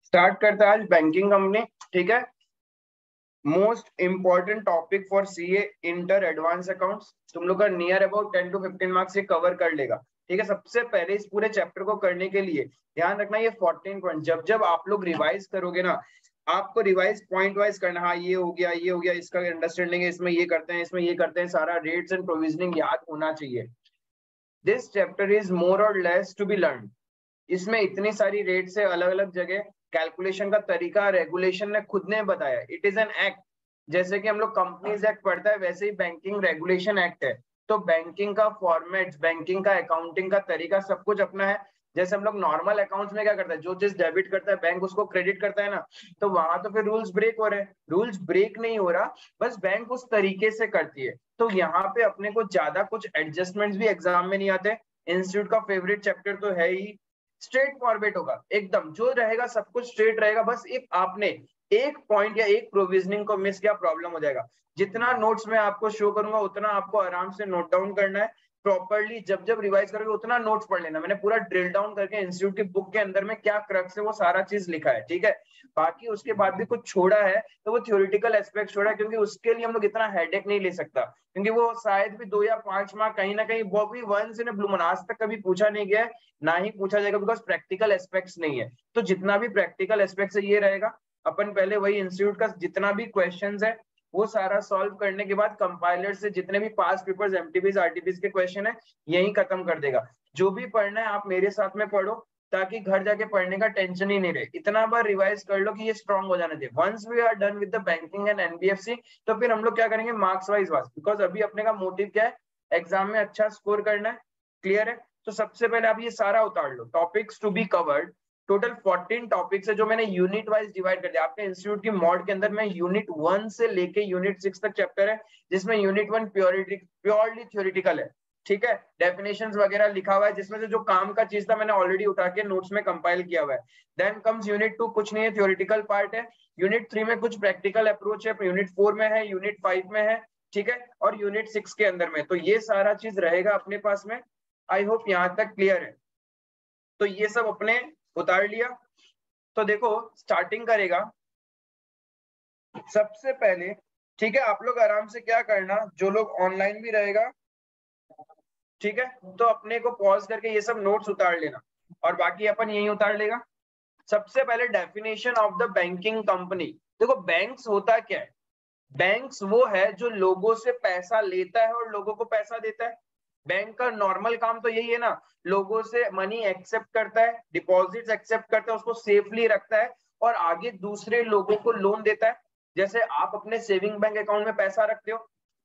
Start करते हैं आज बैंकिंग कंपनी। ठीक है, most important topic for CA inter advance accounts. तुम लोग का नियर अबाउट 10 to 15 मार्क्स ये कवर कर लेगा। ठीक है, सबसे पहले इस पूरे चैप्टर को करने के लिए ध्यान रखना ये 14 पॉइंट जब जब आप लोग रिवाइज करोगे ना, आपको रिवाइज पॉइंट वाइज करना। हाँ ये हो गया, ये हो गया, इसका अंडरस्टैंडिंग है, इसमें ये करते हैं, इसमें ये करते हैं, सारा रेट्स एंड प्रोविजनिंग याद होना चाहिए। दिस चैप्टर इज मोर और लेस टू बी लर्न। इसमें इतनी सारी रेट से अलग अलग जगह कैलकुलेशन का तरीका रेगुलेशन ने खुद ने बताया। It is an act. जैसे कि हम लोग कंपनीज एक्ट पढ़ता है वैसे ही बैंकिंग रेगुलेशन एक्ट है। तो बैंकिंग का फॉर्मेट, बैंकिंग का अकाउंटिंग का तरीका सब कुछ अपना है। जैसे हम लोग नॉर्मल अकाउंट्स में क्या करता है, जो चीज डेबिट करता है बैंक उसको क्रेडिट करता है ना, तो वहां तो फिर रूल्स ब्रेक हो रहे हैं। रूल्स ब्रेक नहीं हो रहा, बस बैंक उस तरीके से करती है। तो यहाँ पे अपने को ज्यादा कुछ एडजस्टमेंट्स भी एग्जाम में नहीं आते। इंस्टीट्यूट का फेवरेट चैप्टर तो है ही, स्ट्रेट फॉरवर्ड होगा एकदम, जो रहेगा सब कुछ स्ट्रेट रहेगा। बस एक आपने एक पॉइंट या एक प्रोविजनिंग को मिस किया प्रॉब्लम हो जाएगा। जितना नोट्स में आपको शो करूंगा उतना आपको आराम से नोट डाउन करना है प्रॉपर्ली। जब जब रिवाइज करोगे उतना नोट्स पढ़ लेना। मैंने पूरा ड्रिल डाउन करके इंस्टीट्यूट की बुक के अंदर में क्या क्रक्स है वो सारा चीज लिखा है। ठीक है, बाकी उसके बाद भी कुछ छोड़ा है तो वो थ्योरेटिकल एस्पेक्ट छोड़ा है, क्योंकि उसके लिए हम लोग इतना हेडेक नहीं ले सकता, क्योंकि वो शायद भी 2 या 5 मार्क कहीं ना कहीं, वो भी वंस इन ब्लू मून आज तक कभी पूछा नहीं गया है, ना ही पूछा जाएगा, बिकॉज प्रैक्टिकल एस्पेक्ट्स नहीं है। तो जितना भी प्रैक्टिकल एस्पेक्ट्स है ये रहेगा। अपन पहले वही इंस्टीट्यूट का जितना भी क्वेश्चंस है वो सारा सॉल्व करने के बाद कंपाइलर से जितने भी पास पेपर्स एमटीपीज आरटीपीज के क्वेश्चन है यही खत्म कर देगा। जो भी पढ़ना है आप मेरे साथ में पढ़ो, ताकि घर जाके पढ़ने का टेंशन ही नहीं रहे। इतना बार रिवाइज कर लो कि ये स्ट्रांग हो जाना चाहिए। Once we are done with the banking and NBFC तो फिर हम लोग क्या करेंगे, मार्क्स वाइज वास, बिकॉज अभी अपने का मोटिव क्या है, एग्जाम में अच्छा स्कोर करना है। क्लियर है? तो सबसे पहले आप ये सारा उतार लो, topics to be covered. Total 14 topics है जो मैंने यूनिट वाइज डिवाइड कर दिया। आपके इंस्टीट्यूट की मॉड के अंदर में यूनिट 1 से लेके यूनिट 6 तक चैप्टर है, जिसमें यूनिट 1 प्योरली थ्योरेटिकल है। ठीक है, डेफिनेशंस वगैरह लिखा हुआ है, जिसमें से जो काम का चीज था मैंने ऑलरेडी उठा के नोट्स में कंपाइल किया हुआ है। देन कम्स यूनिट 2, कुछ नहीं है, थ्योरेटिकल पार्ट है। यूनिट 3 में कुछ प्रैक्टिकल अप्रोच है, यूनिट 4 में है, यूनिट 5 में है। ठीक है, और यूनिट 6 के अंदर में, तो ये सारा चीज रहेगा अपने पास में। आई होप यहाँ तक क्लियर है। तो ये सब अपने उतार लिया। तो देखो स्टार्टिंग करेगा सबसे पहले। ठीक है, आप लोग आराम से क्या करना, जो लोग ऑनलाइन भी रहेगा, ठीक है, तो अपने को पॉज करके ये सब नोट्स उतार लेना, और बाकी अपन यही उतार लेगा। सबसे पहले definition of the banking company. देखो बैंक्स होता क्या है, बैंक्स वो है जो लोगों से पैसा लेता है और लोगों को पैसा देता है। बैंक का नॉर्मल काम तो यही है ना, लोगों से मनी एक्सेप्ट करता है, डिपॉजिट्स एक्सेप्ट करता है, उसको सेफली रखता है और आगे दूसरे लोगों को लोन देता है। जैसे आप अपने सेविंग बैंक अकाउंट में पैसा रखते हो,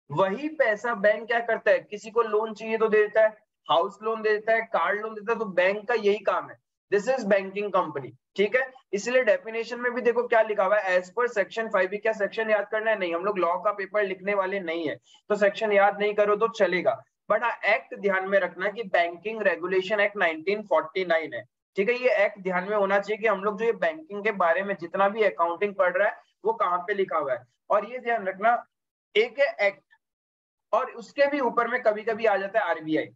वही पैसा बैंक क्या करता है, किसी को लोन चाहिए तो दे देता है, हाउस लोन दे देता है, कार लोन देता है। तो बैंक का यही काम है, दिस इज बैंकिंग कंपनी। ठीक है, इसलिए डेफिनेशन में भी देखो क्या लिखा हुआ है, एज पर सेक्शन 5। क्या सेक्शन याद करना है? नहीं, हम लोग लॉ का पेपर लिखने वाले नहीं है, तो सेक्शन याद नहीं करो तो चलेगा। बट हाँ एक्ट ध्यान में रखना कि बैंकिंग रेगुलेशन एक्ट 1949 है। ठीक है, ये एक्ट ध्यान में होना चाहिए कि हम लोग जो ये बैंकिंग के बारे में जितना भी अकाउंटिंग पढ़ रहा है वो कहाँ पे लिखा हुआ है। और ये ध्यान रखना, एक है एक्ट और उसके भी ऊपर में कभी कभी आ जाता है RBI.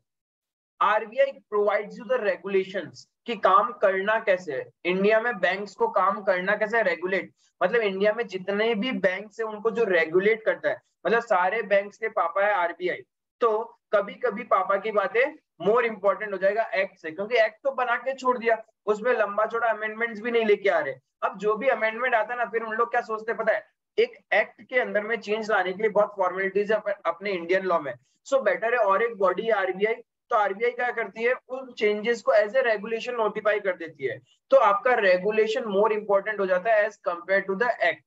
RBI provides you the regulations कि काम करना कैसे है इंडिया में, बैंक्स को काम करना कैसे है, रेगुलेट। मतलब इंडिया में जितने भी बैंक्स है उनको जो रेगुलेट करता है, मतलब सारे बैंक्स के पापा है आरबीआई। तो कभी कभी पापा की बातें मोर इंपॉर्टेंट हो जाएगा एक्ट से, क्योंकि एक्ट तो बना के छोड़ दिया, उसमें लंबा चौड़ा अमेंडमेंट्स भी नहीं लेके आ रहे। अब जो भी अमेंडमेंट आता है ना, फिर उन लोग क्या सोचते हैं पता है, एक एक्ट के अंदर में चेंज लाने के लिए बहुत फॉर्मेलिटीज है अपने इंडियन लॉ में। सो बेटर है, और एक बॉडी आरबीआई, तो आरबीआई क्या करती है, उन चेंजेस को एज ए रेगुलेशन नोटिफाई कर देती है। तो आपका रेगुलेशन मोर इंपॉर्टेंट हो जाता है as compare to the act.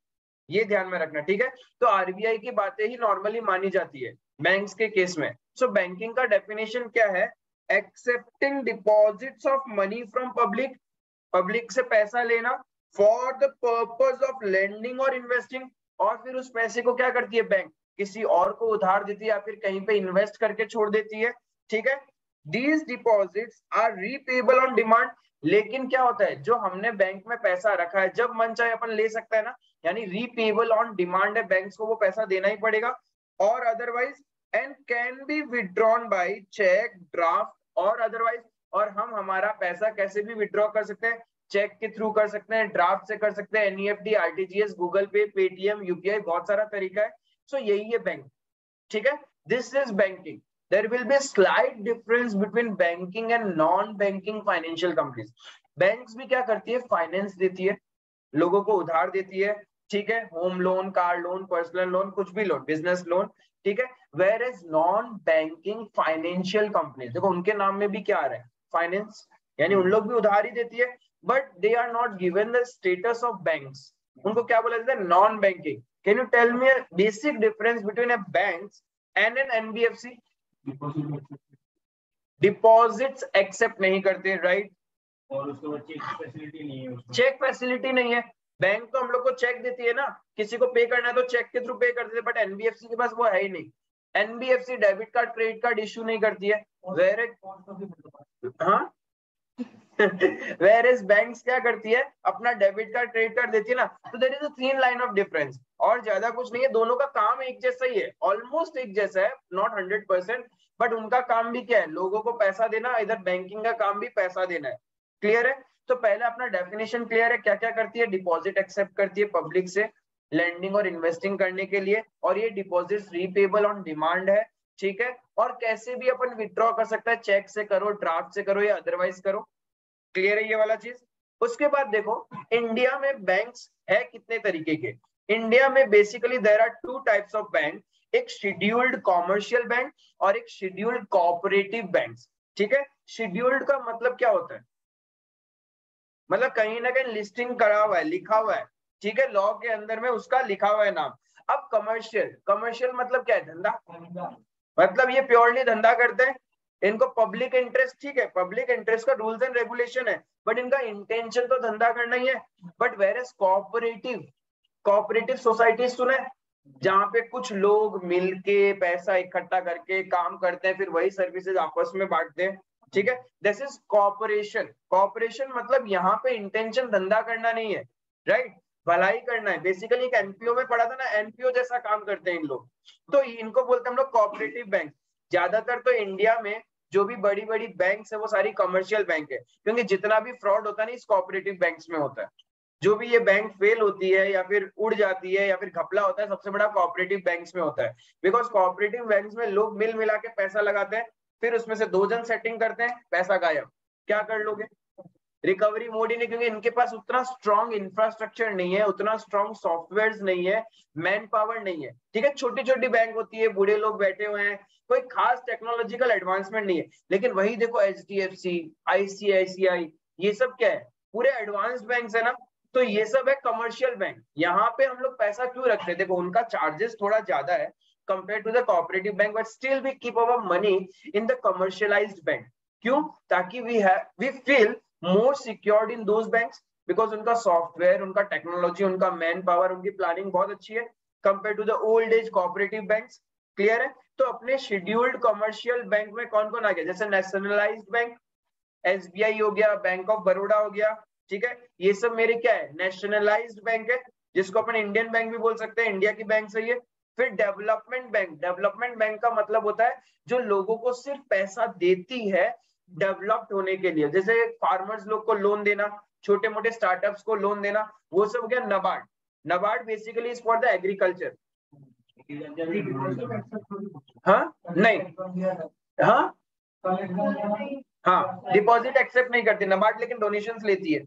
ये ध्यान में रखना। ठीक है, तो आरबीआई की बातें ही नॉर्मली मानी जाती है बैंक्स के केस में। सो बैंकिंग का डेफिनेशन क्या है, accepting deposits of money from public, public से पैसा लेना for the purpose of lending और इन्वेस्टिंग, और फिर उस पैसे को क्या करती है बैंक, किसी और को उधार देती है या फिर कहीं पे इन्वेस्ट करके छोड़ देती है। ठीक है, these deposits are repayable on demand. लेकिन क्या होता है, जो हमने बैंक में पैसा रखा है जब मन चाहे अपन ले सकता है ना, यानी रीपेबल ऑन डिमांड है, बैंक्स को वो पैसा देना ही पड़ेगा। और otherwise and can be withdrawn by cheque, draft और अदरवाइज, और हम हमारा पैसा कैसे भी विड्रॉ कर सकते हैं, चेक के थ्रू कर सकते हैं, ड्राफ्ट से कर सकते हैं, एनईएफटी, आरटीजीएस, गूगल पे, पेटीएम, यूपीआई, बहुत सारा तरीका है। सो यही है बैंक, ठीक है, this is banking. There will be slight difference between banking and non banking financial companies. Banks भी क्या करती है, फाइनेंस देती है, लोगों को उधार देती है, ठीक है, home loan, car loan, personal loan, कुछ भी लोन, बिजनेस लोन, ठीक है। Where is non banking financial companies, देखो उनके नाम में भी क्या आ रहा है, फाइनेंस, यानी उन लोग भी उधार ही देती है, but they are not given the status of banks, उनको क्या बोला जाता है, non banking. Can you tell me a basic difference between a bank and an NBFC? Deposits accept नहीं करते, राइट, और उसके बाद चेक फैसिलिटी नहीं है, चेक फैसिलिटी नहीं है। बैंक तो हम लोग को चेक देती है ना, किसी को पे करना है तो चेक के थ्रू पे कर देते हैं, बट एनबीएफसी के पास वो है ही नहीं। NBFC debit card, credit card issue नहीं करती है, वेयर हाँ वेयर बैंक्स क्या करती है, अपना डेबिट कार्ड, क्रेडिट कार्ड देती है ना, तो there is a thin line of difference, और ज्यादा कुछ नहीं है, दोनों का काम एक जैसा ही है, ऑलमोस्ट एक जैसा है, नॉट 100%, बट उनका काम भी क्या है, लोगों को पैसा देना, इधर बैंकिंग का काम भी पैसा देना है। क्लियर है? तो पहले अपना डेफिनेशन क्लियर है, क्या क्या करती है, डिपॉजिट एक्सेप्ट करती है पब्लिक से लेंडिंग और इन्वेस्टिंग करने के लिए, और ये डिपॉजिट रीपेबल ऑन डिमांड है, ठीक है, और कैसे भी अपन विथड्रॉ कर सकता है, चेक से करो, ड्राफ्ट से करो, या अदरवाइज करो। क्लियर है ये वाला चीज? उसके बाद देखो इंडिया में बैंक्स है कितने तरीके के। इंडिया में basically there are two types of bank, एक शेड्यूल्ड कॉमर्शियल बैंक और एक शेड्यूल्ड कोऑपरेटिव बैंक, ठीक है। शेड्यूल्ड का मतलब क्या होता है, मतलब कहीं ना कहीं लिस्टिंग करा हुआ है, लिखा हुआ है, ठीक है, लॉ के अंदर में उसका लिखा हुआ है नाम। अब कमर्शियल, कमर्शियल मतलब क्या है, धंधा, मतलब ये प्योरली धंधा करते हैं, इनको पब्लिक इंटरेस्ट, ठीक है, पब्लिक इंटरेस्ट का रूल्स एंड रेगुलेशन है, बट इनका इंटेंशन तो धंधा करना ही है। But whereas cooperative, cooperative society सुना है, जहां पे कुछ लोग मिलके पैसा इकट्ठा करके काम करते हैं, फिर वही सर्विसेज आपस में बांटते हैं, ठीक है, दिस इज कॉपरेशन। कॉपरेशन मतलब यहाँ पे इंटेंशन धंधा करना नहीं है, राइट, भलाई करना है। बेसिकली एक एनपीओ में पढ़ा था ना, एनपीओ जैसा काम करते हैं इन लोग, तो इनको बोलते हैं हम लोग कोऑपरेटिव बैंक। ज्यादातर तो इंडिया में जो भी बड़ी बड़ी बैंक है वो सारी कमर्शियल बैंक है, क्योंकि जितना भी फ्रॉड होता है ना इस कोऑपरेटिव बैंक्स में होता है। जो भी ये बैंक फेल होती है या फिर उड़ जाती है या फिर घपला होता है, सबसे बड़ा कोऑपरेटिव बैंक्स में होता है, बिकॉज कोऑपरेटिव बैंक्स में लोग मिल मिला के पैसा लगाते हैं, फिर उसमें से दो जन सेटिंग करते हैं, पैसा गायब, क्या कर लोगे, रिकवरी मोड ही नहीं, क्योंकि इनके पास उतना स्ट्रॉन्ग इंफ्रास्ट्रक्चर नहीं है, उतना स्ट्रॉन्ग सॉफ्टवेयर नहीं है, मैन पावर नहीं है, ठीक है, छोटी छोटी बैंक होती है, बूढ़े लोग बैठे हुए हैं, कोई खास टेक्नोलॉजिकल एडवांसमेंट नहीं है। लेकिन वही देखो एचडीएफसी, आईसीआईसीआई, ये सब क्या है, पूरे एडवांस बैंक है ना, तो ये सब है कमर्शियल बैंक। यहाँ पे हम लोग पैसा क्यों रखते हैं, देखो उनका चार्जेस थोड़ा ज्यादा है compare to the cooperative bank, but still we keep our money in the commercialized bank. क्यों? ताकि we feel more secured in those banks because उनका सॉफ्टवेयर, उनका टेक्नोलॉजी, उनका मैन पावर, उनकी प्लानिंग बहुत अच्छी है compare to the old age cooperative banks. Clear है? तो अपने शेड्यूल्ड कमर्शियल बैंक में कौन कौन आ गया, जैसे नेशनलाइज्ड बैंक, एसबीआई हो गया, बैंक ऑफ बड़ौदा हो गया, ठीक है, ये सब मेरे क्या है, नेशनलाइज्ड बैंक है, जिसको अपन इंडियन बैंक भी बोल सकते हैं, इंडिया की बैंक सही है। फिर डेवलपमेंट बैंक, डेवलपमेंट बैंक का मतलब होता है जो लोगों को सिर्फ पैसा देती है डेवलप्ड होने के लिए, जैसे फार्मर्स लोग को लोन देना, छोटे मोटे स्टार्टअप्स को लोन देना, वो सब हो गया NABARD. NABARD basically is for the agriculture. हाँ नहीं, हाँ हाँ, डिपॉजिट एक्सेप्ट नहीं करती नबार्ड, लेकिन डोनेशंस लेती है।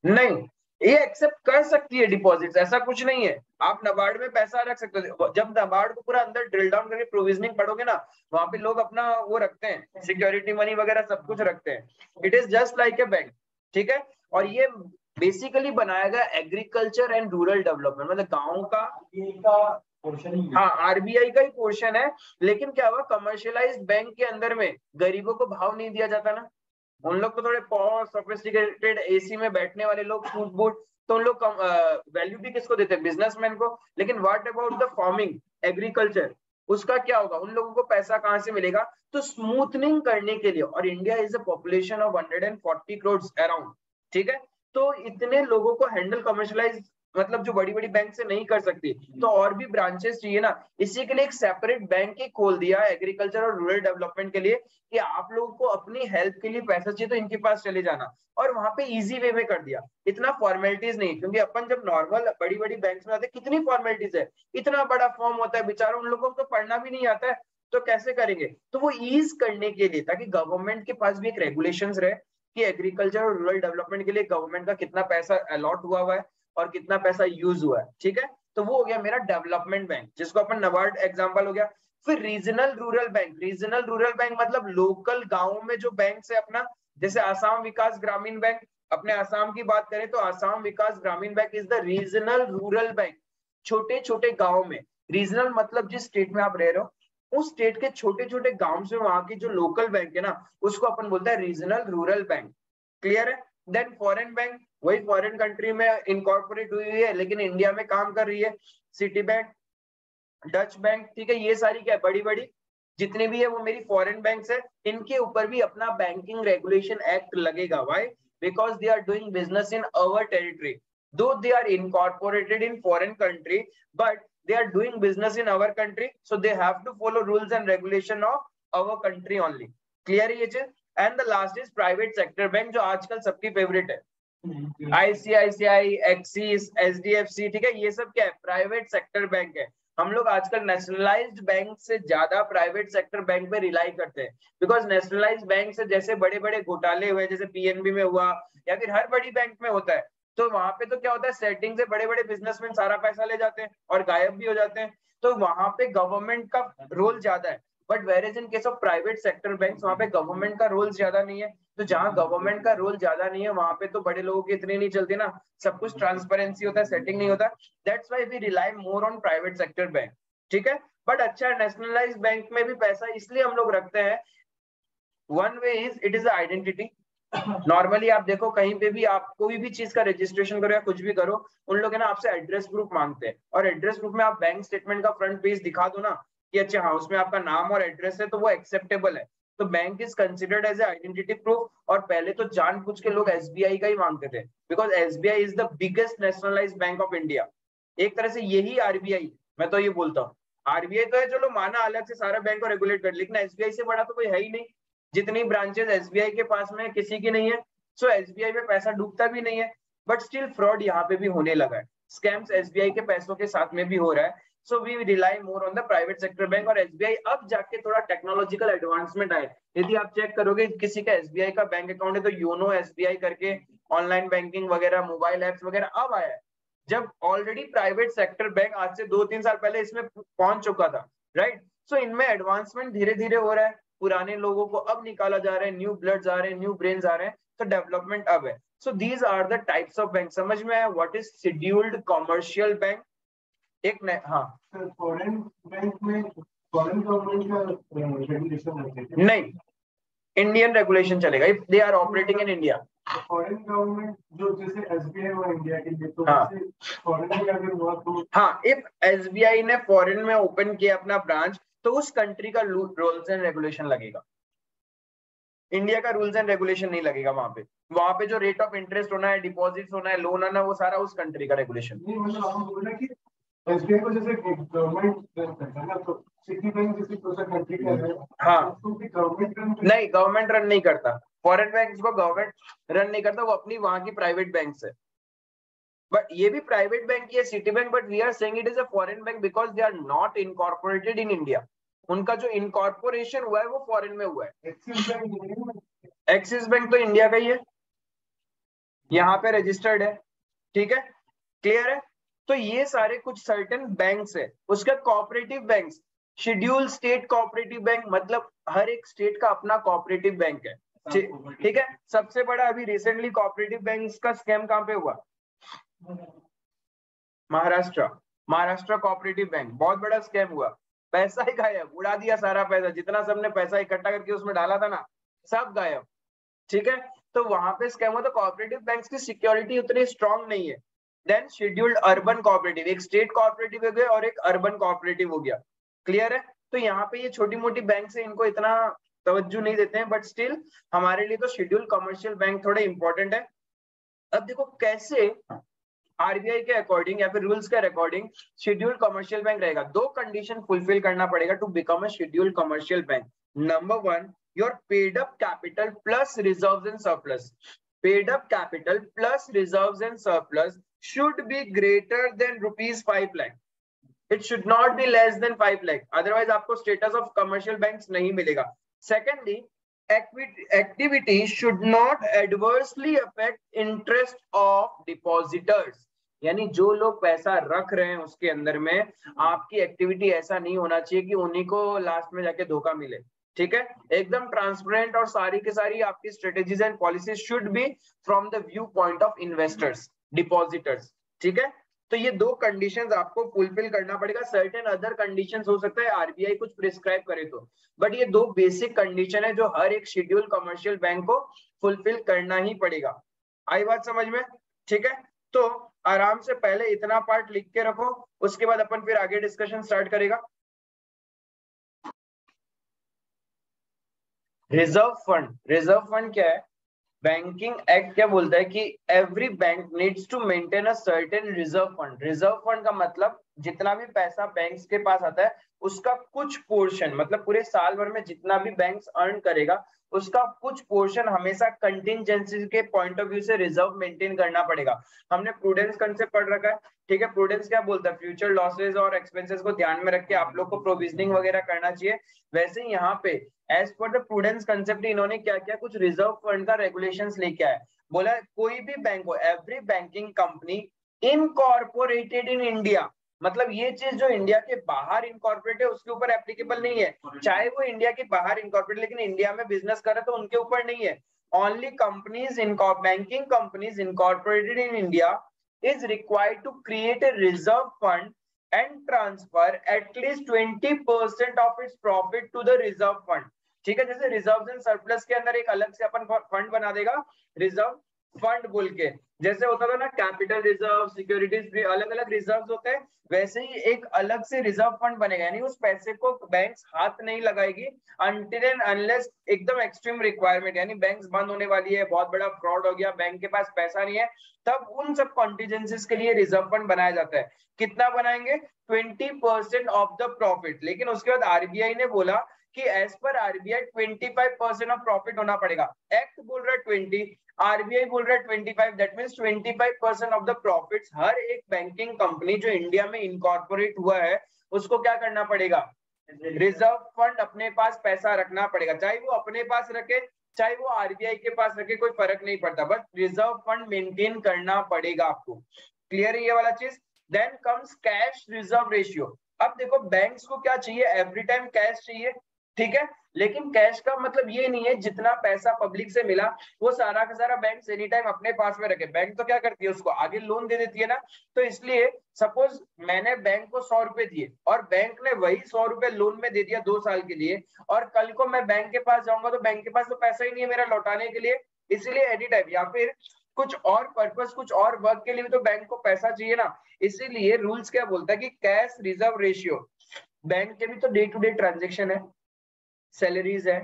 नहीं, ये एक्सेप्ट कर सकती है डिपॉजिट्स, ऐसा कुछ नहीं है, आप नबार्ड में पैसा रख सकते हो। जब नबार्ड को पूरा अंदर ड्रिल डाउन करके प्रोविजनिंग पढ़ोगे ना, वहां पे लोग अपना वो रखते हैं, सिक्योरिटी मनी वगैरह सब कुछ रखते हैं। It is just like a bank, ठीक है। और ये बेसिकली बनाया गया एग्रीकल्चर एंड रूरल डेवलपमेंट, मतलब गाँव का हाँ आरबीआई का ही पोर्शन है। लेकिन क्या हुआ, कमर्शियलाइज्ड बैंक के अंदर में गरीबों को भाव नहीं दिया जाता ना, उन लोग को थोड़े पॉश सोफिस्टिकेटेड एसी में बैठने वाले लोग, सूट बूट, तो उन लोग वैल्यू भी किसको देते हैं, बिजनेसमैन को। लेकिन what about the farming, agriculture, उसका क्या होगा, उन लोगों को पैसा कहां से मिलेगा, तो स्मूथनिंग करने के लिए। और India is a population of 140 crore around, ठीक है, तो इतने लोगों को हैंडल कमर्शियलाइज मतलब जो बड़ी बड़ी बैंक से नहीं कर सकती, तो और भी ब्रांचेस चाहिए ना, इसी के लिए एक सेपरेट बैंक ही खोल दिया एग्रीकल्चर और रूरल डेवलपमेंट के लिए कि आप लोगों को अपनी हेल्प के लिए पैसा चाहिए तो इनके पास चले जाना, और वहां पे इजी वे में कर दिया, इतना फॉर्मेलिटीज नहीं, क्योंकि अपन जब नॉर्मल बड़ी बड़ी बैंक में आते हैं कितनी फॉर्मेलिटीज है, इतना बड़ा फॉर्म होता है, बेचारों उन लोगों को तो पढ़ना भी नहीं आता है, तो कैसे करेंगे, तो वो ईज करने के लिए ताकि गवर्नमेंट के पास भी एक रेगुलेशंस रहे कि एग्रीकल्चर और रूरल डेवलपमेंट के लिए गवर्नमेंट का कितना पैसा अलॉट हुआ है और कितना पैसा यूज हुआ है, ठीक है, तो वो हो गया मेरा डेवलपमेंट बैंक, जिसको अपन नबार्ड एग्जांपल हो गया। फिर regional rural bank, regional rural bank मतलब लोकल गांव में जो बैंक है अपना, जैसे आसाम विकास ग्रामीण बैंक, अपने आसाम की बात करें तो आसाम विकास ग्रामीण bank is the regional rural bank, छोटे छोटे गांव में, रीजनल मतलब जिस स्टेट में आप रह रहे हो उस स्टेट के छोटे छोटे गांव से वहां की जो लोकल बैंक है ना उसको अपन बोलते हैं रीजनल रूरल बैंक, क्लियर है। देन फॉरेन बैंक, वही फॉरेन कंट्री में इनकॉर्पोरेट हुई है लेकिन इंडिया में काम कर रही है, सिटी बैंक, डच बैंक, ठीक है, ये सारी क्या है बड़ी बड़ी जितनी भी है वो मेरी फॉरेन बैंक्स है, इनके ऊपर भी अपना बैंकिंग रेगुलेशन एक्ट लगेगा, why, because they are doing business in our territory, though they are incorporated in foreign country but they are doing business in our country, so they have to follow rules and regulation of our country only, clear है ये चीज। And the last is private sector bank, जो आजकल सबकी favourite है, ICICI, axis, HDFC, ठीक है, ये सब क्या है प्राइवेट सेक्टर बैंक है। हम लोग आजकल नेशनलाइज्ड बैंक से ज्यादा प्राइवेट सेक्टर बैंक पे रिलाई करते हैं, बिकॉज नेशनलाइज्ड बैंक से जैसे बड़े बड़े घोटाले हुए जैसे पीएनबी में हुआ या फिर हर बड़ी बैंक में होता है, तो वहां पे तो क्या होता है सेटिंग से बड़े बड़े बिजनेसमैन सारा पैसा ले जाते हैं और गायब भी हो जाते हैं, तो वहां पे गवर्नमेंट का रोल ज्यादा है। But where is in case of private sector bank वहां पे गवर्नमेंट का रोल ज्यादा नहीं है, तो जहां गवर्नमेंट का रोल ज्यादा नहीं है वहां पे तो बड़े लोगों की इतनी नहीं चलती ना, सब कुछ ट्रांसपेरेंसी होता है, सेटिंग नहीं होता, that's why we rely more on private sector bank, ठीक है। बट अच्छा नेशनलाइज बैंक में भी पैसा इसलिए हम लोग रखते हैं, one way is it is identity, normally आप देखो कहीं पे भी आप कोई भी चीज का रजिस्ट्रेशन करो या कुछ भी करो, उन लोग है ना आपसे एड्रेस प्रूफ मांगते हैं, और एड्रेस प्रूफ में आप बैंक स्टेटमेंट का फ्रंट पेज दिखा दो ना कि अच्छा हाँ उसमें आपका नाम और एड्रेस है तो वो एक्सेप्टेबल है, तो bank is considered as a identity proof. और पहले तो जानबूझ के लोग एसबीआई का ही मांगते थे, because SBI is the biggest nationalised bank of India, एक तरह से यही आरबीआई, मैं तो ये बोलता हूँ आरबीआई तो है चलो माना अलग से सारा बैंक को रेगुलेट कर, लेकिन एसबीआई से बड़ा तो कोई है ही नहीं, जितनी ब्रांचेस एसबीआई के पास में किसी की नहीं है, सो एसबीआई में पैसा डूबता भी नहीं है, बट स्टिल फ्रॉड यहाँ पे भी होने लगा है, स्कैम्स एसबीआई के पैसों के साथ में भी हो रहा है, so we rely more on the private sector bank. और एसबीआई अब जाके थोड़ा टेक्नोलॉजिकल एडवांसमेंट आए, यदि आप चेक करोगे किसी का एसबीआई का बैंक अकाउंट है तो योनो एसबीआई करके ऑनलाइन बैंकिंग वगैरह मोबाइल एप्स वगैरह अब आया है, जब ऑलरेडी प्राइवेट सेक्टर बैंक आज से 2-3 साल पहले इसमें पहुंच चुका था, राइट। सो इनमें एडवांसमेंट धीरे धीरे हो रहा है, पुराने लोगों को अब निकाला जा रहा है, न्यू ब्लड आ रहे हैं, न्यू ब्रेन आ रहे हैं, तो डेवलपमेंट अब है। So these are the types of bank, समझ में आया what is scheduled commercial bank. एक ने हाँ फॉरेन बैंक में फॉरेन गवर्नमेंट का रेगुलेशन नहीं, इंडियन रेगुलेशन चलेगा if they are operating in India. Foreign government जो जैसे एसबीआई हुआ इंडिया के लिए, तो हाँ फॉरेन में अगर हुआ तो हाँ, इफ एसबीआई ने फॉरेन में ओपन किया अपना ब्रांच तो उस कंट्री का रूल्स एंड रेगुलेशन लगेगा, इंडिया का रूल्स एंड रेगुलेशन नहीं लगेगा वहां पे जो रेट ऑफ इंटरेस्ट होना है, डिपॉजिट होना है, लोन आना, वो सारा उस कंट्री का रेगुलेशन। नहीं मतलब हम बोल रहे हैं कि एसबीआई को जैसे गवर्नमेंट करता है ना, तो सिटी बैंक जैसे दूसरा कंट्री का है, हाँ उसको भी गवर्नमेंट रन नहीं, गवर्नमेंट रन नहीं करता, फॉरेन बैंक को गवर्नमेंट रन नहीं करता, वो अपनी वहां की प्राइवेट बैंक है, बट ये भी प्राइवेट बैंक है Citibank, but we are saying it is a foreign bank because they are not incorporated in India, उनका जो इनकॉर्पोरेशन हुआ है वो फॉरेन में हुआ है। एक्सिस बैंक तो इंडिया का ही है, यहाँ पे रजिस्टर्ड है, ठीक है, क्लियर है। तो ये सारे कुछ सर्टेन बैंक्स है, उसका cooperative banks, schedule state cooperative bank, मतलब हर एक स्टेट का अपना कोऑपरेटिव बैंक है, ठीक है। सबसे बड़ा अभी रिसेंटली कोऑपरेटिव बैंक का स्कैम कहाँ पे हुआ, महाराष्ट्र कोऑपरेटिव बैंक, बहुत बड़ा स्कैम हुआ, पैसा ही गायब, उड़ा दिया सारा पैसा, जितना सबने पैसा इकट्ठा करके उसमें डाला था ना सब गायब, ठीक है। तो वहां पे स्कैम हुआ, तो कोऑपरेटिव बैंक्स की सिक्योरिटी उतनी स्ट्रांग नहीं है। देन शेड्यूल्ड अर्बन कोऑपरेटिव, एक स्टेट कोऑपरेटिव हो गया और एक अर्बन कोऑपरेटिव हो गया, क्लियर है। तो यहाँ पे ये छोटी मोटी बैंक से इनको इतना तवज्जो नहीं देते हैं, बट स्टिल हमारे लिए तो शेड्यूल्ड कमर्शियल बैंक थोड़े इंपॉर्टेंट है। अब देखो कैसे आरबीआई के अकॉर्डिंग या फिर रूल्स के अकॉर्डिंग शेड्यूल्ड कमर्शियल बैंक रहेगा। दो कंडीशन फुलफिल करना पड़ेगा to become a scheduled commercial bank. Number one, your paid up capital plus reserves and surplus. Paid up capital plus reserves and surplus should be greater than rupees 5 lakh. It should not be less than 5 lakh. Otherwise आपको status of commercial banks नहीं मिलेगा. Secondly, activity should not adversely affect interest of depositors. यानी जो लोग पैसा रख रहे हैं उसके अंदर में आपकी एक्टिविटी ऐसा नहीं होना चाहिए कि उन्हीं को लास्ट में जाके धोखा मिले। ठीक है, एकदम ट्रांसपेरेंट और सारी की सारी आपकी strategies and policies should be from the view point of investors, depositors. ठीक है, तो ये दो कंडीशंस आपको फुलफिल करना पड़ेगा। सर्टेन अदर कंडीशंस हो सकता है आरबीआई कुछ प्रिस्क्राइब करे तो, बट ये दो बेसिक कंडीशन है जो हर एक शेड्यूल कमर्शियल बैंक को फुलफिल करना ही पड़ेगा। आई बात समझ में? ठीक है, तो आराम से पहले इतना पार्ट लिख के रखो, उसके बाद अपन फिर आगे डिस्कशन स्टार्ट करेगा। रिजर्व फंड, रिजर्व फंड क्या है? बैंकिंग एक्ट क्या बोलता है कि every bank needs to maintain a certain reserve fund. Reserve fund का मतलब जितना भी पैसा बैंक्स के पास आता है उसका कुछ पोर्शन, मतलब पूरे साल भर में जितना भी बैंक्स अर्न करेगा उसका कुछ पोर्शन हमेशा कंटिजेंसी के पॉइंट ऑफ व्यू से रिजर्व मेंटेन करना पड़ेगा। हमने प्रूडेंस कंसेप्ट पढ़ रखा है। ठीक है, प्रूडेंस क्या बोलता है? फ्यूचर लॉसेज और एक्सपेंसेस को ध्यान में रख के आप लोग को प्रोविजनिंग वगैरह करना चाहिए। वैसे ही यहाँ पे as per the prudence concept इन्होंने क्या किया, कुछ रिजर्व फंड का रेगुलेशंस लेके आया। बोला कोई भी बैंक हो, every banking company incorporated in India, मतलब ये चीज जो इंडिया के बाहर इनकॉर्पोरेट है उसके ऊपर एप्लीकेबल नहीं है। चाहे वो इंडिया के बाहर इनकॉर्पोरेट लेकिन इंडिया में बिजनेस करे तो उनके ऊपर नहीं है। Only companies in banking companies incorporated in India is required to create a reserve fund and transfer at least 20% of its profit to the reserve fund. ठीक है, जैसे रिजर्व एंड सरप्लस के अंदर एक अलग से अपन फंड बना देगा रिजर्व फंड बोल के, जैसे होता था ना कैपिटल रिजर्व, सिक्योरिटीज भी अलग अलग रिजर्व होते हैं, वैसे ही एक अलग से रिजर्व फंड बनेगा। यानी उस पैसे को बैंक्स हाथ नहीं लगाएगी अनटिल एंड अनलेस एकदम एक्सट्रीम रिक्वायरमेंट, यानी बैंक्स बंद होने वाली है, बहुत बड़ा फ्रॉड हो गया, बैंक के पास पैसा नहीं है, तब उन सब कॉन्टिजेंसीज के लिए रिजर्व फंड बनाया जाता है। कितना बनाएंगे? 20% ऑफ द प्रॉफिट। लेकिन उसके बाद आरबीआई ने बोला कि as per RBI 25% of profit होना पड़ेगा। एक्ट बोल रहा है 20, आरबीआई बोल रहा है 25, that means 25% of the profits हर एक बैंकिंग कंपनी जो इंडिया में इनकॉर्पोरेट हुआ है उसको क्या करना पड़ेगा? रिजर्व फंड अपने पास पैसा रखना पड़ेगा, चाहे वो अपने पास रखे चाहे वो आरबीआई के पास रखे, कोई फर्क नहीं पड़ता, बट रिजर्व फंड मेंटेन करना पड़ेगा आपको। क्लियर है ये वाला चीज? Then comes cash reserve ratio. अब देखो बैंक्स को क्या चाहिए? एवरी टाइम कैश चाहिए, ठीक है, लेकिन कैश का मतलब ये नहीं है जितना पैसा पब्लिक से मिला वो सारा का सारा बैंक एनी टाइम अपने पास में रखे। बैंक तो क्या करती है, उसको आगे लोन दे देती है ना। तो इसलिए सपोज मैंने बैंक को 100 रुपए दिए और बैंक ने वही 100 रुपए लोन में दे दिया 2 साल के लिए, और कल को मैं बैंक के पास जाऊंगा तो बैंक के पास तो पैसा ही नहीं है मेरा लौटाने के लिए। इसीलिए एनी टाइम या फिर कुछ और पर्पस, कुछ और वर्क के लिए भी तो बैंक को पैसा चाहिए ना। इसीलिए रूल्स क्या बोलता है कि कैश रिजर्व रेशियो, बैंक के भी तो डे टू डे ट्रांजेक्शन है, सैलरीज है,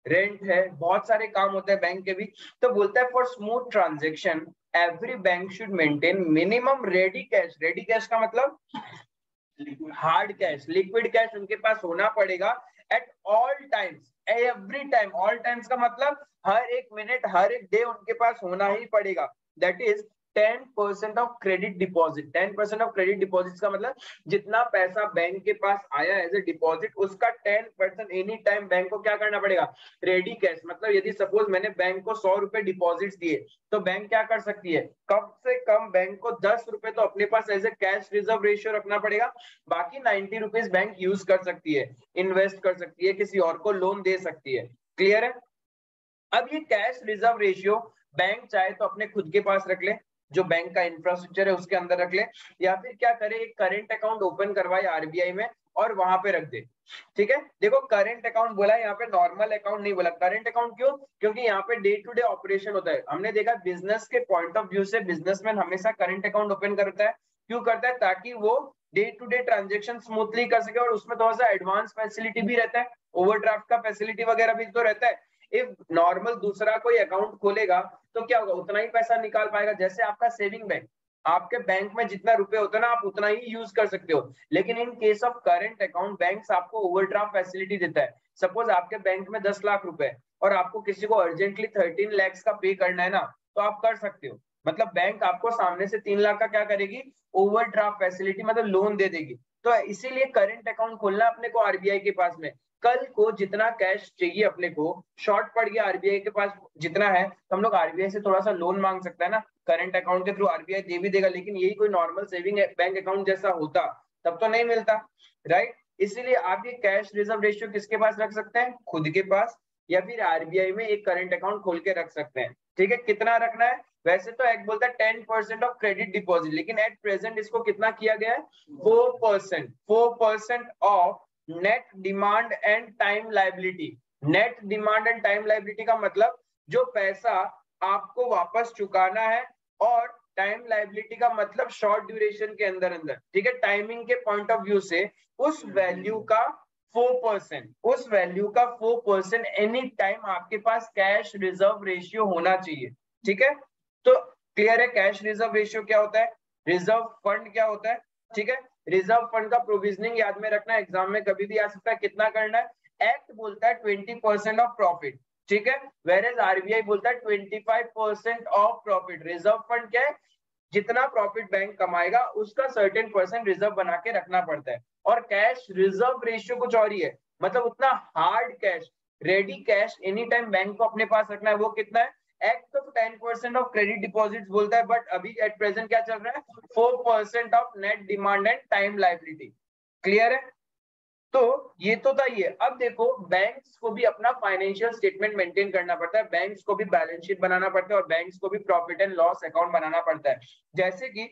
रेंट है, बहुत सारे काम होते हैं बैंक के भी, तो बोलता है for smooth transaction every bank should maintain minimum ready cash. Ready cash का मतलब हार्ड कैश, लिक्विड कैश उनके पास होना पड़ेगा at all times, every time. All times का मतलब हर एक मिनट, हर एक डे उनके पास होना ही पड़ेगा। That is 10% of credit deposit. 10% of credit deposit का मतलब जितना पैसा बैंक के पास आया एज ए डिपॉजिट उसका 10% एनी टाइम बैंक को क्या करना पड़ेगा? Ready cash. मतलब यदि सपोज मैंने बैंक को 100 रुपए डिपॉजिट दिए तो बैंक क्या कर सकती है? कम से कम बैंक को 10 रुपए तो अपने पास as a cash reserve ratio रखना पड़ेगा, बाकी 90 रुपीज बैंक यूज कर सकती है, इन्वेस्ट कर सकती है, किसी और को लोन दे सकती है। क्लियर है? अब ये कैश रिजर्व रेशियो बैंक चाहे तो अपने खुद के पास रख ले, जो बैंक का इंफ्रास्ट्रक्चर है उसके अंदर रख ले, या फिर क्या करे, एक करेंट अकाउंट ओपन करवाए आरबीआई में और वहां पे रख दे। ठीक है, देखो करेंट अकाउंट बोला है, यहाँ पे नॉर्मल अकाउंट नहीं बोला। करेंट अकाउंट क्यों? क्योंकि यहाँ पे डे टू डे ऑपरेशन होता है। हमने देखा बिजनेस के पॉइंट ऑफ व्यू से बिजनेसमैन हमेशा करेंट अकाउंट ओपन करता है। क्यों करता है? ताकि वो day to day transaction smoothly कर सके, और उसमें थोड़ा सा एडवांस फैसिलिटी भी रहता है, ओवरड्राफ्ट का फैसिलिटी वगैरह भी तो रहता है। इफ नॉर्मल दूसरा कोई अकाउंट खोलेगा तो क्या होगा? उतना ही पैसा निकाल पाएगा। जैसे आपका सेविंग बैंक, आपके बैंक में जितना रुपए होता है ना आप उतना ही यूज कर सकते हो। लेकिन इन case of current account bank आपको ओवरड्राफ्ट फैसिलिटी देता है। सपोज आपके बैंक में 10 लाख रुपए और आपको किसी को अर्जेंटली 13 लाख का पे करना है ना, तो आप कर सकते हो। मतलब बैंक आपको सामने से 3 लाख का क्या करेगी, ओवरड्राफ्ट फैसिलिटी मतलब लोन दे देगी। तो इसीलिए करंट अकाउंट खोलना अपने को आरबीआई के पास में। कल को जितना कैश चाहिए अपने को, शॉर्ट पड़ गया आरबीआई के पास जितना है, तो हम लोग आरबीआई से थोड़ा सा लोन मांग सकता है ना, करंट अकाउंट के थ्रू आरबीआई दे भी देगा। लेकिन यही कोई नॉर्मल सेविंग बैंक अकाउंट जैसा होता तब तो नहीं मिलता, राइट। इसीलिए आप ये कैश रिजर्व रेशियो किसके पास रख सकते हैं, खुद के पास, या फिर आरबीआई में एक करंट अकाउंट खोल के रख सकते हैं। ठीक है, कितना रखना है, वैसे तो एक्ट बोलता है 10% ऑफ क्रेडिट डिपॉजिट, लेकिन एट प्रेजेंट इसको कितना किया गया है, 4% of net demand and time liability. Net demand and time liability का मतलब जो पैसा आपको वापस चुकाना है, और टाइम लाइबिलिटी का मतलब शॉर्ट ड्यूरेशन के अंदर अंदर, ठीक है, टाइमिंग के पॉइंट ऑफ व्यू से उस वैल्यू का 4% एनी टाइम आपके पास कैश रिजर्व रेशियो होना चाहिए। ठीक है, तो क्लियर है कैश रिजर्व रेशियो क्या होता है, रिजर्व फंड क्या होता है। ठीक है, रिजर्व फंड का प्रोविजनिंग याद में रखना, एग्जाम में कभी भी आ सकता है, कितना करना है, एक्ट बोलता है 20% ऑफ प्रॉफिट। ठीक है, वेयर आरबीआई बोलता है 25% ऑफ प्रॉफिट। रिजर्व फंड क्या है, जितना प्रॉफिट बैंक कमाएगा उसका सर्टेन परसेंट रिजर्व बना के रखना पड़ता है। और कैश रिजर्व रेशियो कुछ और ही है, मतलब उतना hard cash, ready cash any time bank को अपने पास रखना है, वो कितना है, act of 10% of credit deposit बोलता है, बट अभी एट प्रेजेंट क्या चल रहा है, 4% of net demand and time liability. Clear है, तो ये तो था ये। अब देखो बैंक्स को भी अपना फाइनेंशियल स्टेटमेंट मेंटेन करना पड़ता है, बैंक्स को भी बैलेंस शीट बनाना पड़ता है, और बैंक्स को भी प्रॉफिट एंड लॉस अकाउंट बनाना पड़ता है। जैसे कि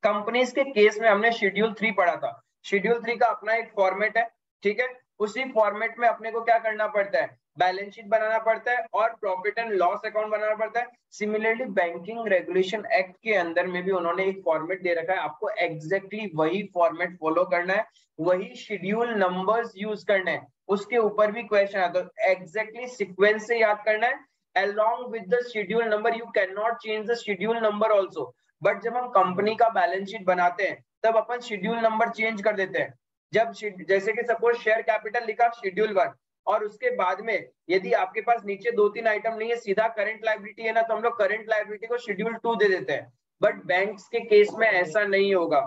कंपनीज के केस में हमने शेड्यूल 3 पढ़ा था, शेड्यूल 3 का अपना एक फॉर्मेट है। ठीक है, उसी फॉर्मेट में अपने को क्या करना पड़ता है, बैलेंस शीट बनाना पड़ता है और प्रॉफिट एंड लॉस अकाउंट बनाना पड़ता है। सिमिलरली बैंकिंग रेगुलेशन एक्ट के अंदर में भी उन्होंने एक फॉर्मेट दे रखा है, आपको एग्जैक्टली वही फॉर्मेट फॉलो करना है, वही शेड्यूल नंबर्स यूज करने हैं। उसके ऊपर भी क्वेश्चन आता है, एग्जैक्टली सीक्वेंस से याद करना है, along with the schedule number you cannot change the schedule number also। But जब हम कंपनी का बैलेंस शीट बनाते हैं तब अपन शेड्यूल नंबर चेंज कर देते हैं। जब जैसे कि सपोज शेयर कैपिटल लिखा शेड्यूल 1, और उसके बाद में यदि आपके पास नीचे 2-3 आइटम नहीं है, सीधा करंट लायबिलिटी है ना, तो हम लोग करंट लायबिलिटी को शेड्यूल 2 दे देते हैं। बट बैंक्स के केस में ऐसा नहीं होगा।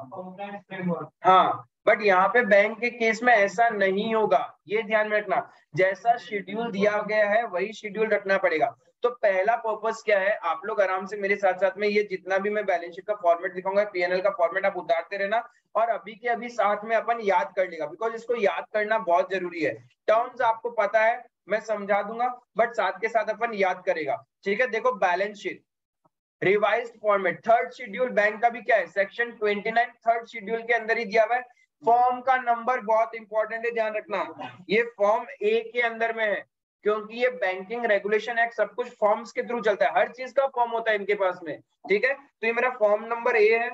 हाँ, बट यहाँ पे बैंक के केस में ऐसा नहीं होगा, ये ध्यान में रखना, जैसा शेड्यूल दिया गया है वही शेड्यूल रखना पड़ेगा। तो पहला पर्पस क्या है, आप लोग आराम से मेरे साथ साथ में ये जितना भी मैं बैलेंस शीट का फॉर्मेट दिखाऊंगा, पीएनएल का फॉर्मेट आप उतारते रहना, और अभी के अभी साथ में अपन याद कर लेगा, बिकॉज इसको याद करना बहुत जरूरी है। टर्म्स आपको पता है, मैं समझा दूंगा, बट साथ के साथ अपन याद करेगा। ठीक है, देखो balance sheet revised format, third schedule bank का भी क्या है, सेक्शन 29 थर्ड शेड्यूल के अंदर ही दिया हुआ है। फॉर्म का नंबर बहुत इंपॉर्टेंट है, ध्यान रखना, ये फॉर्म ए के अंदर में है, क्योंकि ये बैंकिंग रेगुलेशन एक्ट सब कुछ फॉर्म्स के थ्रू चलता है, हर चीज का फॉर्म होता है इनके पास में। ठीक है, तो ये मेरा फॉर्म नंबर ए है,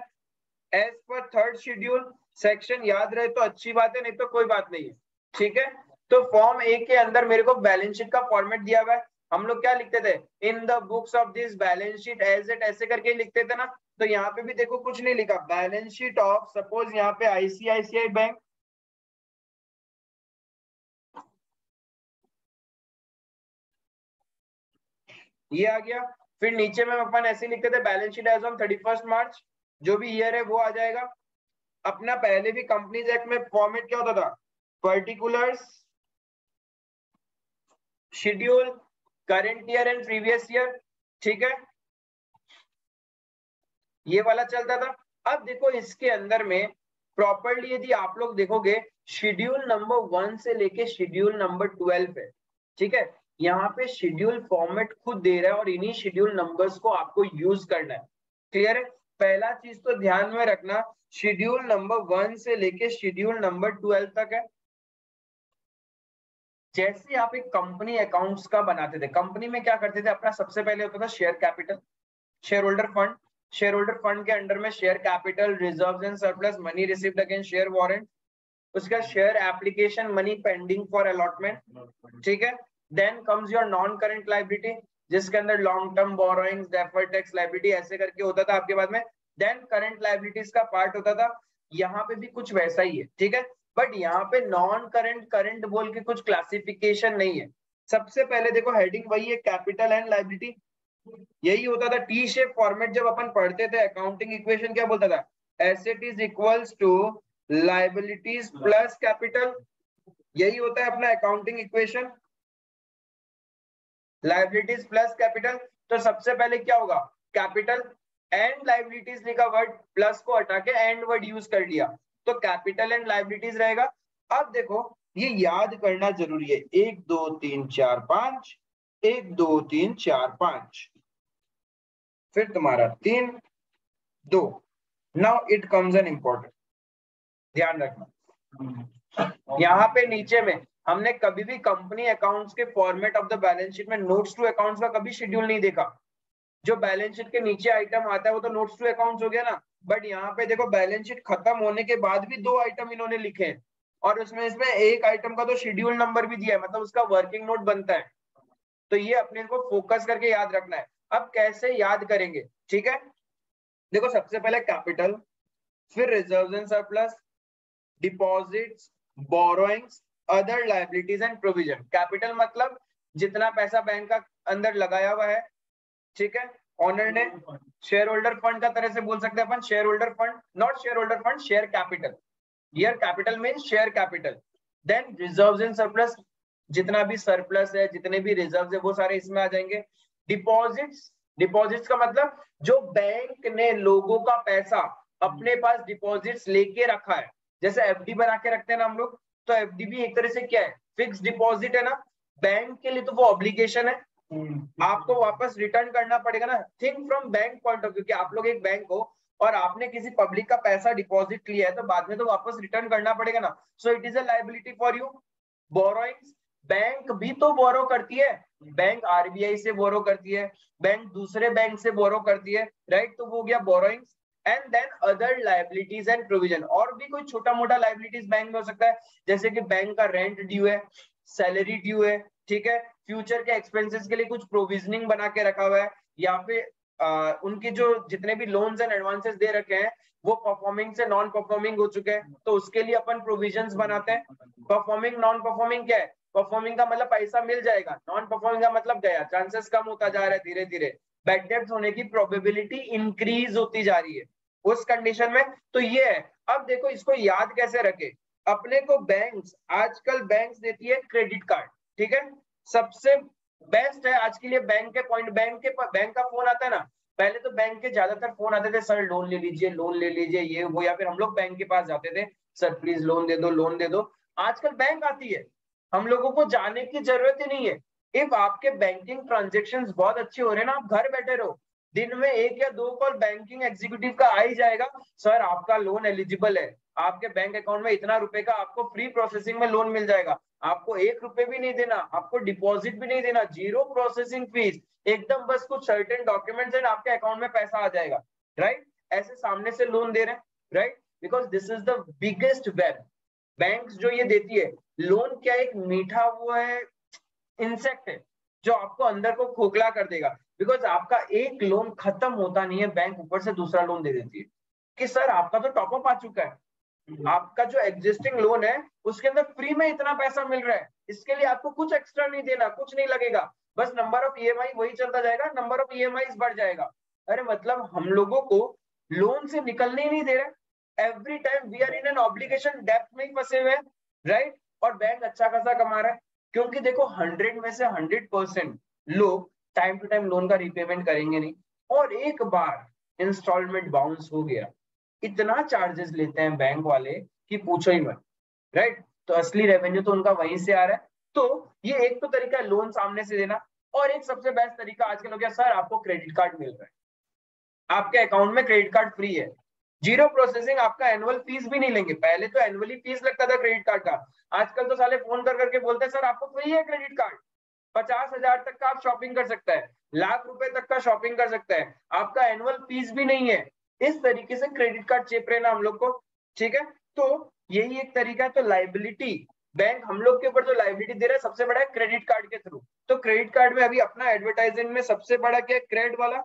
as per third schedule, section याद रहे तो अच्छी बात है, नहीं तो कोई बात नहीं है। ठीक है, तो फॉर्म ए के अंदर मेरे को बैलेंस शीट का फॉर्मेट दिया हुआ है। हम लोग क्या लिखते थे, in the books of this balance sheet as it, ऐसे करके लिखते थे ना। तो यहाँ पे भी देखो कुछ नहीं लिखा, बैलेंस शीट ऑफ सपोज यहाँ पे आईसीआईसीआई बैंक, ये आ गया। फिर नीचे में अपन ऐसे लिखते थे बैलेंस शीट एज ऑन 31 मार्च, जो भी ईयर है वो आ जाएगा अपना। पहले भी कंपनीज एक्ट में फॉर्मेट क्या होता था, particulars, schedule, current year and previous year. ठीक है, ये वाला चलता था। अब देखो इसके अंदर में प्रॉपर्ली यदि आप लोग देखोगे, शेड्यूल नंबर 1 से लेके शेड्यूल नंबर 12 है। ठीक है, यहाँ पे शेड्यूल फॉर्मेट खुद दे रहा है और इन्हीं शेड्यूल नंबर्स को आपको यूज करना है। क्लियर है, पहला चीज तो ध्यान में रखना, शेड्यूल नंबर 1 से लेके शेड्यूल नंबर 12 तक है। जैसे आप एक कंपनी अकाउंट्स का बनाते थे, कंपनी में क्या करते थे, अपना सबसे पहले होता था share capital, shareholder fund, shareholder fund के अंडर में share capital, reserves and surplus, money received against share warrant, उसका share application, money pending for allotment. ठीक है, then comes your non current liability, जिसके अंदर long term borrowings, deferred tax liability, ऐसे करके होता था आपके बाद में। देन करंट लायबिलिटीज का पार्ट होता था। यहाँ पे भी कुछ वैसा ही है, ठीक है, बट यहाँ पे नॉन करंट करंट बोल के कुछ क्लासिफिकेशन नहीं है। सबसे पहले देखो हेडिंग वही है, कैपिटल एंड लायबिलिटी, यही होता था टी शेप फॉर्मेट जब अपन पढ़ते थे। अकाउंटिंग इक्वेशन क्या बोलता था, asset is equals to liabilities plus capital, यही होता है अपना accounting equation, liabilities plus capital. तो सबसे पहले क्या होगा, कैपिटल एंड लायबिलिटीज लिखा वर्ड, प्लस को हटा के एंड वर्ड यूज कर लिया, तो कैपिटल एंड लायबिलिटीज रहेगा। अब देखो ये याद करना जरूरी है, 1 2 3 4 5, 1 2 3 4 5, फिर तुम्हारा 3 2। Now it comes an important, ध्यान रखना, यहाँ पे नीचे में हमने कभी भी कंपनी अकाउंट्स के format of the balance sheet में नोट्स टू अकाउंट्स का कभी शेड्यूल नहीं देखा। जो बैलेंस शीट के नीचे आइटम आता है वो तो नोट्स टू अकाउंट्स हो गया ना, बट यहाँ पे देखो बैलेंस शीट खत्म होने के बाद भी 2 आइटम इन्होंने लिखे हैं, और उसमें इसमें एक आइटम का तो शेड्यूल नंबर भी दिया है, मतलब उसका वर्किंग नोट बनता है। तो ये अपने को फोकस करके याद रखना है। अब कैसे याद करेंगे, ठीक है, देखो सबसे पहले कैपिटल, फिर reserves and surplus, deposits, borrowings, other liabilities and provision. Capital मतलब जितना पैसा बैंक का अंदर लगाया हुआ है, ठीक है, ऑनर ने शेयर होल्डर फंड का तरह से बोल सकते हैं अपन, shareholder fund, not shareholder fund, share capital, here capital means share capital. Then reserves and surplus, जितना भी सरप्लस है, जितने भी रिजर्व्स है वो सारे इसमें आ जाएंगे। डिपॉजिट्स, डिपॉजिट्स का मतलब जो बैंक ने लोगों का पैसा अपने पास डिपॉजिट्स लेके रखा है, जैसे एफडी बना के रखते हैं ना हम लोग, तो एफडी भी एक तरह से क्या है, फिक्स डिपॉजिट है ना, बैंक के लिए तो वो ऑब्लिगेशन है, आपको वापस रिटर्न करना पड़ेगा ना। Think from bank point of view कि आप लोग एक बैंक हो और आपने किसी पब्लिक का पैसा डिपॉजिट लिया है, तो बाद में तो वापस रिटर्न करना पड़ेगा ना, so it is a liability for you. Borrowings, bank भी तो बोरो करती है, बैंक आरबीआई से बोरो करती है, बैंक दूसरे बैंक से बोरो करती है, राइट, तो वो हो गया borrowings. And then other liabilities and provision, और भी कोई छोटा मोटा लायबिलिटीज बैंक में हो सकता है, जैसे कि बैंक का रेंट ड्यू है, सैलरी ड्यू है, ठीक है, फ्यूचर के एक्सपेंसेस के लिए कुछ प्रोविजनिंग बना के रखा हुआ है, या फिर उनके जो जितने भी लोन्स एंड एडवांसेस दे रखे हैं वो परफॉर्मिंग से नॉन परफॉर्मिंग हो चुके हैं, तो उसके लिए अपन प्रोविजंस बनाते हैं। परफॉर्मिंग नॉन परफॉर्मिंग क्या है, परफॉर्मिंग का मतलब पैसा मिल जाएगा, नॉन परफॉर्मिंग का मतलब गया, चांसेस कम होता जा रहा है धीरे धीरे, बैड डेब्ट होने की प्रोबेबिलिटी इंक्रीज होती जा रही है उस कंडीशन में। तो ये है। अब देखो इसको याद कैसे रखे, अपने को बैंक्स, आजकल बैंक्स देती है क्रेडिट कार्ड, ठीक है, सबसे बेस्ट है आज के लिए बैंक के पॉइंट, बैंक का फोन आता है ना, पहले तो बैंक के ज्यादातर फोन आते थे, सर लोन ले लीजिए, लोन ले लीजिए, ये वो, या फिर हम लोग बैंक के पास जाते थे, सर प्लीज लोन दे दो, लोन दे दो। आजकल बैंक आती है, हम लोगों को जाने की जरूरत ही नहीं है। इफ आपके बैंकिंग ट्रांजेक्शन्स बहुत अच्छे हो रहे हैं ना, आप घर बैठे रहो, दिन में 1 या 2 कॉल बैंकिंग एग्जीक्यूटिव का आ ही जाएगा, सर आपका लोन एलिजिबल है, आपके बैंक अकाउंट में इतना रुपए का आपको फ्री प्रोसेसिंग में लोन मिल जाएगा, आपको 1 रुपए भी नहीं देना, आपको डिपॉजिट भी नहीं देना, 0 प्रोसेसिंग फीस, एकदम बस कुछ सर्टेन डॉक्यूमेंट्स एंड आपके अकाउंट में पैसा आ जाएगा, राइट, ऐसे सामने से लोन दे रहे हैं, right, because this is the biggest web. Banks जो ये देती है लोन, क्या एक मीठा वो है, इंसेक्ट है जो आपको अंदर को खोखला कर देगा, बिकॉज आपका एक लोन खत्म होता नहीं है, बैंक ऊपर से दूसरा लोन दे देती है कि सर आपका तो टॉपअप आ चुका है, आपका जो एग्जिस्टिंग लोन है उसके अंदर फ्री में इतना पैसा मिल रहा है, इसके लिए आपको कुछ एक्स्ट्रा नहीं देना, कुछ नहीं लगेगा, बस नंबर ऑफ ईएमआई वही चलता जाएगा, नंबर ऑफ ईएमआई बढ़ जाएगा। अरे मतलब हम लोगों को लोन से निकलने ही नहीं दे रहे, every time we are in an obligation, डेब्ट में ही फंसे हुए हैं, राइट, और बैंक अच्छा खासा कमा रहा है, क्योंकि देखो 100 में से 100% लोग टाइम टू टाइम लोन का रिपेमेंट करेंगे नहीं, और एक बार इंस्टॉलमेंट बाउंस हो गया, इतना चार्जेस लेते हैं बैंक वाले कि पूछो ही मत, राइट, तो असली रेवेन्यू तो उनका वहीं से आ रहा है। तो ये एक तो तरीका है लोन सामने से देना, और एक सबसे बेस्ट तरीका आजकल हो गया, सर आपको क्रेडिट कार्ड मिल रहा है, आपके अकाउंट में क्रेडिट कार्ड फ्री है, 0 प्रोसेसिंग, आपका एनुअल फीस भी नहीं लेंगे, पहले तो एनुअली फीस लगता था क्रेडिट कार्ड का, आजकल तो साले फोन कर करके बोलते हैं सर आपको फ्री है क्रेडिट कार्ड, 50,000 तक का आप शॉपिंग कर सकता है, लाख रुपए तक का शॉपिंग कर सकता है, आपका एनुअल फीस भी नहीं है, इस तरीके से क्रेडिट कार्ड चेप रहे ना हम लोग को, ठीक है, तो यही एक तरीका है। तो लाइबिलिटी, बैंक हम लोग के ऊपर जो लाइबिलिटी दे रहा है सबसे बड़ा है क्रेडिट कार्ड के थ्रू, तो क्रेडिट कार्ड में अभी अपना एडवर्टाइजमेंट में सबसे बड़ा क्या है, क्रेडिट वाला,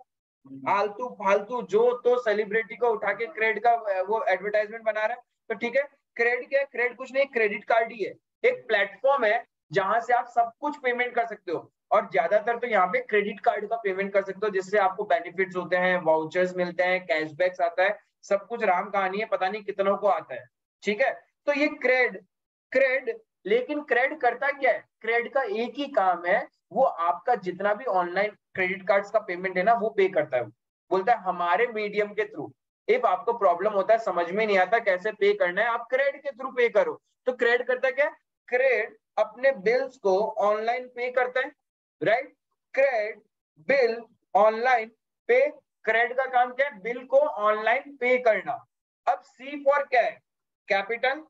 फालतू फालतू जो तो सेलिब्रिटी को उठा के क्रेडिट का वो एडवर्टाइजमेंट बना रहा है, तो ठीक है। क्रेडिट क्या है? क्रेडिट कुछ नहीं, क्रेडिट कार्ड ही है, एक प्लेटफॉर्म है जहां से आप सब कुछ पेमेंट कर सकते हो। और ज्यादातर तो यहाँ पे क्रेडिट कार्ड का पेमेंट कर सकते हो, जिससे आपको बेनिफिट्स होते हैं, वाउचर्स मिलते हैं, कैशबैक्स आता है, सब कुछ राम कहानी है, पता नहीं कितनों को आता है, ठीक है। तो ये क्रेड क्रेड लेकिन क्रेड करता क्या है? क्रेड का एक ही काम है, वो आपका जितना भी ऑनलाइन क्रेडिट कार्ड्स का पेमेंट है ना, वो पे करता है। बोलता है हमारे मीडियम के थ्रू, इफ आपको प्रॉब्लम होता है, समझ में नहीं आता कैसे पे करना है, आप क्रेड के थ्रू पे करो। तो क्रेड करता क्या है? क्रेड अपने बिल्स को ऑनलाइन पे करता है, राइट। क्रेड बिल ऑनलाइन पे, क्रेड का काम क्या है? बिल को ऑनलाइन पे करना। अब सी फॉर क्या है? Capital.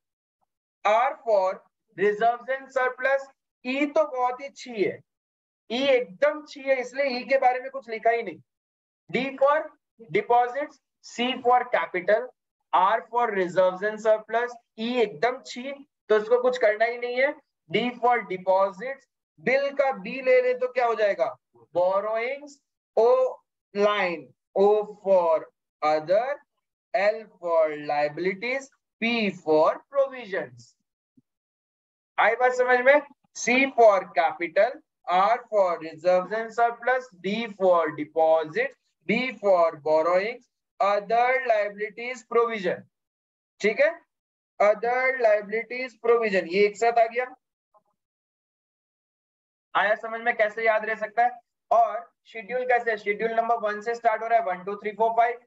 R for reserves and surplus. E तो बहुत ही अच्छी है, ई एकदम अच्छी है, इसलिए ई के बारे में कुछ लिखा ही नहीं। D for deposits, C for capital, R for reserves and surplus, E एकदम अच्छी, तो इसको कुछ करना ही नहीं है। डी फॉर डिपॉजिट्स, बिल का बी ले ले तो क्या हो जाएगा? Borrowings. O line, O for other, L for liabilities, P for provisions. आई बात समझ में? C for capital, R for reserves and surplus, D for deposit, B for borrowings, other liabilities provision, ठीक है। अदर लाइबिलिटीज प्रोविजन, ये एक साथ आ गया। आया समझ में? कैसे याद रह सकता है? और शेड्यूल कैसे है? शेड्यूल नंबर 1 से स्टार्ट हो रहा है, 1 2 3 4 5,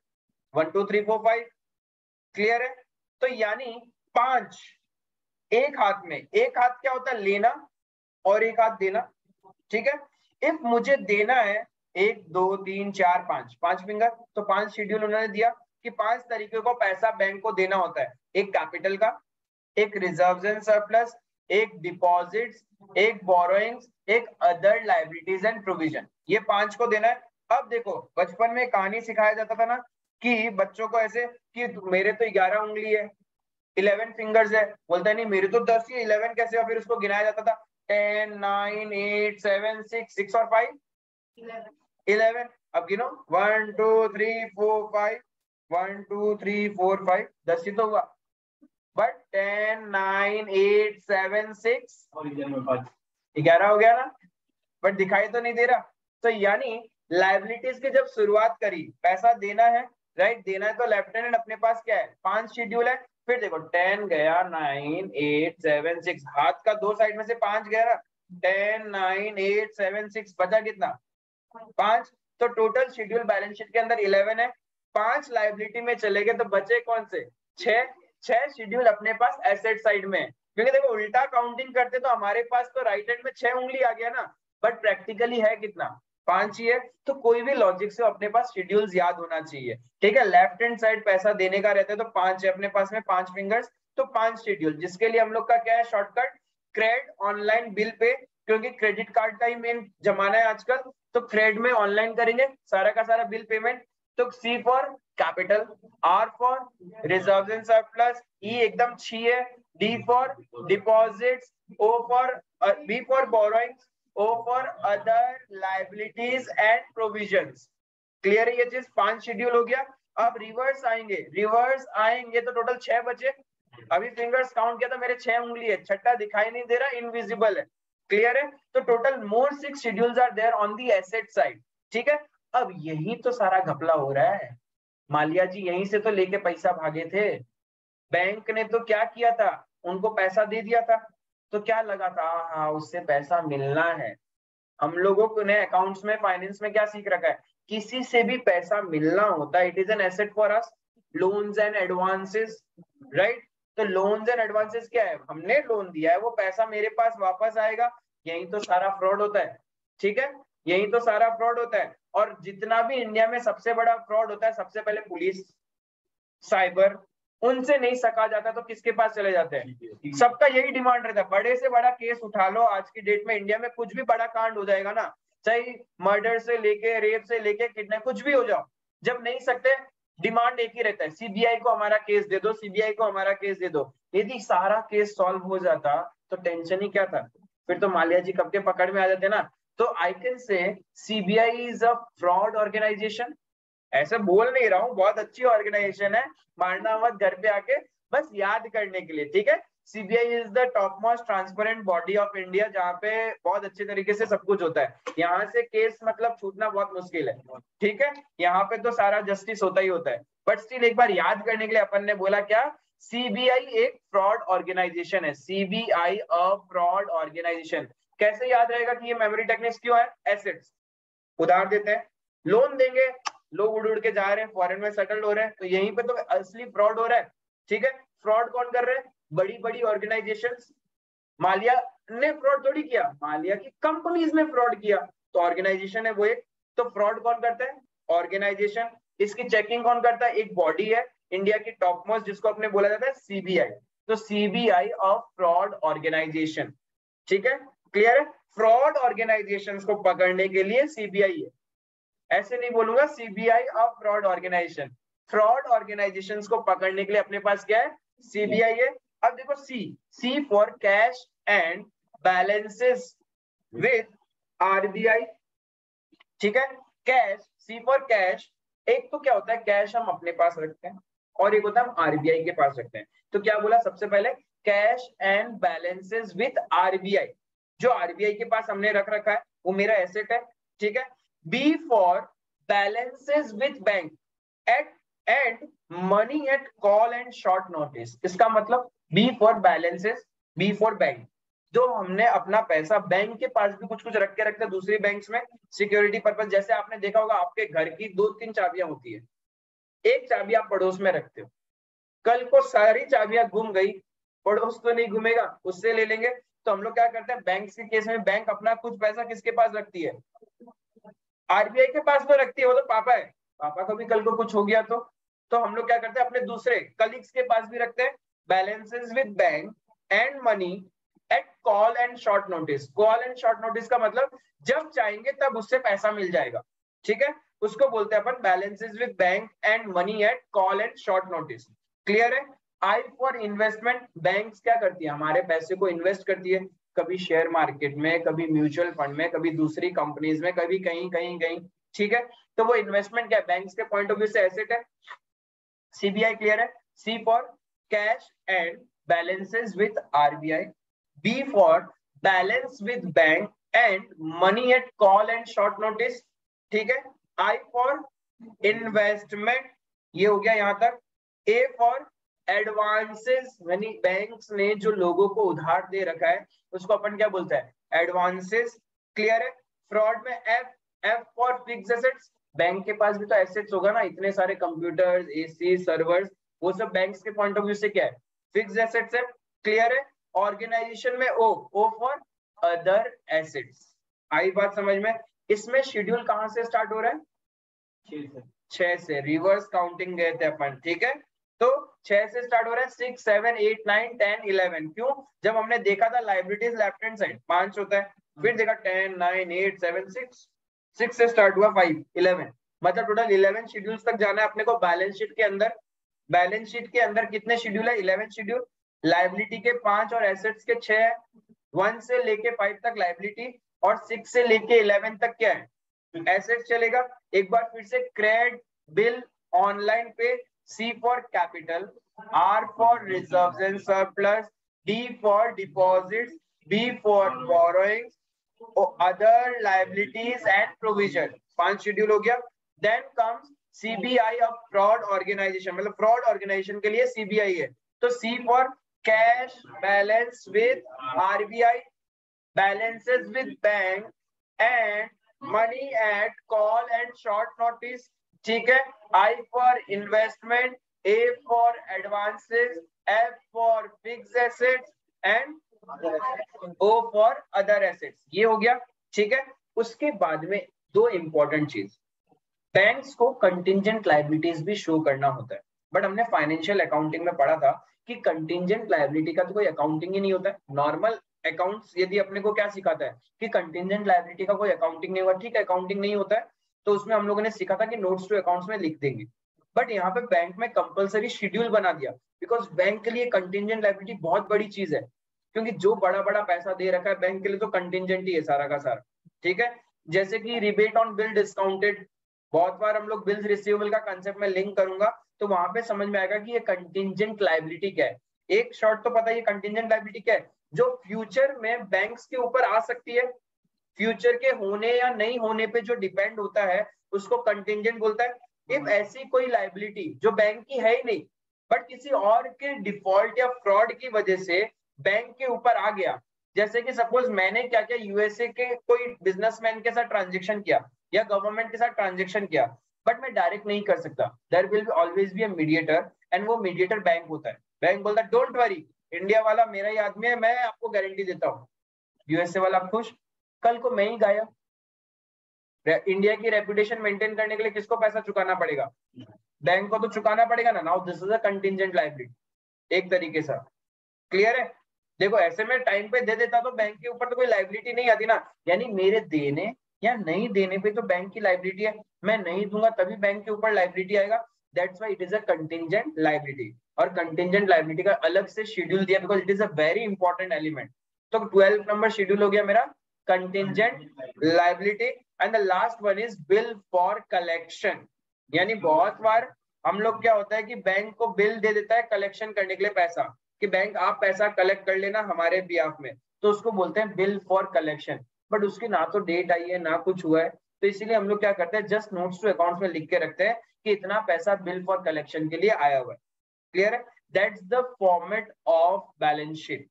1 2 3 4 5, क्लियर है? तो यानी 5 एक हाथ में, एक हाथ क्या होता है? लेना, और एक हाथ देना, ठीक है। इफ मुझे देना है 1 2 3 4 5, 5 फिंगर, तो 5 शेड्यूल उन्होंने दिया कि 5 तरीके को पैसा बैंक को देना होता है। एक कैपिटल का, एक रिजर्व्स एंड सरप्लस, एक डिपॉजिट्स, एक बोरोइंग्स, एक अदर लाइबिलिटीज एंड प्रोविजन, ये 5 को देना है। अब देखो, बचपन में कहानी सिखाया जाता था ना, कि बच्चों को ऐसे कि मेरे तो 11 उंगली है, 11 फिंगर्स है, बोलता है नहीं मेरे तो 10 ही है, 11 कैसे हो? फिर उसको गिनाया जाता था 10 9 8 7 6, 6 और 5 11। अब गिनो 1 2 3 4 5, 1 2 3 4 5, 10 ही तो हुआ। बट 10 9 8 7 6 और 11 हो गया ना, बट दिखाई तो नहीं दे रहा। तो यानी लाइबिलिटीज की जब शुरुआत करी, पैसा देना है, राइट, देना है, तो लेफ्ट हैंड अपने पास क्या है? 5 शेड्यूल है। फिर देखो 10 गया, 9 8 7 6, हाथ का दो साइड में से 5 गया ना, 10 9 8 7 6, बचा कितना? 5। तो टोटल शेड्यूल बैलेंस शीट के अंदर 11 है, 5 लाइबिलिटी में चले गए, तो बचे कौन से? 6। 6 शेड्यूल अपने पास एसेट साइड में है, क्योंकि देखो उल्टा काउंटिंग करते तो हमारे पास तो राइट हैंड में 6 उंगली आ गया ना, बट प्रैक्टिकली है कितना? 5 ही है। तो कोई भी लॉजिक से अपने पास शेड्यूल्स याद होना चाहिए, ठीक है। लेफ्ट हैंड साइड पैसा देने का रहता है, तो 5 है अपने पास में, 5 फिंगर्स, तो 5 शेड्यूल, जिसके लिए हम लोग का क्या है? Shortcut crate online bill pay, क्योंकि क्रेडिट कार्ड का ही मेन जमाना है आजकल, तो क्रेड में ऑनलाइन करेंगे सारा का सारा बिल पेमेंट। तो C for capital, R for reserves and surplus, E एकदम छी है, D for deposits, O for B for borrowings, O for other liabilities and provisions. Clear है ये चीज? 5 शेड्यूल हो गया। अब रिवर्स आएंगे, रिवर्स आएंगे तो टोटल 6 बचे। अभी फिंगर्स काउंट किया तो मेरे 6 उंगली है, छठा दिखाई नहीं दे रहा, इनविजिबल है, क्लियर है? तो total more 6 schedules are there on the asset side, ठीक है। अब यही तो सारा घपला हो रहा है, मालिया जी यहीं से तो लेके पैसा भागे थे। बैंक ने तो क्या किया था? उनको पैसा दे दिया था, तो क्या लगा था, हाँ उससे पैसा मिलना है। हम लोगों को ने अकाउंट्स में, फाइनेंस में क्या सीख रखा है? किसी से भी पैसा मिलना होता है, it is an asset for us. Loans and advances, right. तो लोन्स एंड एडवांसेस क्या है? हमने लोन दिया है, वो पैसा मेरे पास वापस आएगा, यही तो सारा फ्रॉड होता है, ठीक है। यही तो सारा फ्रॉड होता है। और जितना भी इंडिया में सबसे बड़ा फ्रॉड होता है, सबसे पहले पुलिस, साइबर, उनसे नहीं सका जाता तो किसके पास चले जाते हैं? सबका यही डिमांड रहता है, बड़े से बड़ा केस उठा लो। आज की डेट में इंडिया में कुछ भी बड़ा कांड हो जाएगा ना, चाहे मर्डर से लेके रेप से लेके किडनैप, कुछ भी हो जाओ, जब नहीं सकते, डिमांड एक ही रहता है, सीबीआई को हमारा केस दे दो, सीबीआई को हमारा केस दे दो। यदि सारा केस सॉल्व हो जाता तो टेंशन ही क्या था? फिर तो मालिया जी कब के पकड़ में आ जाते ना। तो I can say CBI is a fraud organisation, ऐसे बोल नहीं रहा हूँ, बहुत अच्छी ऑर्गेनाइजेशन है, मारना मत घर पे आके, बस याद करने के लिए, ठीक है। CBI is the top most transparent body of India, जहाँ पे बहुत अच्छे तरीके से सब कुछ होता है। यहाँ से केस मतलब छूटना बहुत मुश्किल है, ठीक है। यहाँ पे तो सारा जस्टिस होता ही होता है, बट स्टिल एक बार याद करने के लिए अपन ने बोला क्या, सीबीआई एक फ्रॉड ऑर्गेनाइजेशन है। CBI a fraud organisation. कैसे याद रहेगा कि ये मेमोरी टेक्निक्स क्यों है? एसेट्स उधार देते हैं, लोन देंगे, लोग उड़ उड़ के जा रहे हैं, फॉरेन में सेटल हो रहे हैं, तो यहीं पे तो असली फ्रॉड हो रहा है, ठीक है। फ्रॉड कौन कर रहे हैं? बड़ी बड़ी ऑर्गेनाइजेशंस। मालिया ने फ्रॉड थोड़ी किया, मालिया की कंपनीज ने फ्रॉड किया, तो ऑर्गेनाइजेशन है वो एक। तो फ्रॉड कौन करता है? ऑर्गेनाइजेशन। इसकी चेकिंग कौन करता है? एक बॉडी है इंडिया की टॉप मोस्ट, जिसको अपने बोला जाता है सीबीआई। तो सीबीआई ऑफ फ्रॉड ऑर्गेनाइजेशन, ठीक है, क्लियर है। फ्रॉड ऑर्गेनाइजेशंस को पकड़ने के लिए सीबीआई है, ऐसे नहीं बोलूंगा CBI of fraud organisation. Fraud organisations को पकड़ने के लिए अपने पास क्या है? सीबीआई है। अब देखो C for cash and balances with RBI, ठीक है। Cash, C for cash. एक तो क्या होता है, कैश हम अपने पास रखते हैं, और एक होता है हम आरबीआई के पास रखते हैं। तो क्या बोला सबसे पहले? Cash and balances with RBI. जो आरबीआई के पास हमने रख रखा है वो मेरा एसेट है, ठीक है। B for balances with bank at and money at call and short notice. इसका मतलब B for balances, B for bank, जो हमने अपना पैसा बैंक के पास भी कुछ कुछ रख के रखते हैं दूसरी बैंक्स में सिक्योरिटी पर्पज। जैसे आपने देखा होगा आपके घर की 2-3 चाबियां होती है, एक चाबी आप पड़ोस में रखते हो, कल को सारी चाबियां गुम गई, पड़ोस तो नहीं घूमेगा, उससे ले लेंगे। तो हम लोग क्या करते हैं, बैंक के केस में बैंक अपना कुछ पैसा किसके पास रखती है? आरबीआई के पास तो रखती है, वो तो पापा है, पापा को भी कल को कुछ हो गया तो हम लोग क्या करते हैं, अपने दूसरे कलीग्स के पास भी रखते हैं। Balances with bank and money at call and short notice. Call and short notice का मतलब जब चाहेंगे तब उससे पैसा मिल जाएगा, ठीक है, उसको बोलते हैं अपन balances with bank and money at call and short notice, clear है। I for investment. बैंक्स क्या करती है, हमारे पैसे को इन्वेस्ट करती है, कभी शेयर मार्केट में, कभी म्यूचुअल फंड में, कभी दूसरी कंपनीज में, कभी कहीं कहीं कहीं, ठीक है। तो वो इन्वेस्टमेंट क्या है, बैंक्स के पॉइंट ऑफ व्यू से एसेट है। सीबीआई क्लियर है। C for cash and balances with RBI, B for balance with bank and money at call and short notice, ठीक है। आई फॉर इन्वेस्टमेंट, ये हो गया यहां तक। ए फॉर एडवांसेस, यानी बैंक्स ने जो लोगों को उधार दे रखा है उसको अपन क्या बोलते हैं, एडवांसेस, क्लियर है। फ्रॉड में F, F for fixed assets. Bank के पास भी तो एसेट्स होगा ना, इतने सारे कंप्यूटर्स, एसी, सर्वर्स, वो सब बैंक्स के पॉइंट ऑफ व्यू से क्या है, फिक्स्ड एसेट्स है, क्लियर है। ऑर्गेनाइजेशन में ओ, ओ फॉर अदर एसेट्स। आई बात समझ में? इसमें शेड्यूल कहां से स्टार्ट हो रहा है, 6 से, रिवर्स काउंटिंग गए थे अपन, ठीक है। तो 6 से स्टार्ट हो रहा है, 6, 7, 8, 9, 10, 11। क्यों? जब हमने देखा था लाइबिलिटीज लेफ्ट हैंड साइड 5 होता है, फिर देखा 10, 9, 8, 7, 6 से स्टार्ट हुआ 5, 11, मतलब टोटल 11 शेड्यूल्स तक जाना है अपने को बैलेंस शीट के अंदर। बैलेंस शीट के अंदर कितने शेड्यूल है, 11 शेड्यूल। लाइबिलिटी के 5 और एसेट्स के 6 है। 1 से लेके 5 तक लाइबिलिटी, और 6 से लेके 11 तक क्या है, एसेट चलेगा। एक बार फिर से, credit, bill, online pay. C for capital, R for reserves and surplus, D for deposits, B for borrowings, other liabilities and provision. 5 schedule हो गया। Then comes CBI of fraud organisation, मतलब फ्रॉड ऑर्गेनाइजेशन के लिए CBI है। तो C for cash balance with RBI, balances with bank and money at call and short notice, ठीक है। I for investment, A for advances, F for fixed assets and O for other assets। ये हो गया, ठीक है। उसके बाद में 2 इंपॉर्टेंट चीज, बैंक्स को कंटिंजेंट लायबिलिटीज भी शो करना होता है, बट हमने फाइनेंशियल अकाउंटिंग में पढ़ा था कि कंटिंजेंट लायबिलिटी का तो कोई अकाउंटिंग ही नहीं होता है। नॉर्मल अकाउंट्स यदि अपने को क्या सिखाता है कि कंटिंजेंट लायबिलिटी का कोई अकाउंटिंग नहीं होगा, ठीक है, अकाउंटिंग नहीं होता है, तो उसमें हम लोगों ने सीखा था कि नोट्स टू अकाउंट्स में लिख देंगे। बट यहाँ पे बैंक में कंपलसरी शेड्यूल बना दिया, बिकॉज बैंक के लिए कंटिंजेंट लायबिलिटी बहुत बड़ी चीज है, क्योंकि जो बड़ा बड़ा पैसा दे रखा है बैंक के लिए तो कंटिंजेंट ही है सारा का सारा, ठीक है। जैसे कि रिबेट ऑन बिल डिस्काउंटेड, बहुत बार हम लोग बिल्स रिसीवेबल का कंसेप्ट में लिंक करूंगा तो वहां पे समझ में आएगा कि ये कंटिंजेंट लायबिलिटी क्या है। एक शॉर्ट तो पता है ये कंटिंजेंट लायबिलिटी क्या है, जो फ्यूचर में बैंक्स के ऊपर आ सकती है, फ्यूचर के होने या नहीं होने पे जो डिपेंड होता है उसको कंटिंजेंट बोलता है। इफ ऐसी कोई लायबिलिटी जो बैंक की है ही नहीं बट किसी और के डिफॉल्ट या फ्रॉड की वजह से बैंक के ऊपर आ गया, जैसे कि सपोज मैंने क्या किया, यूएसए के कोई बिजनेसमैन के साथ ट्रांजेक्शन किया या गवर्नमेंट के साथ ट्रांजेक्शन किया, बट मैं डायरेक्ट नहीं कर सकता, there will be always be a mediator, and वो मीडिएटर बैंक होता है। बैंक बोलता है डोंट वरी, इंडिया वाला मेरा ही आदमी है, मैं आपको गारंटी देता हूँ। यूएसए वाला खुश, कल को मैं ही गायब। इंडिया की रेपुटेशन मेंटेन करने के लिए किसको पैसा चुकाना पड़ेगा? बैंक को तो चुकाना पड़ेगा ना। Now this is a contingent liability एक तरीके से। क्लियर है? देखो ऐसे में टाइम पे दे देता तो बैंक के ऊपर तो कोई लायबिलिटी नहीं आती ना, यानी मेरे देने या नहीं देने पे तो बैंक की लायबिलिटी है, मैं नहीं दूंगा तभी बैंक के ऊपर लायबिलिटी आएगा। That's why it is a contingent liability. और कंटिंजेंट लायबिलिटी का अलग से शेड्यूल दिया because it is a very important element. तो 12 नंबर शेड्यूल हो गया मेरा contingent liability. And the last one is bill for collection. यानी बहुत बार हम लोग क्या होता है कि बैंक को बिल दे देता है कलेक्शन करने के लिए पैसा, कि बैंक आप पैसा कलेक्ट कर लेना हमारे बिहाफ में, तो उसको बोलते हैं बिल फॉर कलेक्शन। बट उसकी ना तो डेट आई है ना कुछ हुआ है, तो इसीलिए हम लोग क्या करते हैं, जस्ट नोट्स टू अकाउंट्स में लिख के रखते हैं कि इतना पैसा बिल फॉर कलेक्शन के लिए आया हुआ है। क्लियर है? That's the format of balance sheet.